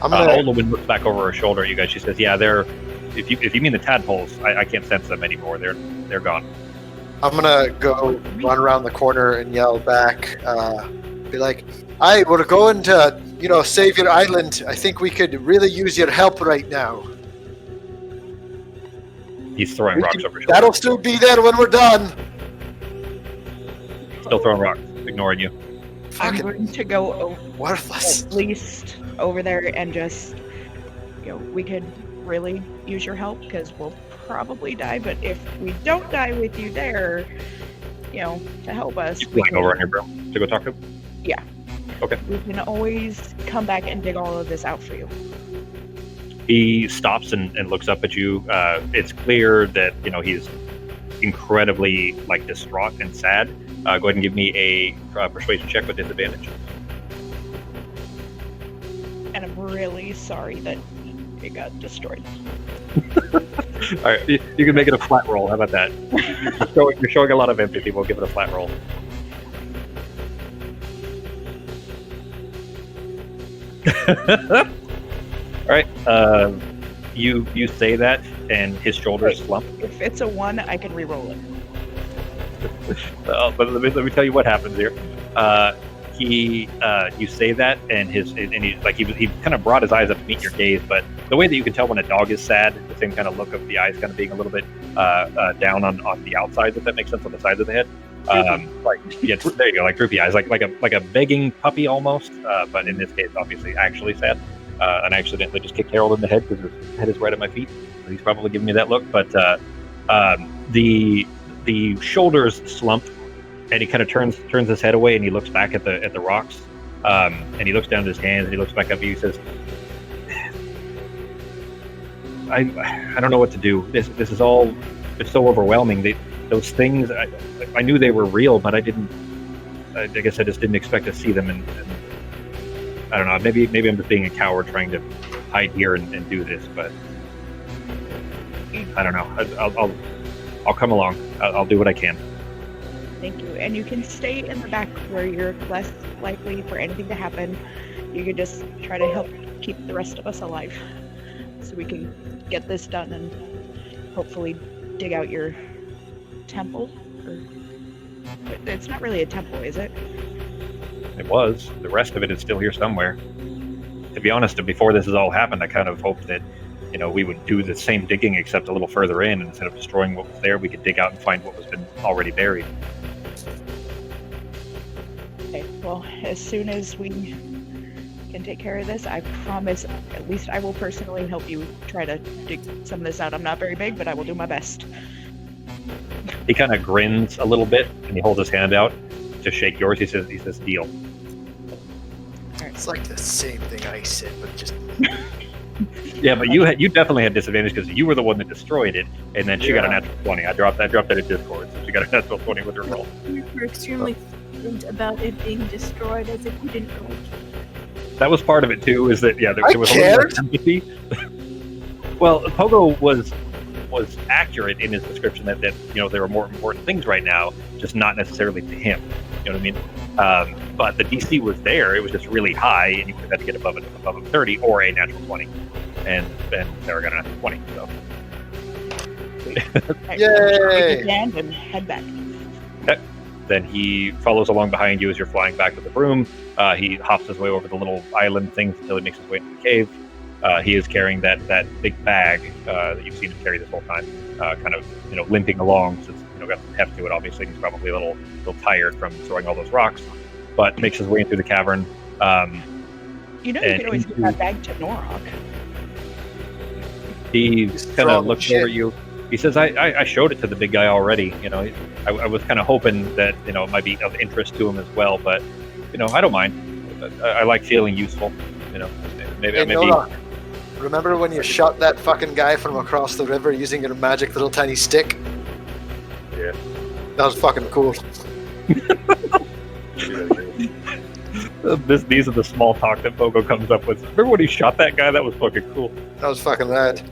B: I'm gonna.
A: Old woman looks back over her shoulder at you guys. She says, "Yeah, they're. If you mean the tadpoles, I can't sense them anymore. They're gone."
B: I'm gonna go run around the corner and yell back. Be like, "Aye, we're going to, save your island. I think we could really use your help right now.
A: He's throwing rocks over your
B: That'll
A: shoulder.
B: still be there when we're done."
A: Still throwing rocks, ignoring you.
C: I'm
B: Fucking
C: going to go
B: worthless.
C: at least over there and just, we could really use your help because we'll probably die. But if we don't die with you there, to help us,
A: You flying over on your broom to go talk to him?
C: we can always come back and dig all of this out for you.
A: He stops and looks up at you. It's clear that he's incredibly distraught and sad. Go ahead and give me a persuasion check with disadvantage.
C: And I'm really sorry that it got destroyed.
A: All right, you can make it a flat roll. How about that? You're showing a lot of empathy. We'll give it a flat roll. All right. You say that, and his shoulders slump.
C: If it's a 1, I can re-roll it.
A: But let me tell you what happens here. You say that, and he kind of brought his eyes up to meet your gaze, but the way that you can tell when a dog is sad, the same kind of look of the eyes kind of being a little bit down on the outsides, if that makes sense, on the sides of the head. There you go, like droopy eyes, like a begging puppy almost, but in this case, obviously, actually sad. And I accidentally just kicked Harold in the head because his head is right at my feet. So he's probably giving me that look, but the shoulders slump, and he kind of turns his head away, and he looks back at the rocks, and he looks down at his hands, and he looks back up at you. He says, "I don't know what to do. This is all. It's so overwhelming. Those things. I knew they were real, but I didn't. I guess I just didn't expect to see them. And I don't know. Maybe I'm just being a coward trying to hide here and do this. But I don't know. I'll come along. I'll do what I can."
C: Thank you. And you can stay in the back where you're less likely for anything to happen. You can just try to help keep the rest of us alive so we can get this done and hopefully dig out your temple. It's not really a temple, is it?
A: It was. The rest of it is still here somewhere. To be honest, before this has all happened, I kind of hoped that we would do the same digging except a little further in. And instead of destroying what was there, we could dig out and find what was been already buried.
C: Okay, well, as soon as we can take care of this, I promise, at least I will personally help you try to dig some of this out. I'm not very big, but I will do my best.
A: He kind of grins a little bit, and he holds his hand out to shake yours. He says, "Deal."
B: It's like the same thing I said, but just.
A: Yeah, but you definitely had disadvantage because you were the one that destroyed it, and then she got a natural 20. I dropped that in Discord, so she got a natural 20 with her roll.
D: You were extremely flippant about it being destroyed, as if you didn't know it.
A: That was part of it too. Is that there was a little more sympathy. Well, Pogo was accurate in his description that there were more important things right now, just not necessarily to him. You know what I mean? But the DC was there. It was just really high, and you would have had to get above a 30 or a natural 20. And Sarah got a natural 20. So.
C: Right,
B: Yay!
C: And head back.
A: Okay. Then he follows along behind you as you're flying back with the broom. He hops his way over the little island things until he makes his way into the cave. He is carrying that big bag that you've seen him carry this whole time, kind of limping along since got some heft to it. Obviously, he's probably a little tired from throwing all those rocks, but makes his way into the cavern.
C: You can always give that bag to Norok.
A: He kind of looks over at you. He says, I showed it to the big guy already. I was kind of hoping that it might be of interest to him as well, but I don't mind. I like feeling useful. Maybe
B: Remember when you shot that fucking guy from across the river using your magic little tiny stick?
E: Yeah.
B: That was fucking cool.
A: These are the small talk that Pogo comes up with. Remember when he shot that guy? That was fucking cool.
B: That was fucking rad.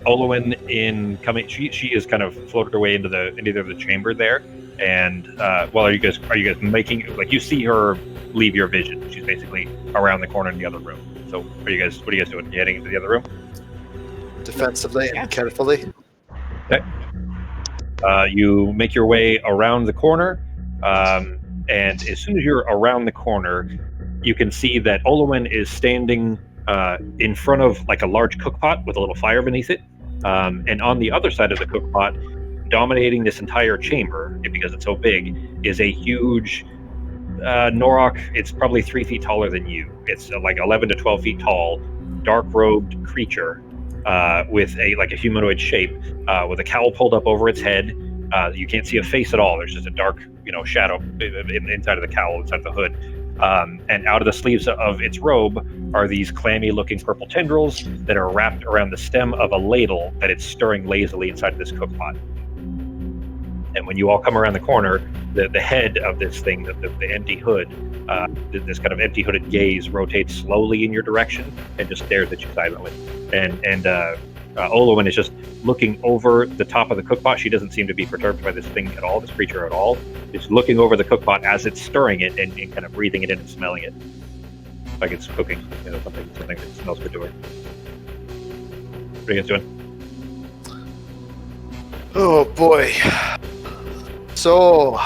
A: Olwen in coming, she is kind of floated her way into the chamber there, and well, are you guys making, like, you see her leave your vision? She's basically around the corner in the other room. So what are you guys doing? You heading into the other room?
B: Defensively and carefully.
A: Okay. You make your way around the corner, and as soon as you're around the corner, you can see that Olwen is standing in front of like a large cookpot with a little fire beneath it, and on the other side of the cookpot, dominating this entire chamber, because it's so big, is a huge Norok. It's probably 3 feet taller than you. It's like 11 to 12 feet tall, dark-robed creature with a humanoid shape, with a cowl pulled up over its head. You can't see a face at all. There's just a dark, shadow inside of the cowl, inside the hood. And out of the sleeves of its robe are these clammy-looking purple tendrils that are wrapped around the stem of a ladle that it's stirring lazily inside of this cookpot. And when you all come around the corner, the head of this thing, the empty hood, this kind of empty hooded gaze rotates slowly in your direction and just stares at you silently. And Olwen is just looking over the top of the cookpot. She doesn't seem to be perturbed by this thing at all, this creature at all. It's looking over the cookpot as it's stirring it and kind of breathing it in and smelling it, like it's cooking, something that smells good to her. What are you guys doing?
B: Oh boy. So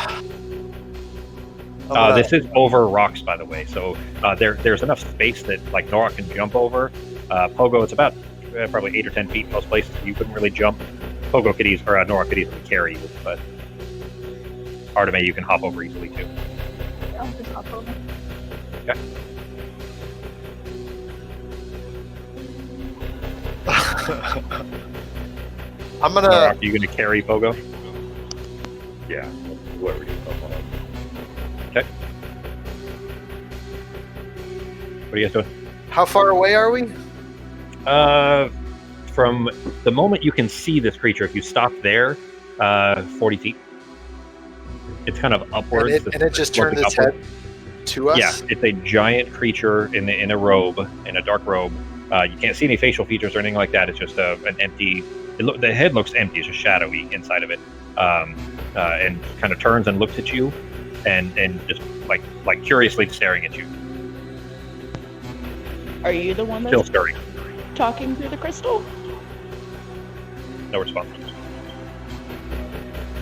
A: this is over rocks, by the way. So there's enough space that like Nora can jump over. Pogo, it's about probably 8 or 10 feet in most places. You couldn't really jump. Pogo could easily, or Nora could easily carry you, but Arteme, you can hop over easily too.
D: I'll just hop over.
A: Okay.
B: I'm gonna.
A: Nora, are you gonna carry Pogo?
E: Yeah, whoever you come on.
A: Okay. What are you guys doing?
B: How far away are we?
A: From the moment you can see this creature, if you stop there, 40 feet. It's kind of upwards.
B: And it just turned its head to us?
A: Yeah, it's a giant creature in a robe, in a dark robe. You can't see any facial features or anything like that. It's just an empty... the head looks empty. It's just shadowy inside of it. And kind of turns and looks at you and just like curiously staring at you.
C: Are you the one
A: Still
C: that's
A: stirring.
C: talking through the crystal?
A: No response.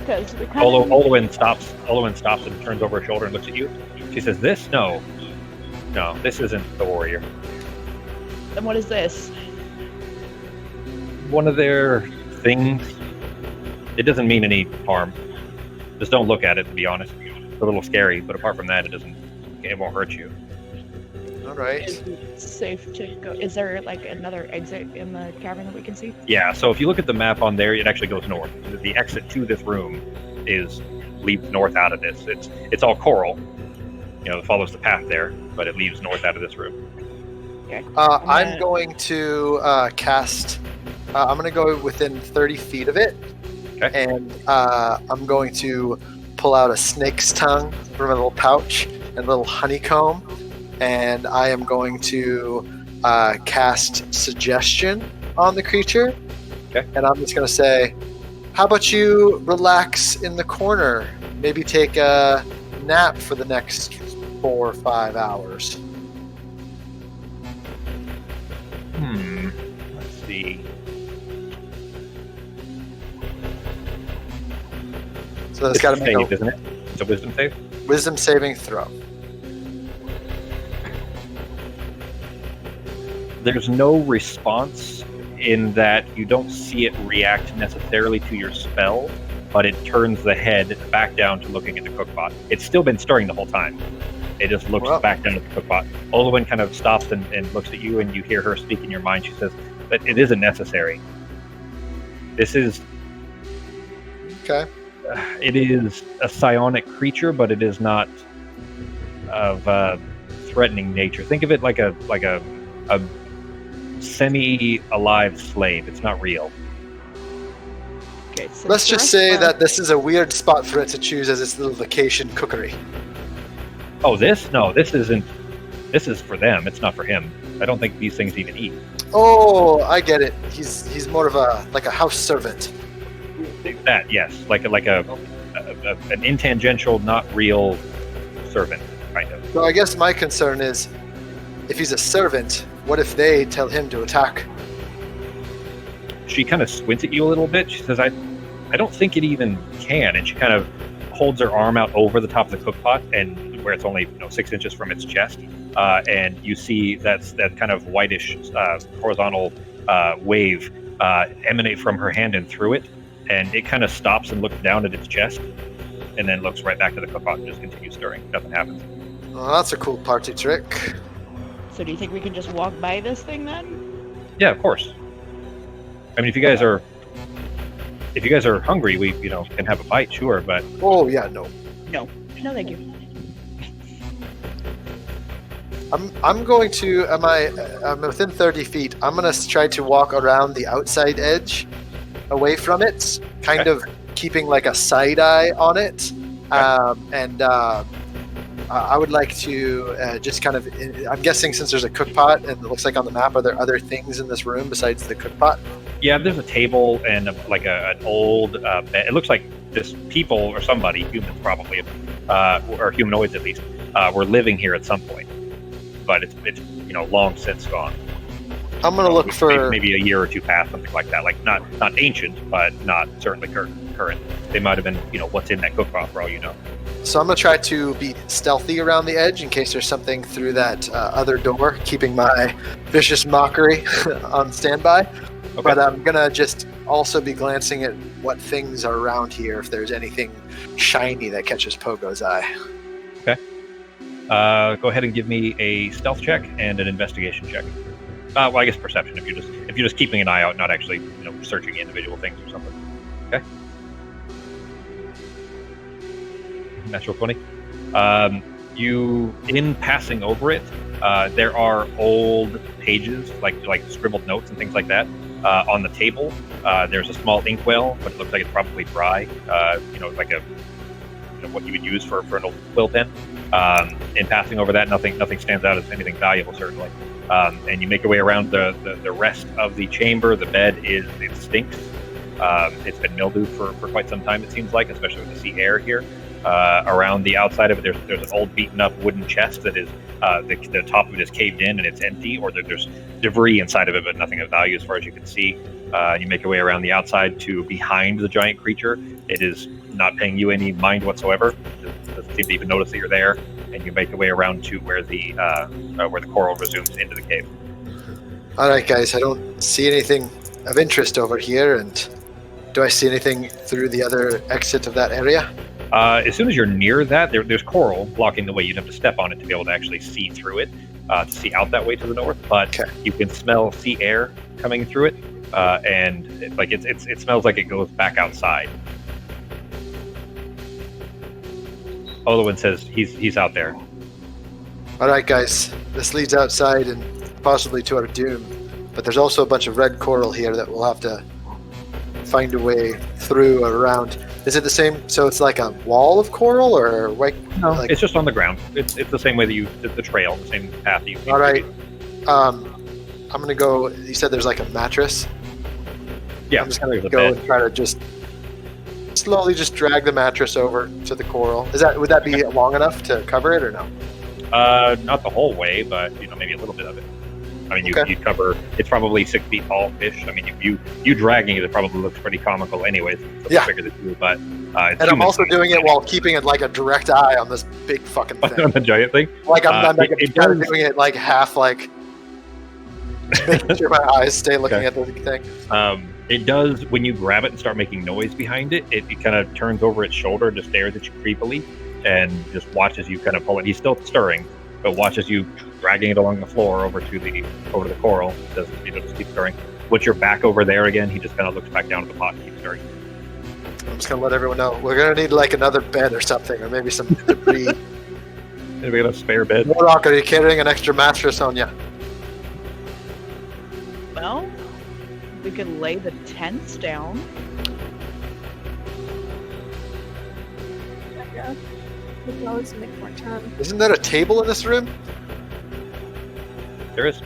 C: Because we kind
A: Olwen stops and turns over her shoulder and looks at you. She says, "This? No, this isn't the warrior.
C: Then what is this?
A: One of their things. It doesn't mean any harm. Just don't look at it, to be honest. It's a little scary, but apart from that, it won't hurt you."
B: All right.
C: Is it safe to go? Is there like another exit in the cavern that we can see?
A: Yeah, so if you look at the map on there, it actually goes north. The exit to this room leads north out of this. It's all coral. It follows the path there, but it leads north out of this room.
C: Okay.
B: I'm going to cast. I'm going to go within 30 feet of it.
A: Okay.
B: And I'm going to pull out a snake's tongue from a little pouch and a little honeycomb. And I am going to cast suggestion on the creature.
A: Okay.
B: And I'm just going to say, how about you relax in the corner? Maybe take a nap for the next 4 or 5 hours.
A: Let's see.
B: So that's got to make
A: save,
B: a
A: isn't it? It's a wisdom save?
B: wisdom saving throw.
A: There's no response in that you don't see it react necessarily to your spell, but it turns the head back down to looking at the cookpot. It's still been stirring the whole time. It just looks back down at the cookpot. Olwen kind of stops and looks at you, and you hear her speak in your mind. She says, "But it isn't necessary. This is..."
B: Okay.
A: It is a psionic creature, but it is not of threatening nature. Think of it like a semi-alive slave. It's not real.
C: Okay, so
B: Let's
C: the
B: just
C: rest
B: say
C: of
B: that this is a weird spot for it to choose as its little vacation cookery.
A: Oh, this? No, this isn't. This is for them. It's not for him. I don't think these things even eat.
B: Oh, I get it. He's more of a house servant.
A: That, yes, like an intangential, not real servant, kind of.
B: So I guess my concern is, if he's a servant, what if they tell him to attack?
A: She kind of squints at you a little bit. She says, I don't think it even can. And she kind of holds her arm out over the top of the cook pot, and where it's only 6 inches from its chest. And you see that kind of whitish horizontal wave emanate from her hand and through it. And it kind of stops and looks down at its chest, and then looks right back to the cook pot and just continues stirring. Nothing happens.
B: Well, that's a cool party trick.
C: So do you think we can just walk by this thing then?
A: Yeah, of course. I mean, if you guys are hungry, we can have a bite, sure. But
B: Oh yeah, no.
C: No, thank you.
B: I'm going to. I'm within 30 feet. I'm gonna try to walk around the outside edge, away from it, kind of keeping like a side eye on it, and I would like to just kind of. I'm guessing since there's a cook pot and it looks like on the map, are there other things in this room besides the cook pot?
A: yeah, there's a table and an old bed. It looks like this people or somebody, humans probably, or humanoids at least, were living here at some point, but it's long since gone.
B: I'm gonna look for
A: maybe a year or two past, something like that. Like not ancient, but not certainly current. They might have been what's in that cook pot for all you know.
B: So I'm gonna try to be stealthy around the edge in case there's something through that other door, keeping my vicious mockery on standby.
A: Okay.
B: But I'm gonna just also be glancing at what things are around here, if there's anything shiny that catches Pogo's eye.
A: Go ahead and give me a stealth check and an investigation check. Well, I guess perception if you're just keeping an eye out, not actually searching individual things or something. Okay. Natural 20. You in passing over it, there are old pages like scribbled notes and things like that on the table. There's a small inkwell, but it looks like it's probably dry. Like a what you would use for an old quill pen. In passing over that, nothing stands out as anything valuable, certainly. And you make your way around the rest of the chamber. The bed it stinks. It's been mildewed for quite some time, it seems like, especially with the sea air here. Around the outside of it, there's an old beaten up wooden chest that is the top of it is caved in and it's empty, or there's debris inside of it, but nothing of value as far as you can see. You make your way around the outside to behind the giant creature. It is not paying you any mind whatsoever. It doesn't seem to even notice that you're there. And you make your way around to where the coral resumes into the cave.
B: All right, guys, I don't see anything of interest over here, and do I see anything through the other exit of that area?
A: As soon as you're near that, there's coral blocking the way. You'd have to step on it to be able to actually see through it, to see out that way to the north. But you can smell sea air coming through it, and it smells like it goes back outside. Olowin says he's out there.
B: All right, guys, this leads outside and possibly to our doom. But there's also a bunch of red coral here that we'll have to find a way through or around. Is it the same? So it's like a wall of coral, or
A: no? It's just on the ground. It's the same way that the trail, the same path you.
B: All right. I'm gonna go. You said there's like a mattress.
A: Yeah.
B: I'm just gonna go and try to just slowly drag the mattress over to the coral. Would that be long enough to cover it or no?
A: Not the whole way, but maybe a little bit of it. I mean, you cover. It's probably 6 feet tall fish. I mean, you dragging it probably looks pretty comical, anyways.
B: Yeah.
A: Bigger than you, but
B: and I'm also doing it while keeping it like a direct eye on this big fucking thing.
A: On the giant thing.
B: Like I'm doing it like half, like making sure my eyes stay looking at the thing.
A: It does, when you grab it and start making noise behind it, it kind of turns over its shoulder and just stares at you creepily and just watches you kind of pull it. He's still stirring, but watches you dragging it along the floor over to the coral. Just keep stirring. Once you're back over there again, he just kind of looks back down at the pot and keeps stirring.
B: I'm just going to let everyone know. We're going to need like another bed or something, or maybe some debris.
A: Anybody got a spare bed?
B: Warlock, are you carrying an extra mattress on you?
C: Well, we can lay the tents down.
D: Yeah. We can always make more time.
B: Isn't there a table in this room?
A: There is.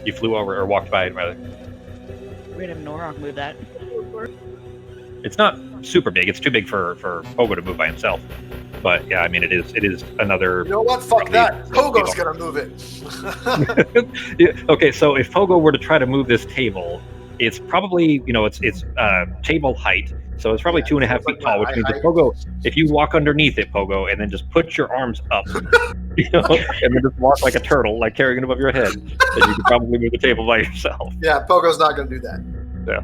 A: You flew over or walked by it rather.
C: We're gonna have Norok move that.
A: It's not super big. It's too big for Pogo to move by himself. But yeah, I mean, it is another.
B: You know what? Fuck that. Pogo's
A: table.
B: gonna move it.
A: Yeah, okay, so if Pogo were to try to move this table, it's probably it's table height, so it's probably 2.5 feet tall. Which means if you walk underneath it, Pogo, and then just put your arms up, and then just walk like a turtle, like carrying it above your head, then you could probably move the table by yourself.
B: Yeah, Pogo's not gonna do that.
A: Yeah.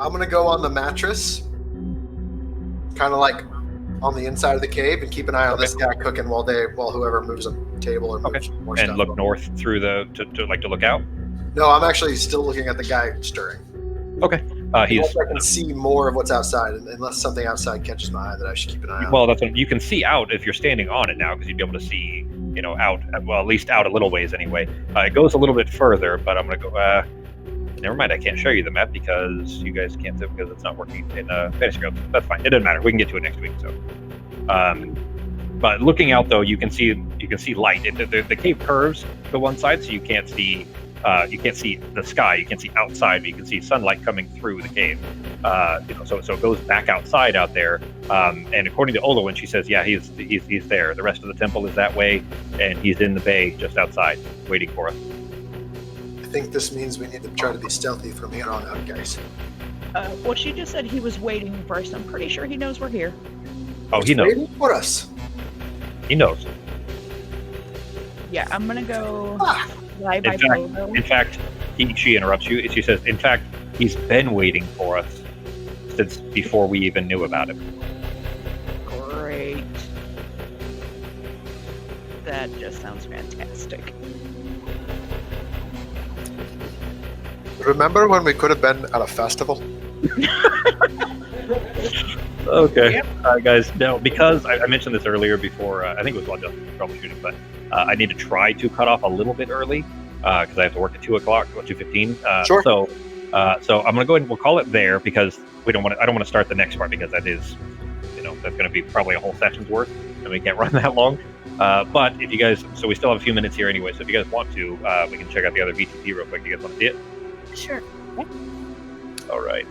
B: I'm gonna go on the mattress, kind of like on the inside of the cave, and keep an eye on this guy cooking while whoever moves a table or moves more
A: And
B: stuff.
A: look north through to look out.
B: No, I'm actually still looking at the guy stirring.
A: Okay. He's.
B: I can see more of what's outside, unless something outside catches my eye that I should keep an eye on.
A: Well, that's what you can see out if you're standing on it now, because you'd be able to see, out. Well, at least out a little ways anyway. It goes a little bit further, but I'm gonna go. Never mind. I can't show you the map because you guys can't because it's not working in Fantasy Grounds. That's fine. It doesn't matter. We can get to it next week. So, but looking out though, you can see light. The cave curves to one side, so you can't see. You can't see the sky. You can see outside, but you can see sunlight coming through the cave. So it goes back outside out there. And according to Ola, when she says, "Yeah, he's there," the rest of the temple is that way, and he's in the bay just outside, waiting for us.
B: I think this means we need to try to be stealthy from here on out, guys.
C: Well, she just said he was waiting for us. I'm pretty sure he knows we're here.
A: Oh, he knows.
B: Waiting for us.
A: He knows.
C: Yeah, I'm gonna go
B: Ah,
C: lie by Pogo.
A: In fact, she interrupts you. She says, "In fact, he's been waiting for us since before we even knew about him."
C: Great. That just sounds fantastic.
B: remember when we could have been at a festival?
A: Okay,
C: Yep.
A: guys. No, because I mentioned this earlier before. I think it was while just troubleshooting, but I need to try to cut off a little bit early because I have to work at 2:00 or 2:15.
B: Sure.
A: So I'm gonna go ahead and we'll call it there because we don't want to. I don't want to start the next part because that is, that's going to be probably a whole session's worth, and we can't run that long. But if you guys, so we still have a few minutes here anyway. So if you guys want to, we can check out the other VTP real quick. You guys want to see it?
D: Sure.
A: All right.